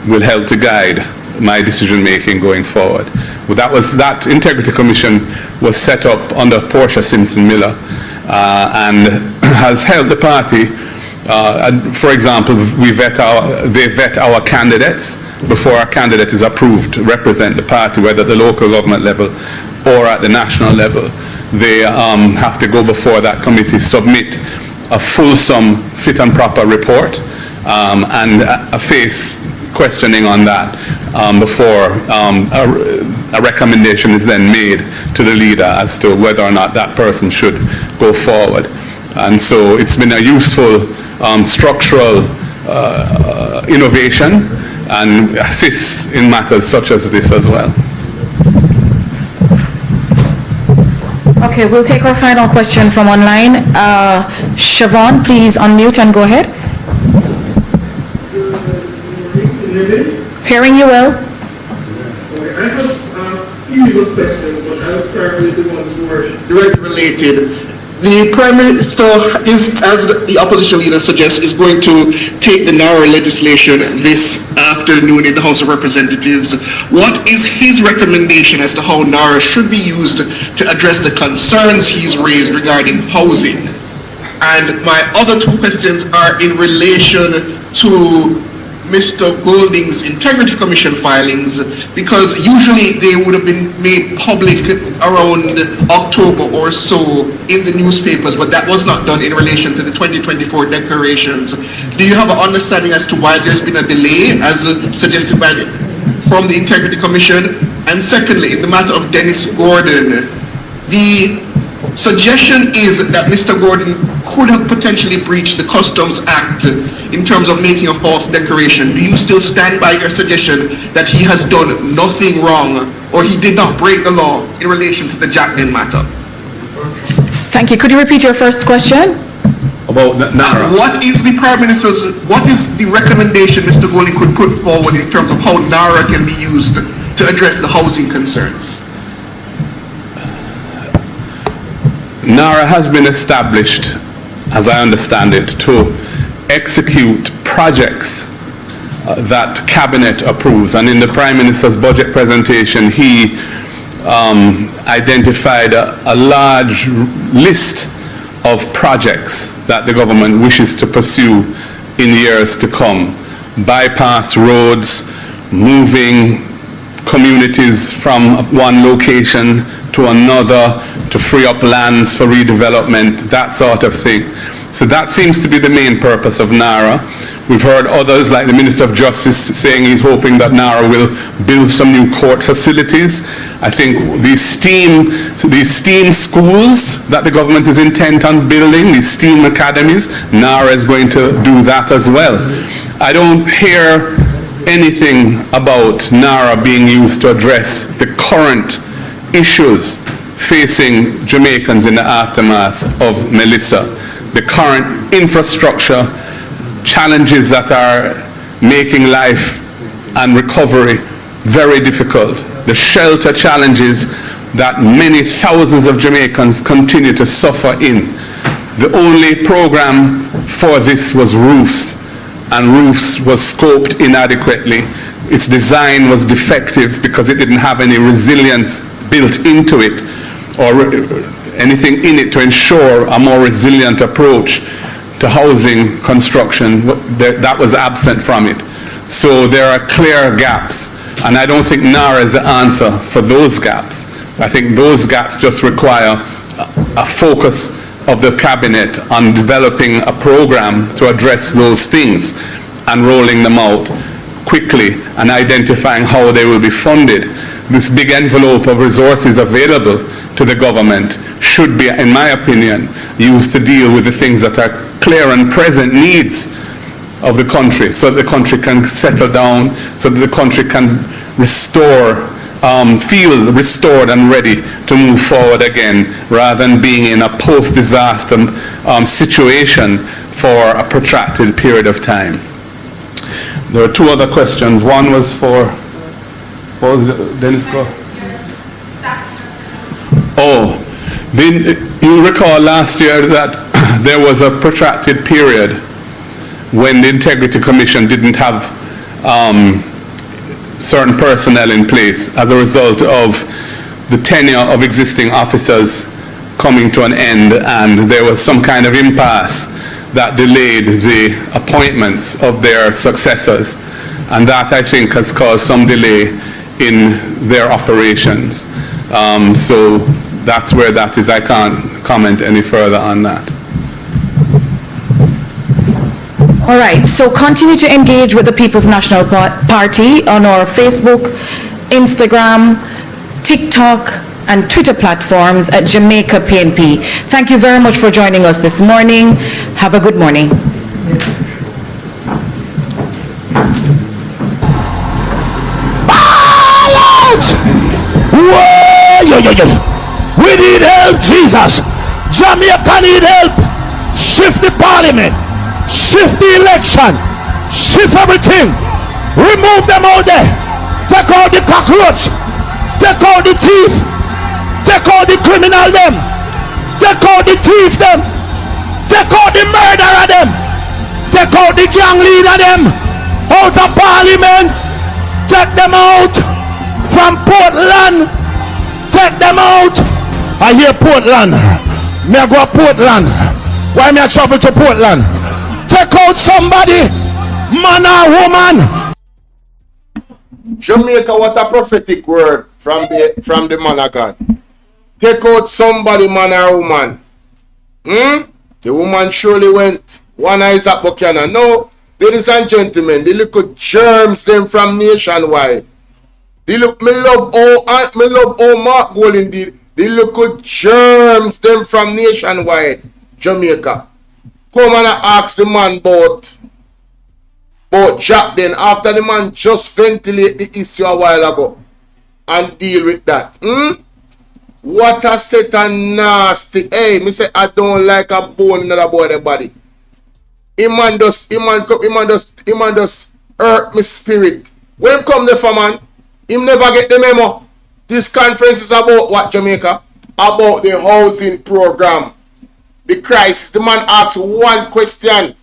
will help to guide my decision making going forward. But that Integrity Commission was set up under Portia Simpson Miller and has helped the party. For example, they vet our candidates before our candidate is approved to represent the party, whether at the local government level or at the national level. They have to go before that committee, submit a fulsome fit and proper report and a face questioning on that before a recommendation is then made to the leader as to whether or not that person should go forward. And so it's been a useful structural innovation and assists in matters such as this as well. Okay, we'll take our final question from online. Siobhan, please unmute and go ahead. Hearing you well. Okay, I have a series of questions, but I'll start with the ones who are directly related. The Prime Minister is, as the opposition leader suggests, is going to take the NARA legislation this afternoon in the House of Representatives. What is his recommendation as to how NARA should be used to address the concerns he's raised regarding housing? And my other two questions are in relation to Mr. Golding's Integrity Commission filings, because usually they would have been made public around October or so in the newspapers, but that was not done in relation to the 2024 declarations. Do you have an understanding as to why there's been a delay, as suggested by from the Integrity Commission? And secondly, in the matter of Dennis Gordon, the suggestion is that Mr. Gordon could have potentially breached the Customs Act in terms of making a false declaration. Do you still stand by your suggestion that he has done nothing wrong, or he did not break the law in relation to the Jackson matter? Thank you. Could you repeat your first question? About NARA. What is the Prime Minister's, what is the recommendation Mr. Golding could put forward in terms of how NARA can be used to address the housing concerns? NARA has been established, as I understand it, to execute projects that Cabinet approves. And in the Prime Minister's budget presentation, he identified a large list of projects that the government wishes to pursue in years to come. Bypass roads, moving communities from one location to another, to free up lands for redevelopment, that sort of thing. So that seems to be the main purpose of NARA. We've heard others, like the Minister of Justice, saying he's hoping that NARA will build some new court facilities. I think these STEAM schools that the government is intent on building, these STEAM academies, NARA is going to do that as well. I don't hear anything about NARA being used to address the current issues facing Jamaicans in the aftermath of Melissa, the current infrastructure challenges that are making life and recovery very difficult, the shelter challenges that many thousands of Jamaicans continue to suffer in. The only program for this was roofs, and roofs was scoped inadequately. Its design was defective because it didn't have any resilience built into it, or anything in it to ensure a more resilient approach to housing construction. That was absent from it. So there are clear gaps, and I don't think NARA is the answer for those gaps. I think those gaps just require a focus of the Cabinet on developing a program to address those things and rolling them out quickly and identifying how they will be funded. This big envelope of resources available to the government should be, in my opinion, used to deal with the things that are clear and present needs of the country, so that the country can settle down, so that the country can feel restored and ready to move forward again, rather than being in a post-disaster situation for a protracted period of time. There are two other questions. One was for, what was it, Dennis? Oh, you recall last year that there was a protracted period when the Integrity Commission didn't have certain personnel in place as a result of the tenure of existing officers coming to an end, and there was some kind of impasse that delayed the appointments of their successors, and that, I think, has caused some delay in their operations. So that's where that is. I can't comment any further on that. All right, so continue to engage with the People's National Party on our Facebook, Instagram, TikTok, and Twitter platforms at Jamaica PNP. Thank you very much for joining us this morning. Have a good morning. Whoa! We need help, Jesus. Jamaica need help. Shift the parliament. Shift the election. Shift everything. Remove them out there. Take out the cockroach. Take out the thief. Take out the criminal them. Take out the thief them. Take out the murderer them. Take out the gang leader them. Out of parliament. Take them out from Portland. Take them out. I hear Portland. Me I go to Portland. Why me I travel to Portland? Take out somebody, man or woman. Jamaica, what a prophetic word from the man of God. Take out somebody, man or woman. The woman surely went. One eye is at Buchanan. No, ladies and gentlemen, the little germs them from nationwide. Me love all Mark Golding did. The little germs them from nationwide. Jamaica. Come and ask the man about Jack then after the man just ventilate the issue a while ago and deal with that. What a set of nasty. Hey, me say I don't like a bone in another boy body. Him man just hurt me spirit. When come the man, him never get the memo. This conference is about what, Jamaica? About the housing program. The crisis. The man asks one question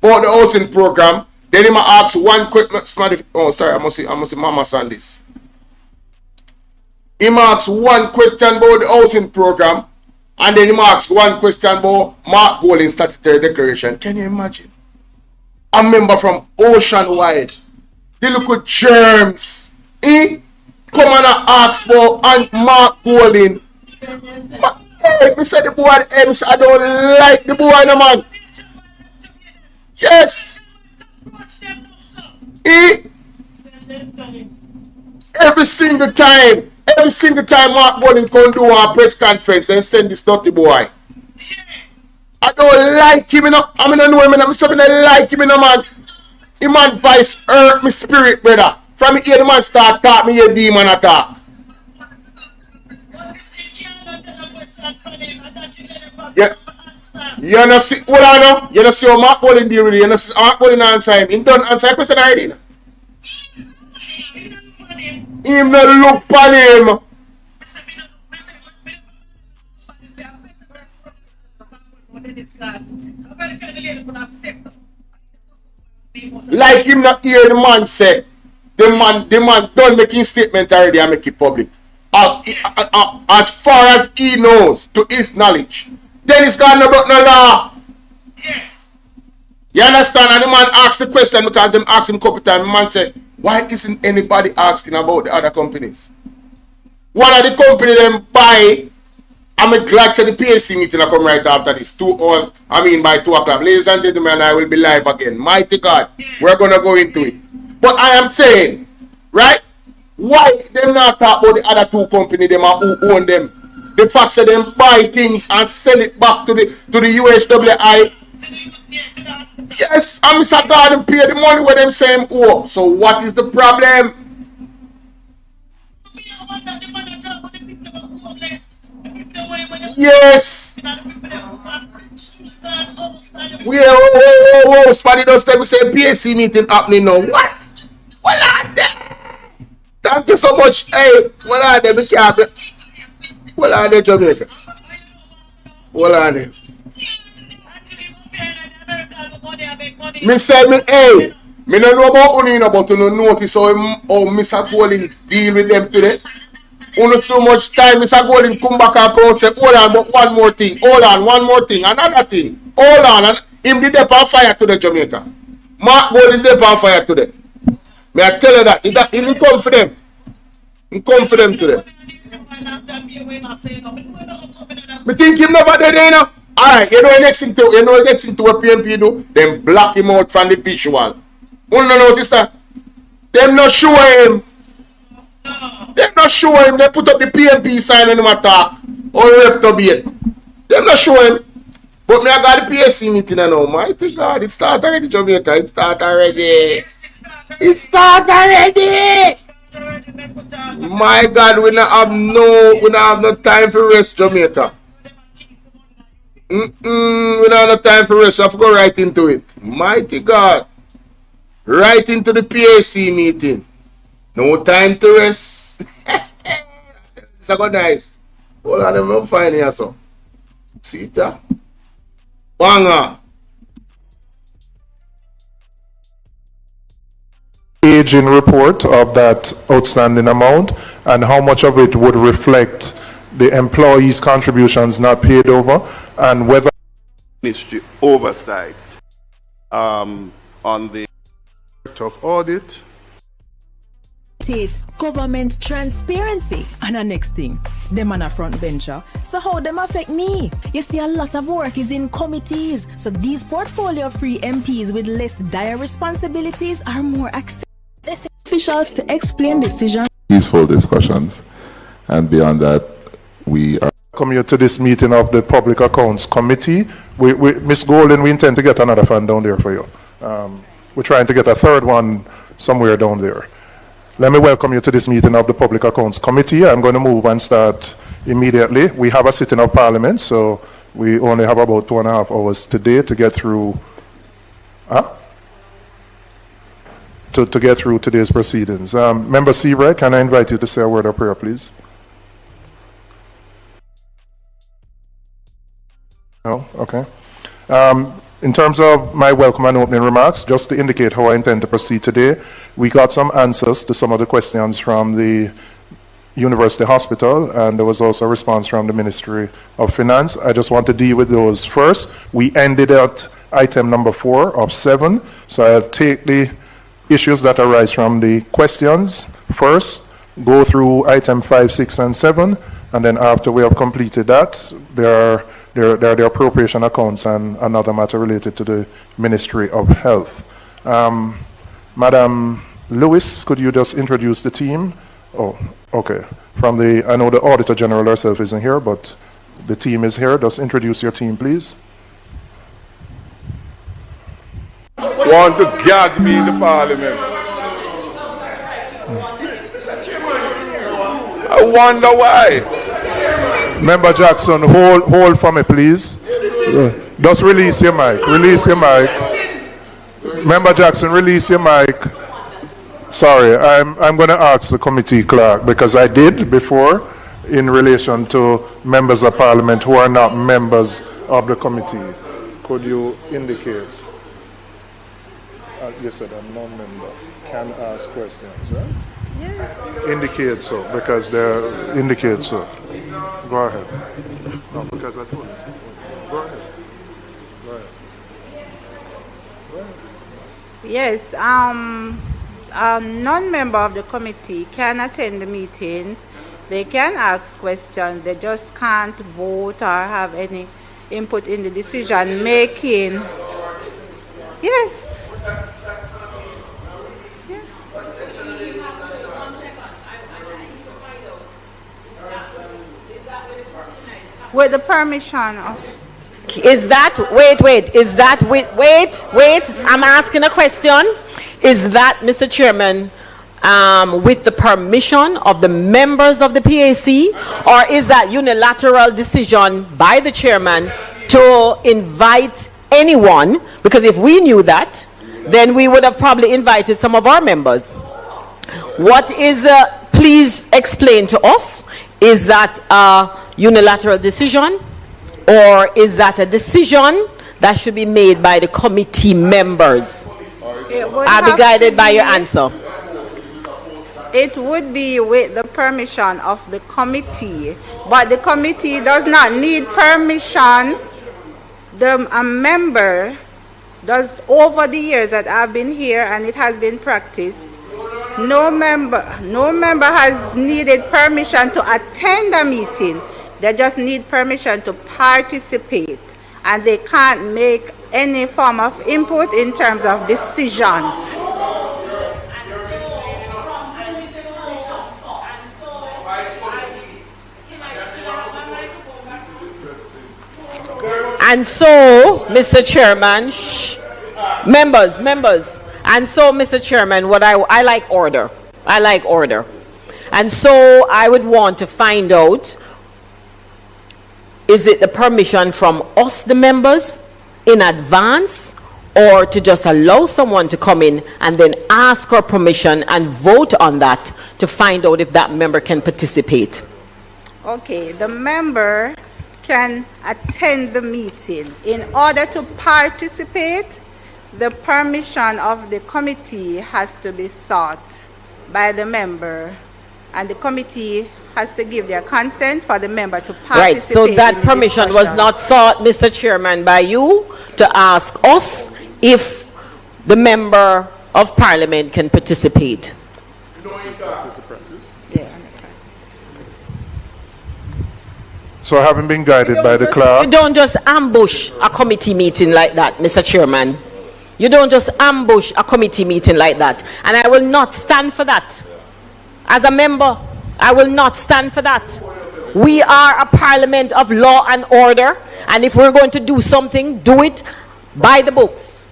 about the housing program. Then he asks one question. Oh, sorry, I must see Mama Sandys. He asks one question about the housing program. And then he asks one question about Mark Golding's statutory declaration. Can you imagine? A member from Oceanwide. They look at germs. Come and ask for Mark Golding. Hey, me say the boy, me say I don't like the boy, no man. Yes. Every single time Mark Golding come do a press conference and send this dirty boy. I don't like him, you know. I mean, I know him, and I'm saying I like him, you know, man. Him man voice hurt me spirit, brother. From here, the man start talk, me hear demon attack. Yeah. You know see, hold on now. You know see how Mark Golding deal with it. You know see Mark Golding answer him. Him don't answer a question already. No? Him not look for him. Like him not hear the man say. The man don't make his statement already and make it public. As far as he knows, to his knowledge. Then he's got no law. Yes. You understand? And the man asked the question because them asked him a couple times. The man said, why isn't anybody asking about the other companies? One of the company them buy, I'm glad to the PAC meeting I come right after this. By 2 o'clock. Ladies and gentlemen, I will be live again. Mighty God. We're going to go into it. But I am saying, right? Why them not talk about the other two companies them who own them? The fact that them buy things and sell it back to the UHWI. Yes, I'm Mr. God and pay the money where them same owe. So what is the problem? Yes. Whoa. Spotty does tell me say PAC meeting happening now. What? What are they? Thank you so much. Hey, what are they? What are they, Jamaica? What are they? Me say me, hey, me no know about Uni, but you no notice how Mr. Golding deal with them today. Only so much time Mr. Golding come back and come and say, hold on, but one more thing, another thing, hold on, and him did up on fire today, Jamaica. Mark Golding did up on fire today. May I tell you that? He didn't come for them. He come for them today. Me think him never did, you know. Alright, you know the next thing to what PNP do? Them block him out from the visual. You don't notice that? Them not show him. Them not show him. They put up the PNP sign and him attack. Or reprobate. Them not show him. But me I got the PAC meeting now. Mighty God, it start already, Jamaica. It start already. My God, we not have no time for rest, Jamaica. We don't have no time for rest. I have to go right into it. Mighty God. Right into the PAC meeting. No time to rest. It's so nice. Hold on, I'm fine here, so. See that? Banger. Aging report of that outstanding amount and how much of it would reflect the employees' contributions not paid over, and whether ministry oversight on the of audit. Government transparency. And the next thing, them on a front bencher. So how them affect me? You see, a lot of work is in committees. So these portfolio-free MPs with less dire responsibilities are more accessible officials to explain decisions. Peaceful discussions, and beyond that, we are come here to this meeting of the Public Accounts Committee. Ms. Golden, we intend to get another fan down there for you. We're trying to get a third one somewhere down there. Let me welcome you to this meeting of the Public Accounts Committee. I'm going to move and start immediately. We have a sitting of Parliament, so we only have about 2.5 hours today to get through to get through today's proceedings. Member Seabright, can I invite you to say a word of prayer, please? No? Okay. In terms of my welcome and opening remarks, just to indicate how I intend to proceed today, we got some answers to some of the questions from the University Hospital, and there was also a response from the Ministry of Finance. I just want to deal with those first. We ended at item number 4 of 7, so I'll take the issues that arise from the questions first, go through item 5, 6, and 7, and then after we have completed that, there are the appropriation accounts and another matter related to the Ministry of Health. Madam Lewis, could you just introduce the team? Oh, okay. I know the Auditor General herself isn't here, but the team is here. Just introduce your team, please. Want to gag me in the Parliament. I wonder why. Member Jackson, hold for me, please. Just release your mic. Release your mic. Member Jackson, release your mic. Sorry, I'm going to ask the committee clerk, because I did before in relation to members of Parliament who are not members of the committee. Could you indicate? You said a non-member can ask questions, right? Yes. Indicate so, because they're indicate so. Go ahead. No, because I told you. Go ahead. Go ahead. Go ahead. Yes, a non-member of the committee can attend the meetings. They can ask questions. They just can't vote or have any input in the decision making. Yes. Yes. With the permission of... Is that, wait, I'm asking a question. Is that, Mr. Chairman, with the permission of the members of the PAC, or is that unilateral decision by the chairman to invite anyone? Because if we knew that, then we would have probably invited some of our members. What is, please explain to us, is that a unilateral decision, or is that a decision that should be made by the committee members? I'll be guided by your answer. It would be with the permission of the committee, but the committee does not need permission. A member does, over the years that I've been here and it has been practiced, no member has needed permission to attend a meeting. They just need permission to participate, and they can't make any form of input in terms of decisions. And so, Mr. Chairman, members, and so, Mr. Chairman, what I like order. I like order. And so I would want to find out, is it the permission from us, the members, in advance, or to just allow someone to come in and then ask for permission and vote on that to find out if that member can participate? Okay, the member can attend the meeting. In order to participate, the permission of the committee has to be sought by the member, and the committee has to give their consent for the member to participate. Right, so that permission was not sought, Mr. Chairman, by you to ask us if the member of parliament can participate. So having been guided by the clerk. You don't just ambush a committee meeting like that, Mr. Chairman. You don't just ambush a committee meeting like that. And I will not stand for that. As a member, I will not stand for that. We are a parliament of law and order. And if we're going to do something, do it by the books.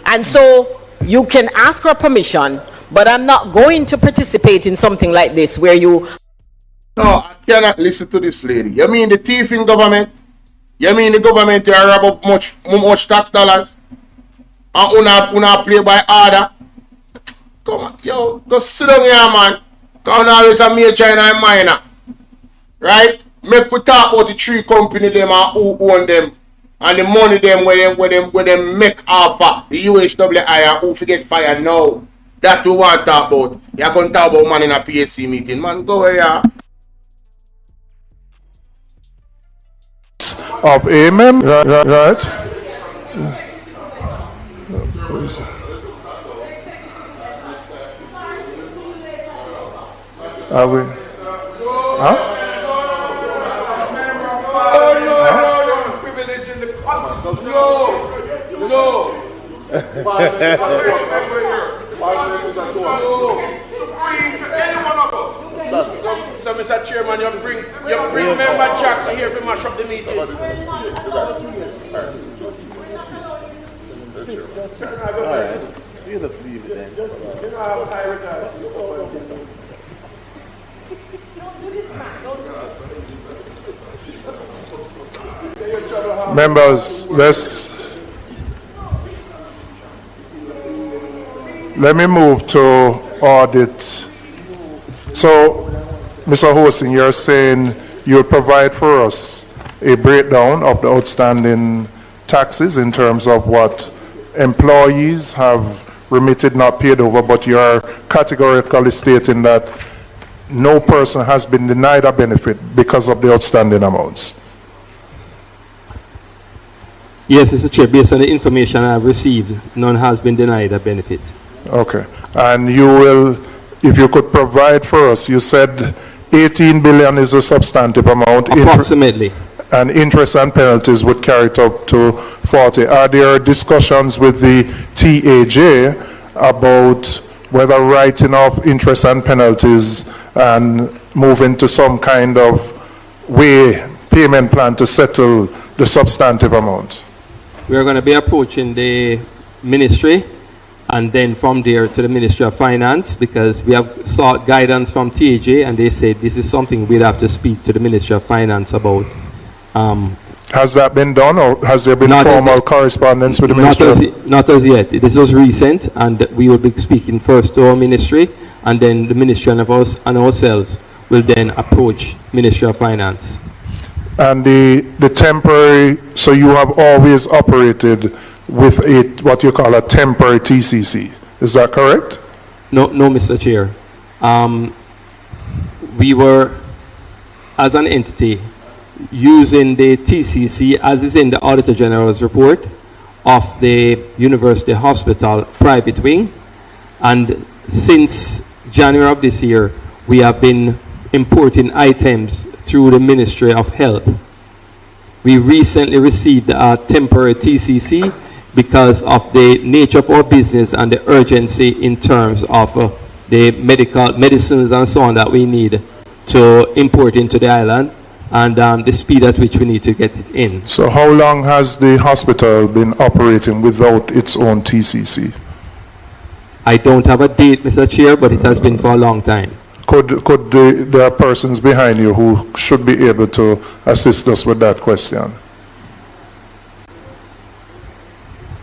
And so you can ask for permission, but I'm not going to participate in something like this where you... No, I cannot listen to this lady. You mean the thief in government? You mean the government here rob up much tax dollars? And una play by order? Come on, yo, go sit down here, man. Come on, always a major and a minor. Right? Make we talk about the three company them and who own them. And the money them where them make off the UHWI and who forget fire now. That we want to talk about. You're going to talk about man in a PSC meeting. Man, go here. Of a member, right? Are we? Huh? So, Mr. Chairman, you bring member Jackson here to mash up the meeting. Alright, you just leave it then. Members, let me move to audit. So, Mr. Hosing, you're saying you'll provide for us a breakdown of the outstanding taxes in terms of what employees have remitted, not paid over, but you're categorically stating that no person has been denied a benefit because of the outstanding amounts. Yes, Mr. Chair, based on the information I've received, none has been denied a benefit. Okay. And you will, if you could provide for us, you said 18 billion is a substantive amount. Approximately. And interest and penalties would carry it up to 40. Are there discussions with the TAJ about whether writing off interest and penalties and moving to some kind of payment plan to settle the substantive amount? We are going to be approaching the ministry and then from there to the Ministry of Finance, because we have sought guidance from TAJ and they said this is something we'd have to speak to the Ministry of Finance about. Has that been done, or has there been formal correspondence with the ministry? Not as yet. This was recent, and we will be speaking first to our ministry, and then the ministry and ourselves will then approach Ministry of Finance. And the temporary, so you have always operated with what you call a temporary TCC. Is that correct? No, Mr. Chair. We were, as an entity, using the TCC as is in the Auditor General's report of the University Hospital private wing, and since January of this year we have been importing items through the Ministry of Health. We recently received a temporary TCC because of the nature of our business and the urgency in terms of the medicines and so on that we need to import into the island, and the speed at which we need to get it in. So how long has the hospital been operating without its own TCC? I don't have a date, Mr. Chair, but it has been for a long time. There are persons behind you who should be able to assist us with that question.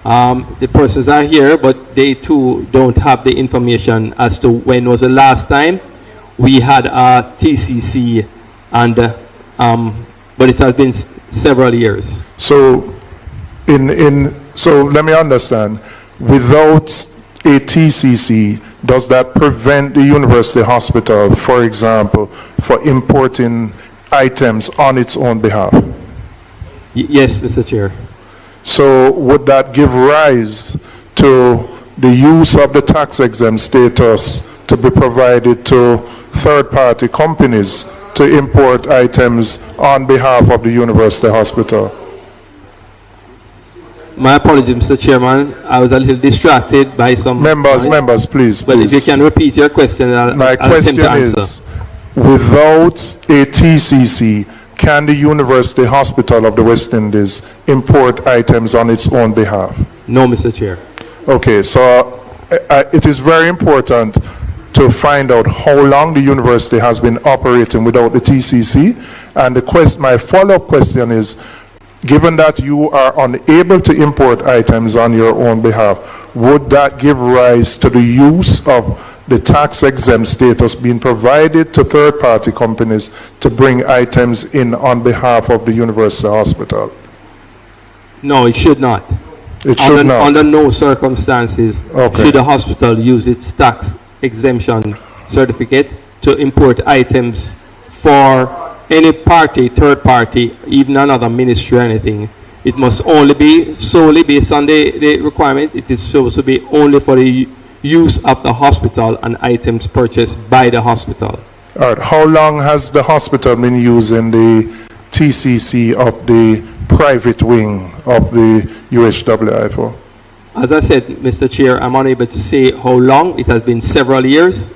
The persons are here, but they too don't have the information as to when was the last time we had a TCC, and but it has been several years. So, so let me understand. Without a TCC, does that prevent the university hospital, for example, for importing items on its own behalf? Yes, Mr. Chair. So would that give rise to the use of the tax-exempt status to be provided to third-party companies to import items on behalf of the university hospital? My apologies, Mr. Chairman. I was a little distracted by some... Members, please. But if you can repeat your question, My question is, without a TCC, can the University Hospital of the West Indies import items on its own behalf? No, Mr. Chair. Okay, so it is very important to find out how long the university has been operating without the TCC. And my follow-up question is, given that you are unable to import items on your own behalf, would that give rise to the use of the tax-exempt status being provided to third-party companies to bring items in on behalf of the university hospital? No, it should not. It should not. Under no circumstances should the hospital use its tax exemption certificate to import items for any party, third party, even another ministry or anything. It must only be solely based on the requirement. It is supposed to be only for the use of the hospital and items purchased by the hospital. All right. How long has the hospital been using the TCC of the private wing of the UHWI for? As I said, Mr. Chair, I'm unable to say how long. It has been several years.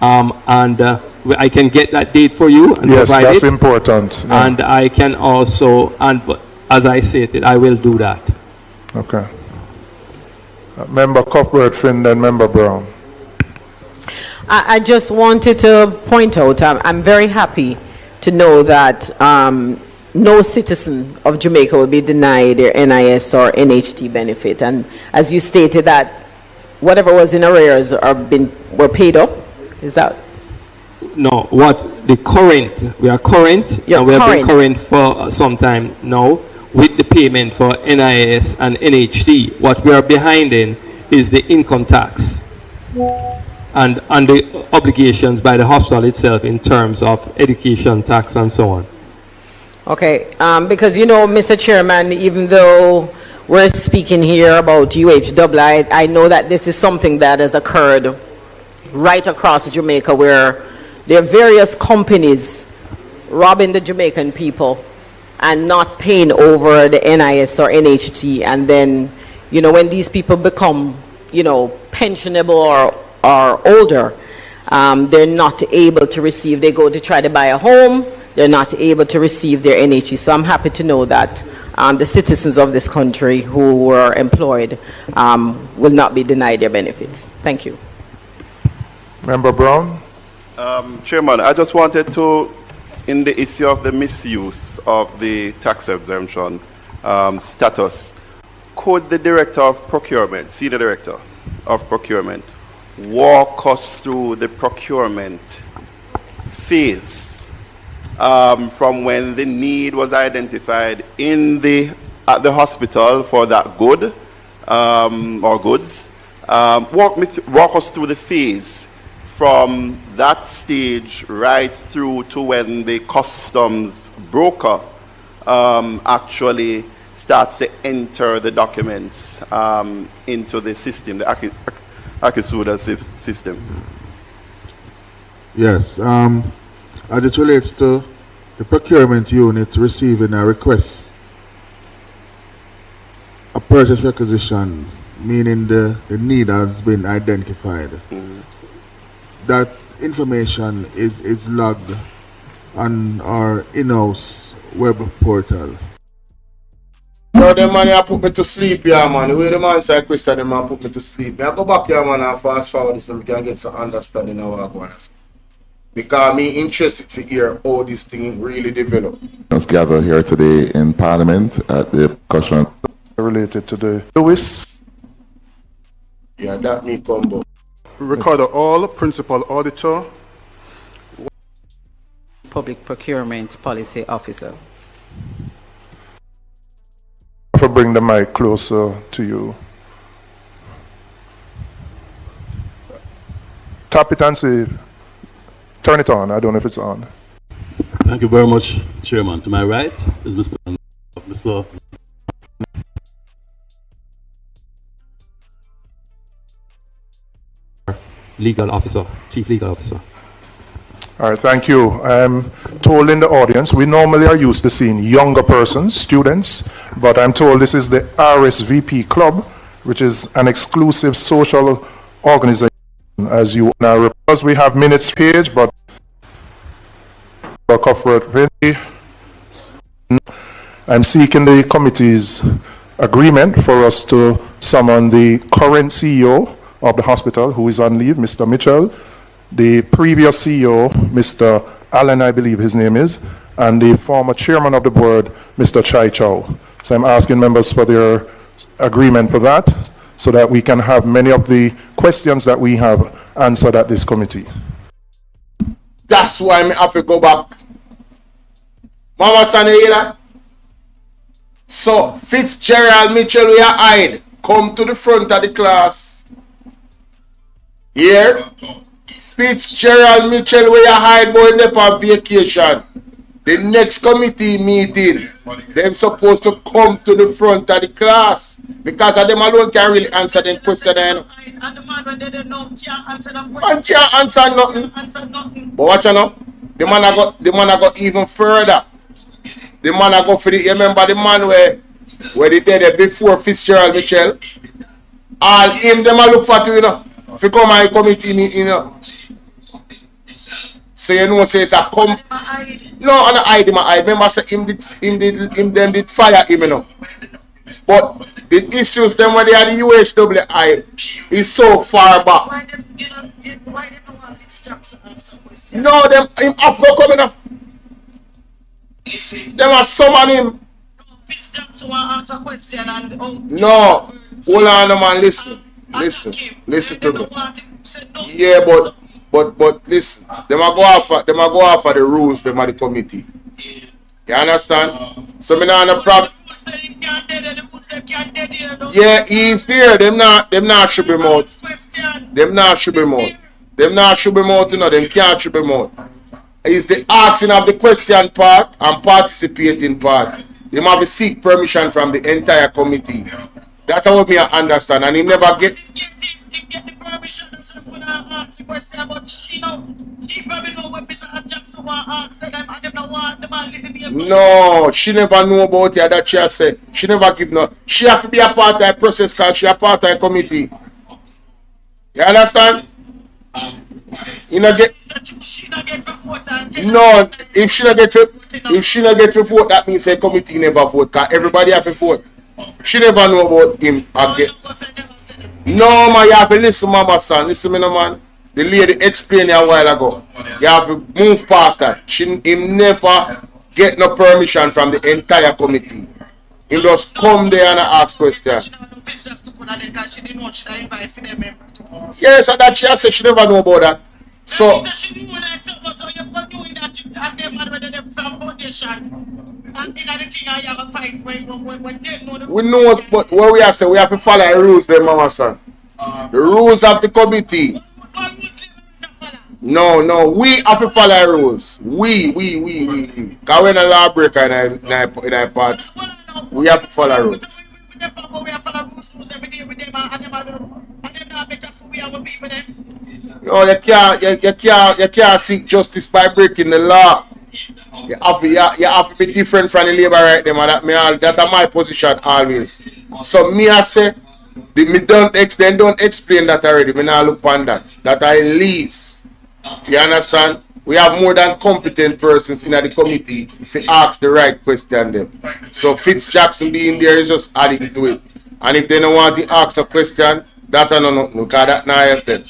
I can get that date for you and yes, provide that's it. important. Yeah. And I can also, as I stated, I will do that. Okay. Member Cuthbert Finn, then Member Brown. I just wanted to point out, I'm very happy to know that no citizen of Jamaica will be denied their NIS or NHT benefit. And as you stated that whatever was in arrears were paid up, is that? No, we are current, and we have been current for some time now with the payment for NIS and NHT. What we are behind in is the income tax and the obligations by the hospital itself in terms of education tax and so on. Okay, because you know, Mr. Chairman, even though we're speaking here about UHWI, I know that this is something that has occurred right across Jamaica, where there are various companies robbing the Jamaican people and not paying over the NIS or NHT. And then, you know, when these people become, you know, pensionable or older, they're not able to receive, they go to try to buy a home, they're not able to receive their NHT. So I'm happy to know that the citizens of this country who were employed will not be denied their benefits. Thank you. Member Brown? Chairman, I just wanted to, in the issue of the misuse of the tax exemption status, could the Director of Procurement, Senior Director of Procurement, walk us through the procurement phase from when the need was identified at the hospital for that good or goods? Walk us through the phase from that stage right through to when the customs broker actually starts to enter the documents into the system, the Akisuda system. Yes, as it relates to the procurement unit receiving a request, a purchase requisition, meaning the need has been identified. Mm-hmm. That information is logged on our in-house web portal. Yo, them man here put me to sleep here, man. The way the man say question, them man put me to sleep. I go back here, man, and fast forward this, so we can get some understanding of what I'm going to say. Because me interested to hear how this thing really develop. Let's gather here today in Parliament at the discussion related to the Lewis. Yeah, that me combo. Recorder all, Principal Auditor. Public Procurement Policy Officer. For bring the mic closer to you. Tap it and say, turn it on. I don't know if it's on. Thank you very much, Chairman. To my right is Mr. Legal Officer, Chief Legal Officer. All right, thank you. I'm told in the audience, we normally are used to seeing younger persons, students, but I'm told this is the RSVP Club, which is an exclusive social organization, as you now, because we have minutes page, but I'm seeking the committee's agreement for us to summon the current CEO of the hospital, who is on leave, Mr. Mitchell, the previous CEO, Mr. Allen, I believe his name is, and the former chairman of the board, Mr. Chai Chow. So I'm asking members for their agreement for that, so that we can have many of the questions that we have answered at this committee. That's why I have to go back. Mama Sanayela. So Fitzgerald Mitchell, we are hide. Come to the front of the class. Here. Fitzgerald Mitchell, we are hide boy in on vacation. The next committee meeting, them supposed to come to the front of the class. Because of them alone can really answer them question. Man can't answer nothing. But watch out now. The man I got even further. The man I go for the, you remember the man where they did it before Fitzgerald Mitchell? All him them I look for to, you know. If you come my committee meeting, you know. So you know say it's a come. No, and I hide him, I remember say him did fire him, you know. But the issues them when they are the UHWI is so far back. No, them him have to come in. Them are summon him. No, hold on, man. Listen to me. Yeah, but listen. Them are go after the rules. Them are the committee. You understand? So me not no problem. Yeah, he's there. Them not should be mouth. Them not should be mouth. Them not should be mouth. You know, them can't should be mouth. Is the asking of the question part and participating part. They have to seek permission from the entire committee. That's what me understand. And he never get the permission. So could ask the question, but she know. She probably know what Mr. Jackson ask them and them don't want the man living here. No, she never know about it. That she say. She never give no. She have to be a part of the process because she a part of the committee. You understand? You know get. No, if she not get to vote, that means the committee never vote. Cause everybody have to vote. She never know about him again. No, man, you have to listen, mama son. Listen, me, no man. The lady explained it a while ago. You have to move past that. Him never get no permission from the entire committee. He just come there and ask questions. Yes, and that she has said she never know about that. So we know, but what we are saying, we have to follow the rules, then, mama son. The rules of the committee. No, we have to follow the rules. We. Because we're not a lawbreaker in our part. We have to follow the rules. No, you can't seek justice by breaking the law. You have to be different from the labor right there, man. That's my position always. So me I say, they don't explain that already. Me not look on that. That I lease. You understand? We have more than competent persons in the committee to ask the right question them. So Fitz Jackson being there is just adding to it. And if they don't want to ask the question, that I don't know, because that not help them.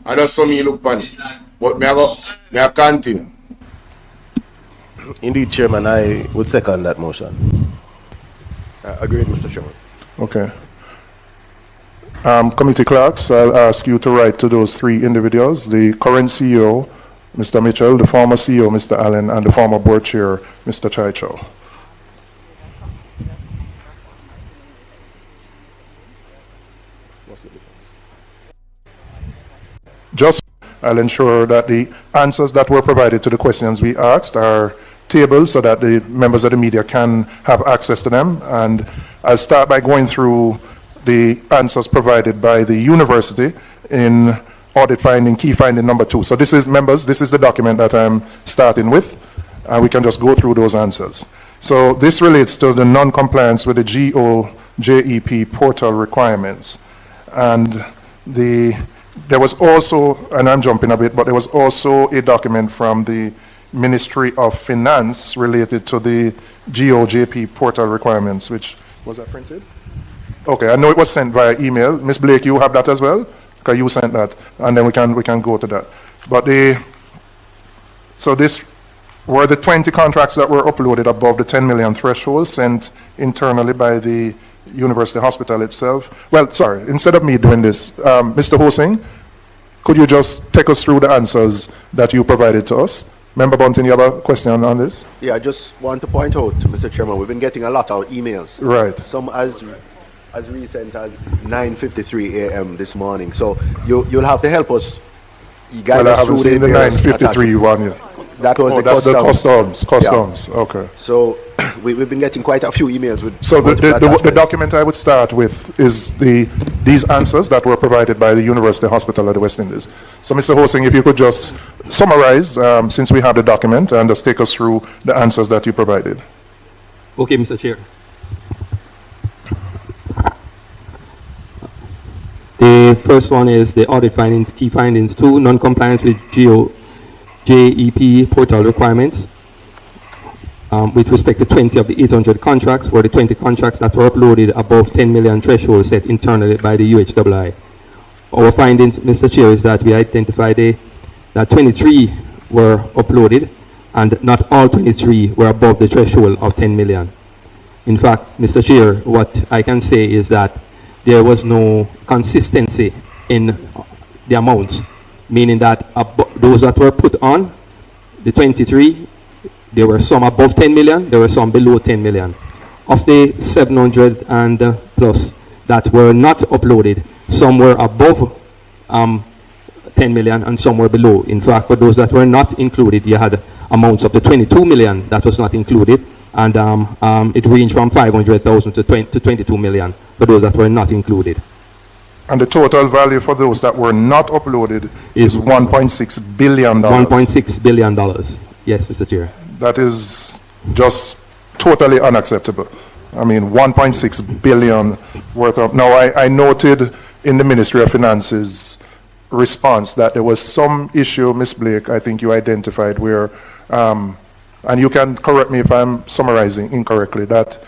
I just saw me look funny. But me I continue. Indeed, Chairman, I would second that motion. Agreed, Mr. Chairman. Okay. Committee clerks, I'll ask you to write to those three individuals, the current CEO, Mr. Mitchell, the former CEO, Mr. Allen, and the former board chair, Mr. Chaicho. Just, I'll ensure that the answers that were provided to the questions we asked are tabled so that the members of the media can have access to them. And I'll start by going through the answers provided by the university in audit finding, key finding number 2. So this is, members, this is the document that I'm starting with, and we can just go through those answers. So this relates to the non-compliance with the GOJEP portal requirements. And there was also, and I'm jumping a bit, but there was also a document from the Ministry of Finance related to the GOJP portal requirements, which, was that printed? Okay, I know it was sent via email. Ms. Blake, you have that as well? Okay, you sent that, and then we can go to that. But so this were the 20 contracts that were uploaded above the 10 million threshold sent internally by the University Hospital itself. Well, sorry, instead of me doing this, Mr. Hosing, could you just take us through the answers that you provided to us? Member Bunting, you have a question on this? Yeah, I just want to point out, Mr. Chairman, we've been getting a lot of emails. Right. Some as recent as 9:53 a.m. this morning. So you'll have to help us. You guide us through the 9:53 one yet. That was the customs. Yeah. Okay. So we've been getting quite a few emails with. So the document I would start with is these answers that were provided by the University Hospital of the West Indies. So Mr. Hosing, if you could just summarize, since we have the document, and just take us through the answers that you provided. Okay, Mr. Chair. The first one is the audit findings, key findings 2, non-compliance with JEP portal requirements. With respect to 20 of the 800 contracts, were the 20 contracts that were uploaded above 10 million threshold set internally by the UHII. Our findings, Mr. Chair, is that we identified that 23 were uploaded, and not all 23 were above the threshold of 10 million. In fact, Mr. Chair, what I can say is that there was no consistency in the amounts, meaning that those that were put on, the 23, there were some above 10 million, there were some below 10 million. Of the 700 and plus that were not uploaded, some were above 10 million and some were below. In fact, for those that were not included, you had amounts up to 22 million that was not included, and it ranged from 500,000 to 22 million for those that were not included. And the total value for those that were not uploaded is $1.6 billion. $1.6 billion. Yes, Mr. Chair. That is just totally unacceptable. I mean, 1.6 billion worth of. Now, I noted in the Ministry of Finance's response that there was some issue, Ms. Blake, I think you identified where, and you can correct me if I'm summarizing incorrectly, that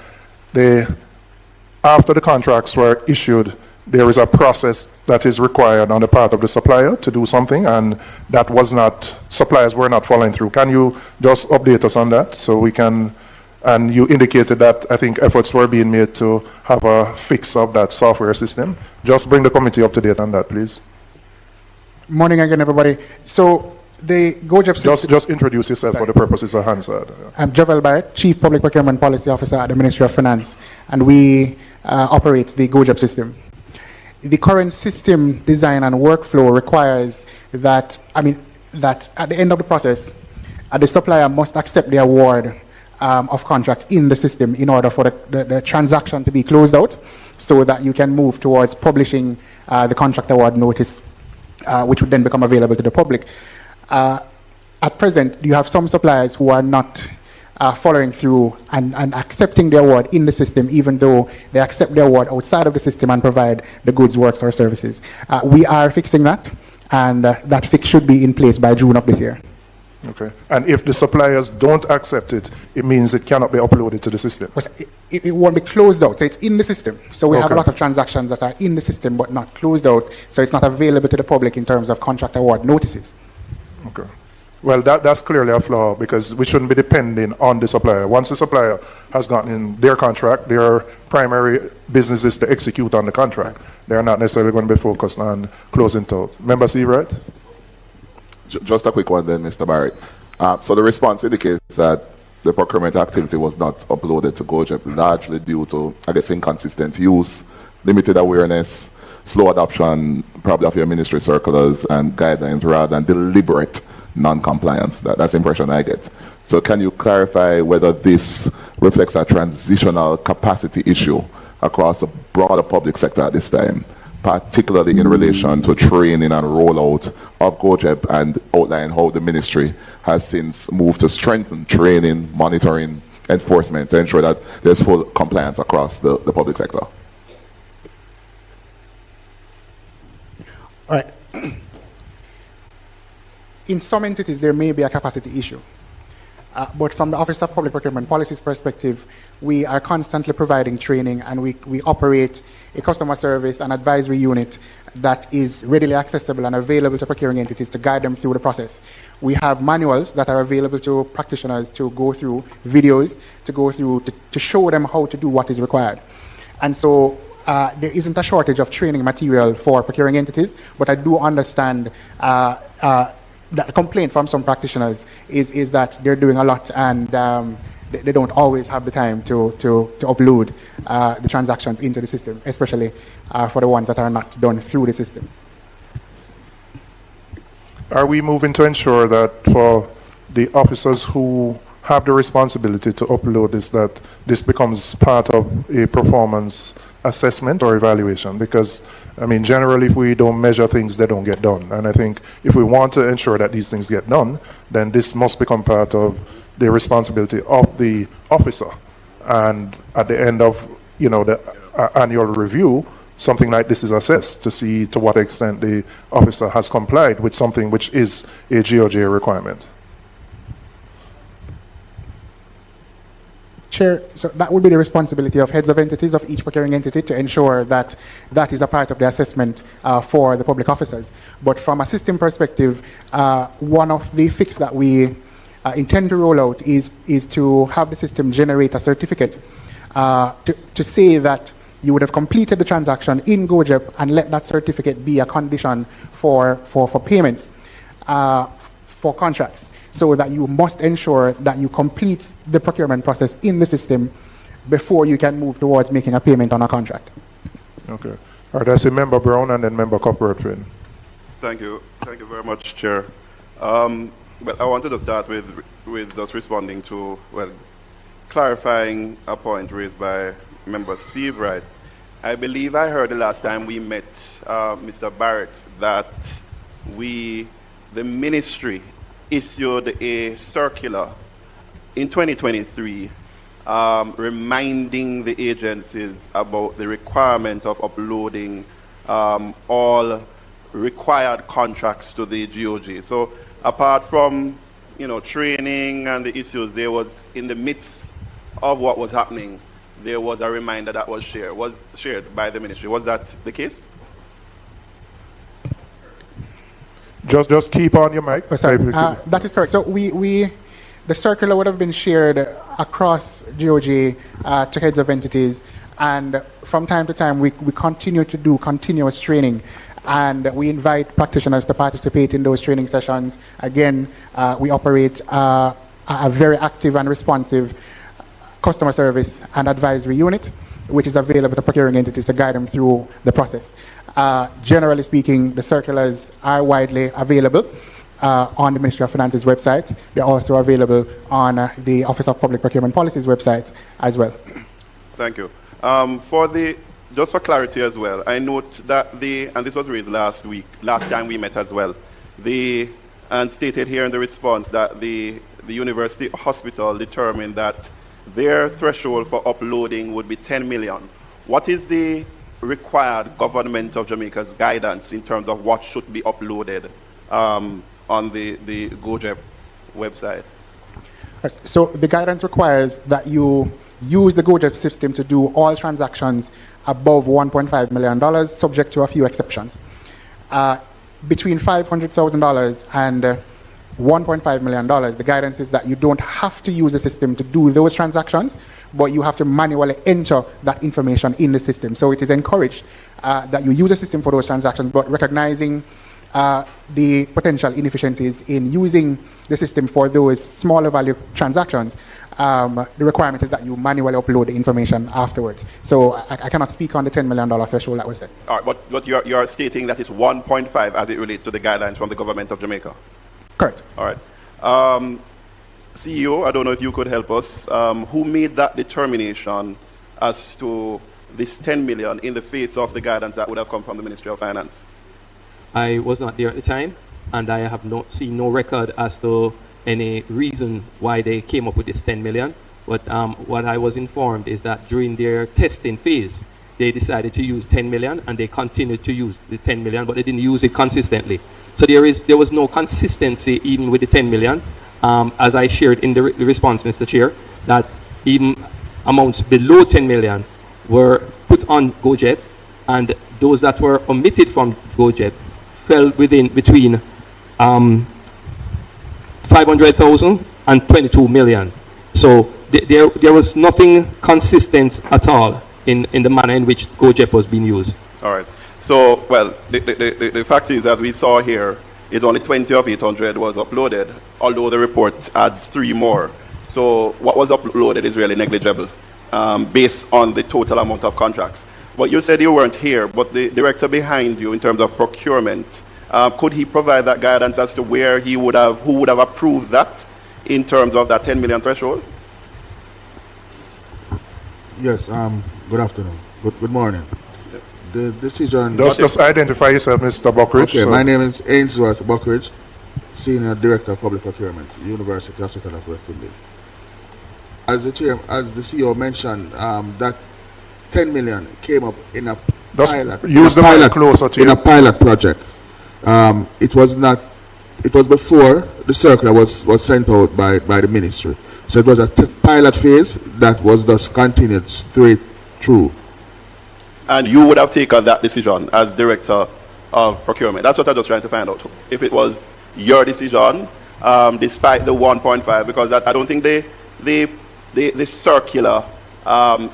after the contracts were issued, there is a process that is required on the part of the supplier to do something, and that was not, suppliers were not following through. Can you just update us on that so we can, and you indicated that I think efforts were being made to have a fix of that software system. Just bring the committee up to date on that, please. Morning again, everybody. So the GOJEP system... Just introduce yourself for the purposes of Hansard. I'm Jovel Barrett, Chief Public Procurement Policy Officer at the Ministry of Finance, and we operate the GOJEP system. The current system design and workflow requires that, that at the end of the process, the supplier must accept the award of contract in the system in order for the transaction to be closed out, so that you can move towards publishing the contract award notice, which would then become available to the public. At present, you have some suppliers who are not following through and accepting the award in the system, even though they accept the award outside of the system and provide the goods, works, or services. We are fixing that, and that fix should be in place by June of this year. Okay. And if the suppliers don't accept it, it means it cannot be uploaded to the system. But it won't be closed out, so it's in the system. So we have a Okay. lot of transactions that are in the system but not closed out, so it's not available to the public in terms of contract award notices. Okay. Well, that's clearly a flaw because we shouldn't be depending on the supplier. Once the supplier has gotten their contract, their primary business is to execute on the contract. They're not necessarily going to be focused on closing it out. Member C, right? Just a quick one then, Mr. Barrett. So the response indicates that the procurement activity was not uploaded to GoJep largely due to, I guess, inconsistent use, limited awareness, slow adoption, probably of your ministry circulars and guidelines rather than deliberate non-compliance. That's the impression I get. So can you clarify whether this reflects a transitional capacity issue across the broader public sector at this time, particularly in relation to training and rollout of GoJep, and outline how the ministry has since moved to strengthen training, monitoring, enforcement to ensure that there's full compliance across the public sector? All right. In some entities, there may be a capacity issue. But from the Office of Public Procurement Policy's perspective, we are constantly providing training, and we operate a customer service and advisory unit that is readily accessible and available to procuring entities to guide them through the process. We have manuals that are available to practitioners to go through, videos to go through, to show them how to do what is required. And so there isn't a shortage of training material for procuring entities, but I do understand the complaint from some practitioners is that they're doing a lot and they don't always have the time to upload the transactions into the system, especially for the ones that are not done through the system. Are we moving to ensure that for the officers who have the responsibility to upload this, that this becomes part of a performance assessment or evaluation? Because, I mean, generally, if we don't measure things, they don't get done. And I think if we want to ensure that these things get done, then this must become part of the responsibility of the officer. And at the end of, the annual review, something like this is assessed to see to what extent the officer has complied with something which is a GOJ requirement. Chair, so that would be the responsibility of heads of entities of each procuring entity to ensure that that is a part of the assessment for the public officers. But from a system perspective, one of the fix that we intend to roll out is to have the system generate a certificate to say that you would have completed the transaction in GoJep and let that certificate be a condition for payments for contracts, so that you must ensure that you complete the procurement process in the system before you can move towards making a payment on a contract. Okay. All right, I see Member Brown and then Member Copperfield. Thank you. Thank you very much, Chair. Well, I wanted to start with just responding to, clarifying a point raised by Member Steve Wright. I believe I heard the last time we met Mr. Barrett that the ministry issued a circular in 2023 reminding the agencies about the requirement of uploading all required contracts to the GOJ. So apart from training and the issues, there was, in the midst of what was happening, there was a reminder that was shared by the ministry. Was that the case? Just keep on your mic. That is correct. So the circular would have been shared across GOJ to heads of entities, and from time to time we continue to do continuous training, and we invite practitioners to participate in those training sessions. Again, we operate a very active and responsive customer service and advisory unit, which is available to procuring entities to guide them through the process. Generally speaking, the circulars are widely available on the Ministry of Finance's website. They're also available on the Office of Public Procurement Policy's website as well. Thank you. Just for clarity as well, I note that and this was raised last time we met as well, and stated here in the response that the university hospital determined that their threshold for uploading would be 10 million. What is the required government of Jamaica's guidance in terms of what should be uploaded on the GoJep website. So the guidance requires that you use the GoJet system to do all transactions above $1.5 million, subject to a few exceptions. Between $500,000 and $1.5 million, the guidance is that you don't have to use the system to do those transactions, but you have to manually enter that information in the system. So it is encouraged that you use the system for those transactions, but recognizing the potential inefficiencies in using the system for those smaller value transactions, the requirement is that you manually upload the information afterwards. So I cannot speak on the $10 million threshold that was set. All right, but you're stating that it's 1.5 as it relates to the guidelines from the government of Jamaica? Correct. All right. CEO, I don't know if you could help us. Who made that determination as to this 10 million in the face of the guidance that would have come from the Ministry of Finance? I was not there at the time, and I have seen no record as to any reason why they came up with this 10 million. But what I was informed is that during their testing phase, they decided to use 10 million, and they continued to use the 10 million, but they didn't use it consistently. So there was no consistency even with the 10 million. As I shared in the response, Mr. Chair, that even amounts below 10 million were put on GoJet, and those that were omitted from GoJet fell between 500,000 and 22 million. So there was nothing consistent at all in the manner in which GoJet was being used. All right. So, well, the fact is, as we saw here, is only 20 of 800 was uploaded, although the report adds 3 more. So what was uploaded is really negligible based on the total amount of contracts. But you said you weren't here, but the director behind you in terms of procurement, could he provide that guidance as to where who would have approved that in terms of that 10 million threshold? Yes, good afternoon. Good morning. The decision... Just identify yourself, Mr. Buckridge. Okay, my name is Ainsworth Buckridge, Senior Director of Public Procurement, University Hospital of West Indies. As the CEO mentioned, that 10 million came up in a pilot. Use the mic closer to you. In a pilot project. It was before the circular was sent out by the ministry. So it was a pilot phase that was thus continued straight through. And you would have taken that decision as Director of Procurement. That's what I'm just trying to find out. If it was your decision, despite the 1.5, because I don't think the circular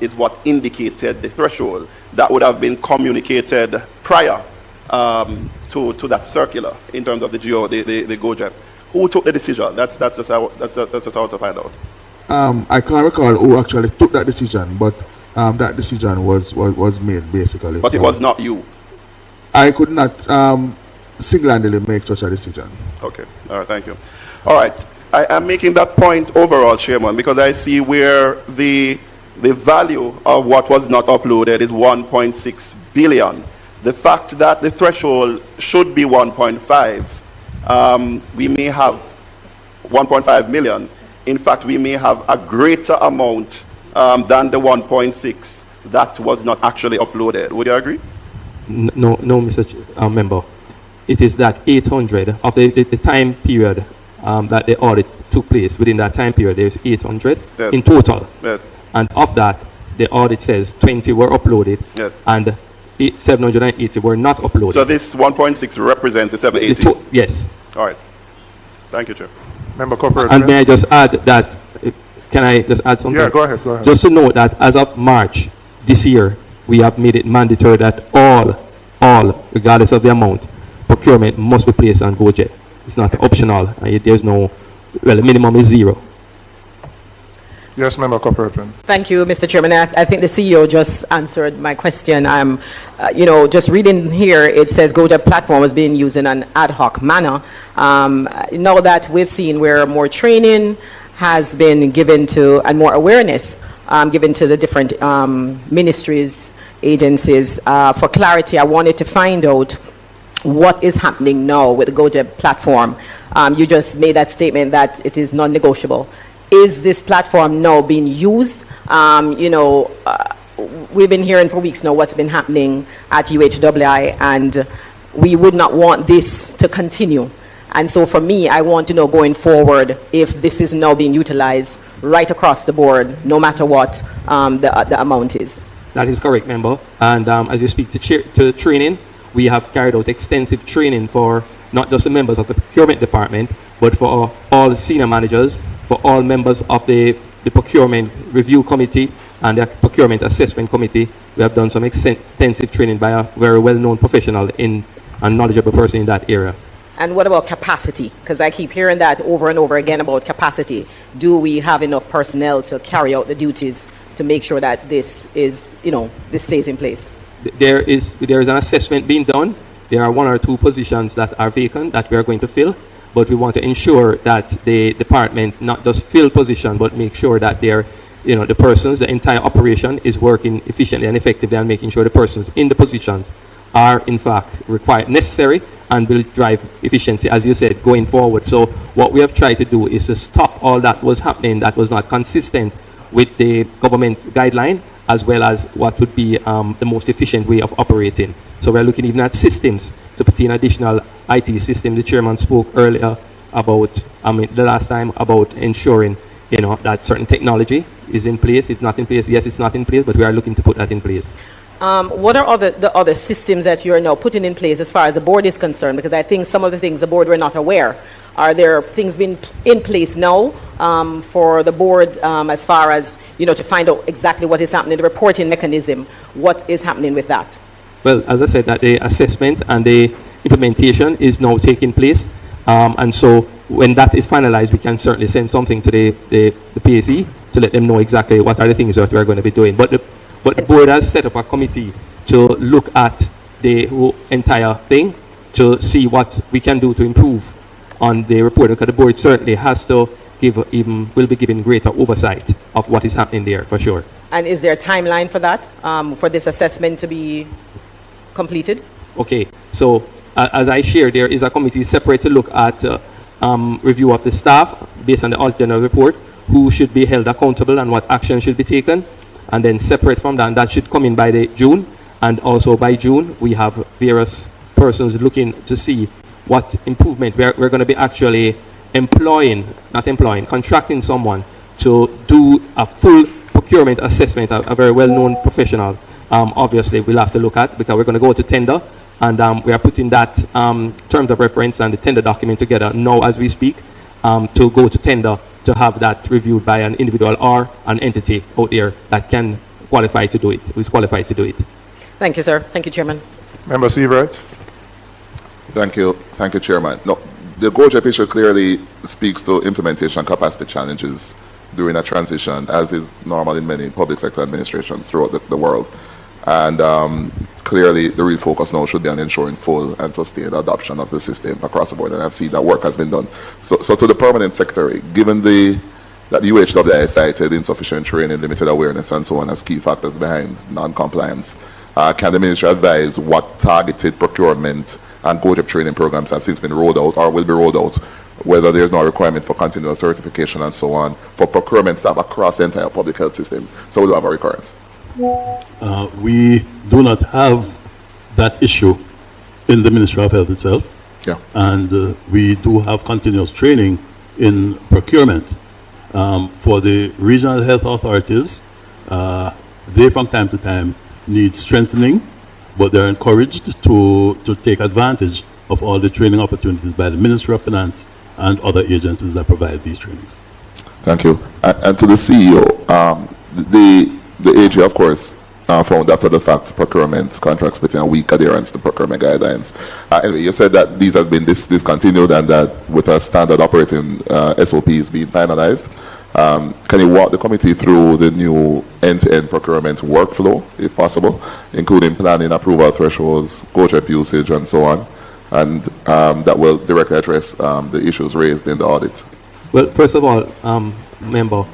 is what indicated the threshold. That would have been communicated prior to that circular in terms of the GoJet. Who took the decision? That's just how to find out. I can't recall who actually took that decision, but that decision was made basically. But it was not you. I could not single-handedly make such a decision. Okay. All right. Thank you. All right. I am making that point overall, Chairman, because I see where the value of what was not uploaded is 1.6 billion. The fact that the threshold should be 1.5, we may have 1.5 million. In fact, we may have a greater amount than the 1.6 that was not actually uploaded. Would you agree? No, Mr. Member. It is that 800 of the time period that the audit took place. Within that time period, there's 800 in total. Yes. And of that, the audit says 20 were uploaded, and 780 were not uploaded. So this 1.6 represents the 780? Yes. All right. Thank you, Chair. Member Corporate. And may I just add that, can I just add something? Yeah, go ahead. Just to note that as of March this year, we have made it mandatory that all, regardless of the amount, procurement must be placed on GoJet. It's not optional. There's no, the minimum is 0. Yes, Member Corporate. Thank you, Mr. Chairman. I think the CEO just answered my question. Just reading here, it says GoJet platform is being used in an ad hoc manner. Now that we've seen where more training has been given to, and more awareness given to the different ministries, agencies. For clarity, I wanted to find out what is happening now with the GoJet platform. You just made that statement that it is non-negotiable. Is this platform now being used? We've been hearing for weeks now what's been happening at UHWI, and we would not want this to continue. And so for me, I want to know going forward if this is now being utilized right across the board, no matter what the amount is. That is correct, member. And as you speak to training, we have carried out extensive training for not just the members of the procurement department, but for all senior managers, for all members of the procurement review committee and the procurement assessment committee. We have done some extensive training by a very well-known professional and knowledgeable person in that area. And what about capacity? Because I keep hearing that over and over again about capacity. Do we have enough personnel to carry out the duties to make sure that this is, this stays in place? There is an assessment being done. There are 1 or 2 positions that are vacant that we are going to fill, but we want to ensure that the department not just fill positions, but make sure that they're, the persons, the entire operation is working efficiently and effectively, and making sure the persons in the positions are in fact necessary and will drive efficiency, as you said, going forward. So what we have tried to do is to stop all that was happening that was not consistent with the government guideline, as well as what would be the most efficient way of operating. So we're looking even at systems to put in additional IT system. The chairman spoke earlier about, the last time, about ensuring, that certain technology is in place. It's not in place. Yes, it's not in place, but we are looking to put that in place. What are the other systems that you're now putting in place as far as the board is concerned? Because I think some of the things the board were not aware. Are there things being in place now for the board as far as, to find out exactly what is happening, the reporting mechanism, what is happening with that? Well, as I said, that the assessment and the implementation is now taking place. And so when that is finalized, we can certainly send something to the PAC to let them know exactly what are the things that we are going to be doing. But the board has set up a committee to look at the whole entire thing to see what we can do to improve on the report, because the board certainly has to will be given greater oversight of what is happening there, for sure. And is there a timeline for that, for this assessment to be completed? Okay, so as I shared, there is a committee separate to look at review of the staff based on the Auditor General report, who should be held accountable and what action should be taken. And then separate from that, and that should come in by June. And also by June, we have various persons looking to see what improvement we're going to be actually contracting someone to do a full procurement assessment, a very well-known professional. Obviously, we'll have to look at, because we're going to go to tender, and we are putting that terms of reference and the tender document together now as we speak to go to tender, to have that reviewed by an individual or an entity out there that can qualify to do it, who is qualified to do it. Thank you, sir. Thank you, Chairman. Member Seabright. Thank you, Chairman. No, the GOJEP issue clearly speaks to implementation capacity challenges during a transition, as is normal in many public sector administrations throughout the world. And clearly, the real focus now should be on ensuring full and sustained adoption of the system across the board. And I've seen that work has been done. So to the permanent secretary, given that the UHWI cited insufficient training, limited awareness, and so on as key factors behind non-compliance, can the ministry advise what targeted procurement and GOJEP training programs have since been rolled out or will be rolled out, whether there's no requirement for continuous certification and so on for procurement staff across the entire public health system, so we do have a recurrence? We do not have that issue in the Ministry of Health itself. Yeah. And we do have continuous training in procurement. For the regional health authorities, they from time to time need strengthening, but they're encouraged to take advantage of all the training opportunities by the Ministry of Finance and other agencies that provide these trainings. Thank you. And to the CEO, the AG, of course, found after the fact procurement contracts between a weak adherence to procurement guidelines. Anyway, you said that these have been discontinued and that with a standard operating SOPs being finalized. Can you walk the committee through the new end-to-end procurement workflow, if possible, including planning, approval thresholds, GOJEP usage, and so on, and that will directly address the issues raised in the audit? Well, first of all, member,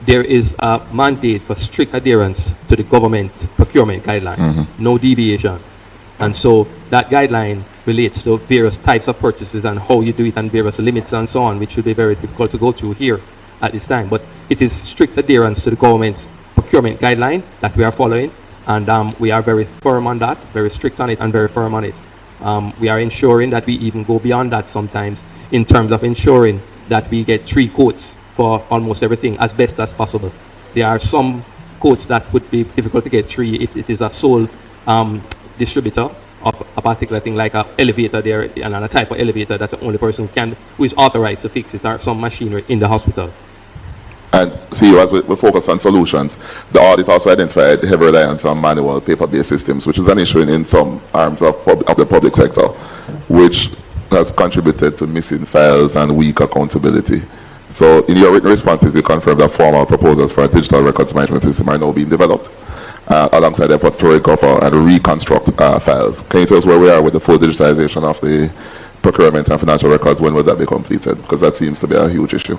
there is a mandate for strict adherence to the government procurement guideline, no deviation. And so that guideline relates to various types of purchases and how you do it and various limits and so on, which would be very difficult to go through here at this time. But it is strict adherence to the government's procurement guideline that we are following, and we are very firm on that, very strict on it and very firm on it. We are ensuring that we even go beyond that sometimes in terms of ensuring that we get 3 quotes for almost everything as best as possible. There are some quotes that would be difficult to get 3 if it is a sole distributor of a particular thing, like an elevator there and a type of elevator that's the only person who is authorized to fix it, or some machinery in the hospital. And see, as we focus on solutions, the audit also identified heavy reliance on manual paper-based systems, which is an issue in some arms of the public sector, which has contributed to missing files and weak accountability. So in your written responses, you confirmed that formal proposals for a digital records management system are now being developed, alongside efforts to recover and reconstruct files. Can you tell us where we are with the full digitization of the procurement and financial records? When will that be completed? Because that seems to be a huge issue.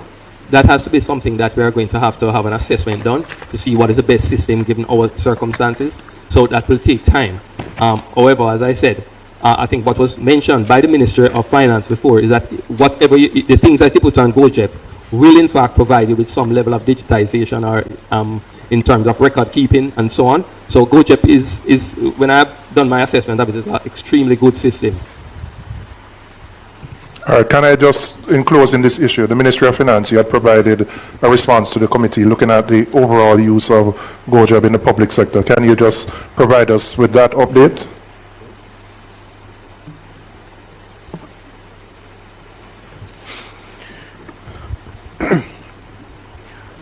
That has to be something that we are going to have an assessment done to see what is the best system given our circumstances. So that will take time. However, as I said, I think what was mentioned by the Minister of Finance before is that whatever the things that you put on GoJep will in fact provide you with some level of digitization or in terms of record keeping and so on. So GoJep is when I've done my assessment of it, is an extremely good system. All right, can I just enclose in this issue? The Ministry of Finance had provided a response to the committee looking at the overall use of GoJeb in the public sector. Can you just provide us with that update?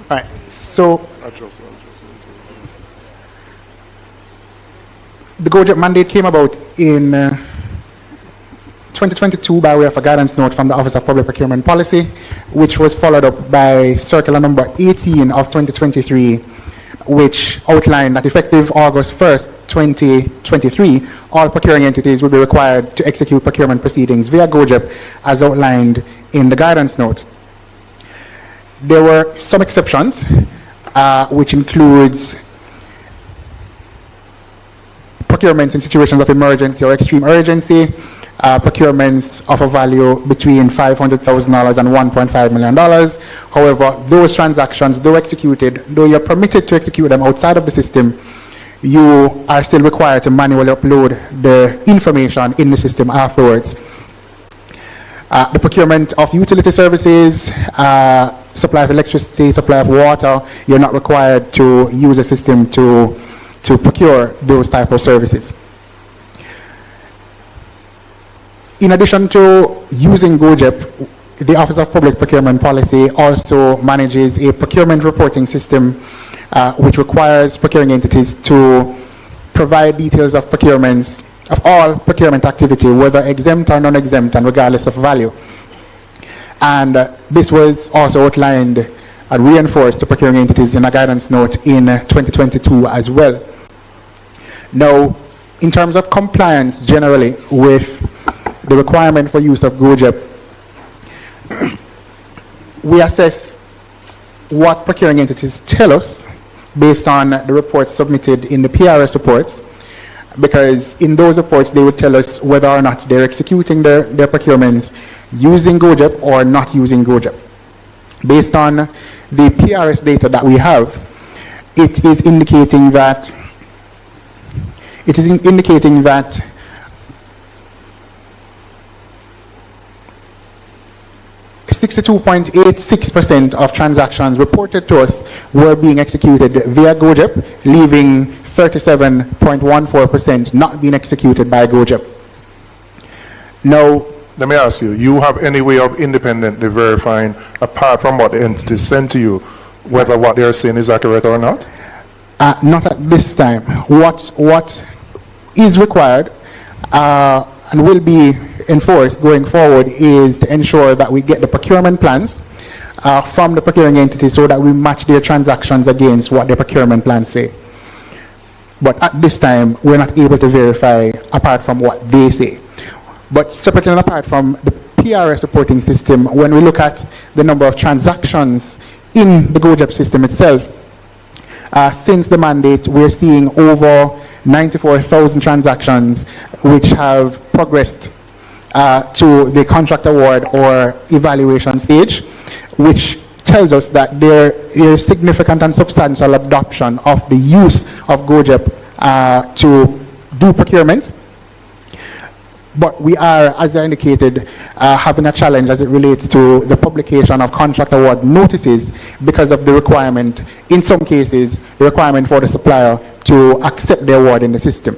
All right, so the GoJeb mandate came about in 2022 by way of a guidance note from the Office of Public Procurement Policy, which was followed up by circular number 18 of 2023, which outlined that effective August 1st, 2023, all procuring entities will be required to execute procurement proceedings via GoJeb as outlined in the guidance note. There were some exceptions, which includes procurements in situations of emergency or extreme urgency, procurements of a value between $500,000 and $1.5 million. However, those transactions, though executed, though you're permitted to execute them outside of the system, you are still required to manually upload the information in the system afterwards. The procurement of utility services, supply of electricity, supply of water, you're not required to use a system to procure those type of services. In addition to using GoJeb, the Office of Public Procurement Policy also manages a procurement reporting system which requires procuring entities to provide details of procurements, of all procurement activity, whether exempt or non-exempt and regardless of value. And this was also outlined and reinforced to procuring entities in a guidance note in 2022 as well. Now, in terms of compliance generally with the requirement for use of GoJeb, we assess what procuring entities tell us based on the reports submitted in the PRS reports, because in those reports they would tell us whether or not they're executing their procurements using GoJeb or not using GoJeb. Based on the PRS data that we have, it is indicating that 62.86% of transactions reported to us were being executed via GoJeb, leaving 37.14% not being executed by GoJeb. Now, let me ask you, you have any way of independently verifying, apart from what the entity sent to you, whether what they're saying is accurate or not? Not at this time. What is required and will be enforced going forward is to ensure that we get the procurement plans from the procuring entity so that we match their transactions against what the procurement plans say. But at this time, we're not able to verify apart from what they say. But separately and apart from the PRS reporting system, when we look at the number of transactions in the GoJeb system itself, since the mandate, we're seeing over 94,000 transactions which have progressed to the contract award or evaluation stage, which tells us that there is significant and substantial adoption of the use of GoJeb to do procurements. But we are, as I indicated, having a challenge as it relates to the publication of contract award notices because of the requirement, in some cases, the requirement for the supplier to accept the award in the system.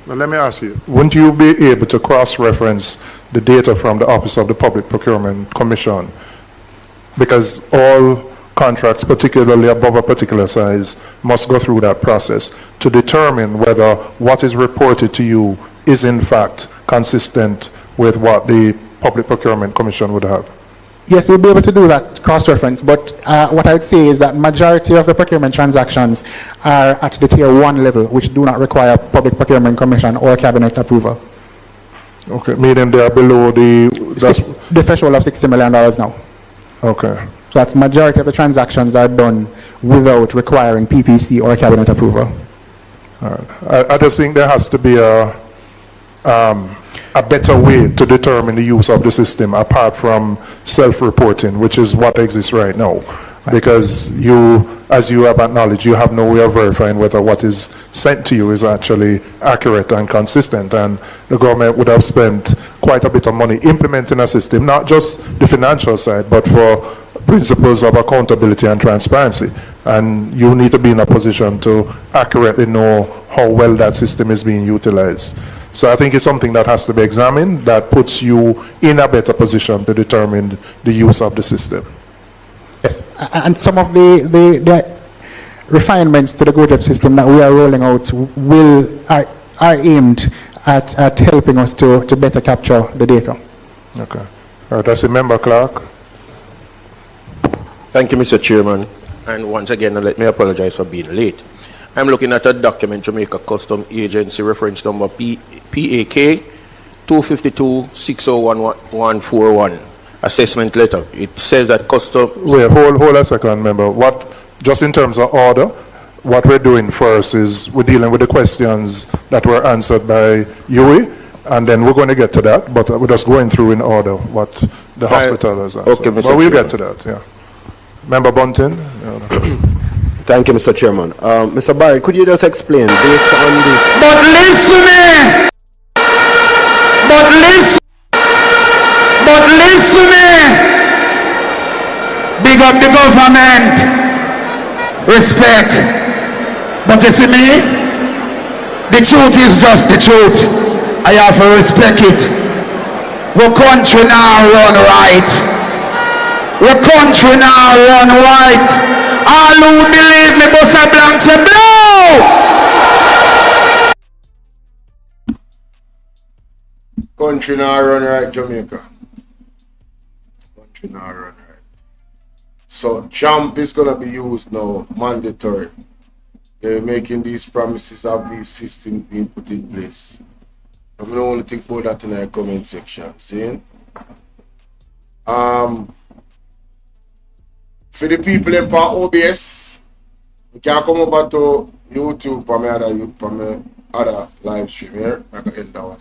Now, let me ask you, wouldn't you be able to cross-reference the data from the Office of the Public Procurement Commission? Because all contracts, particularly above a particular size, must go through that process to determine whether what is reported to you is in fact consistent with what the Public Procurement Commission would have. Yes, we'll be able to do that cross-reference, but what I would say is that majority of the procurement transactions are at the tier 1 level, which do not require Public Procurement Commission or Cabinet approval. Okay, meaning they are below the threshold of $60 million now. Okay. So that's majority of the transactions are done without requiring PPC or Cabinet approval. All right. I just think there has to be a better way to determine the use of the system apart from self-reporting, which is what exists right now. Because you, as you have acknowledged, you have no way of verifying whether what is sent to you is actually accurate and consistent. And the government would have spent quite a bit of money implementing a system, not just the financial side, but for principles of accountability and transparency. And you need to be in a position to accurately know how well that system is being utilized. So I think it's something that has to be examined that puts you in a better position to determine the use of the system. Yes, and some of the refinements to the GoJet system that we are rolling out are aimed at helping us to better capture the data. Okay. All right, that's a member clerk. Thank you, Mr. Chairman. And once again, let me apologize for being late. I'm looking at a document, Jamaica Custom Agency reference number PAK 252-601-141. Assessment letter. It says that custom... Wait, hold a second, member. Just in terms of order, what we're doing first is we're dealing with the questions that were answered by Yui, and then we're going to get to that, but we're just going through in order what the hospital has answered. Okay, Mr. But we'll Chairman. get to that, yeah. Member Bunting? Thank you, Mr. Chairman. Mr. Barry, could you just explain based on this? But listen, big up the government, respect. But you see me, the truth is just the truth. I have to respect it. The country now run right. The country now run right. All who believe me, Bossa Blanc say blow! Country now run right, Jamaica. Country now run right. So jump is gonna be used now, mandatory. They're making these promises of these systems being put in place. I'm gonna only think about that in the comment section. See? For the people in OBS, you can come over to YouTube for my other live stream here. I can end that one.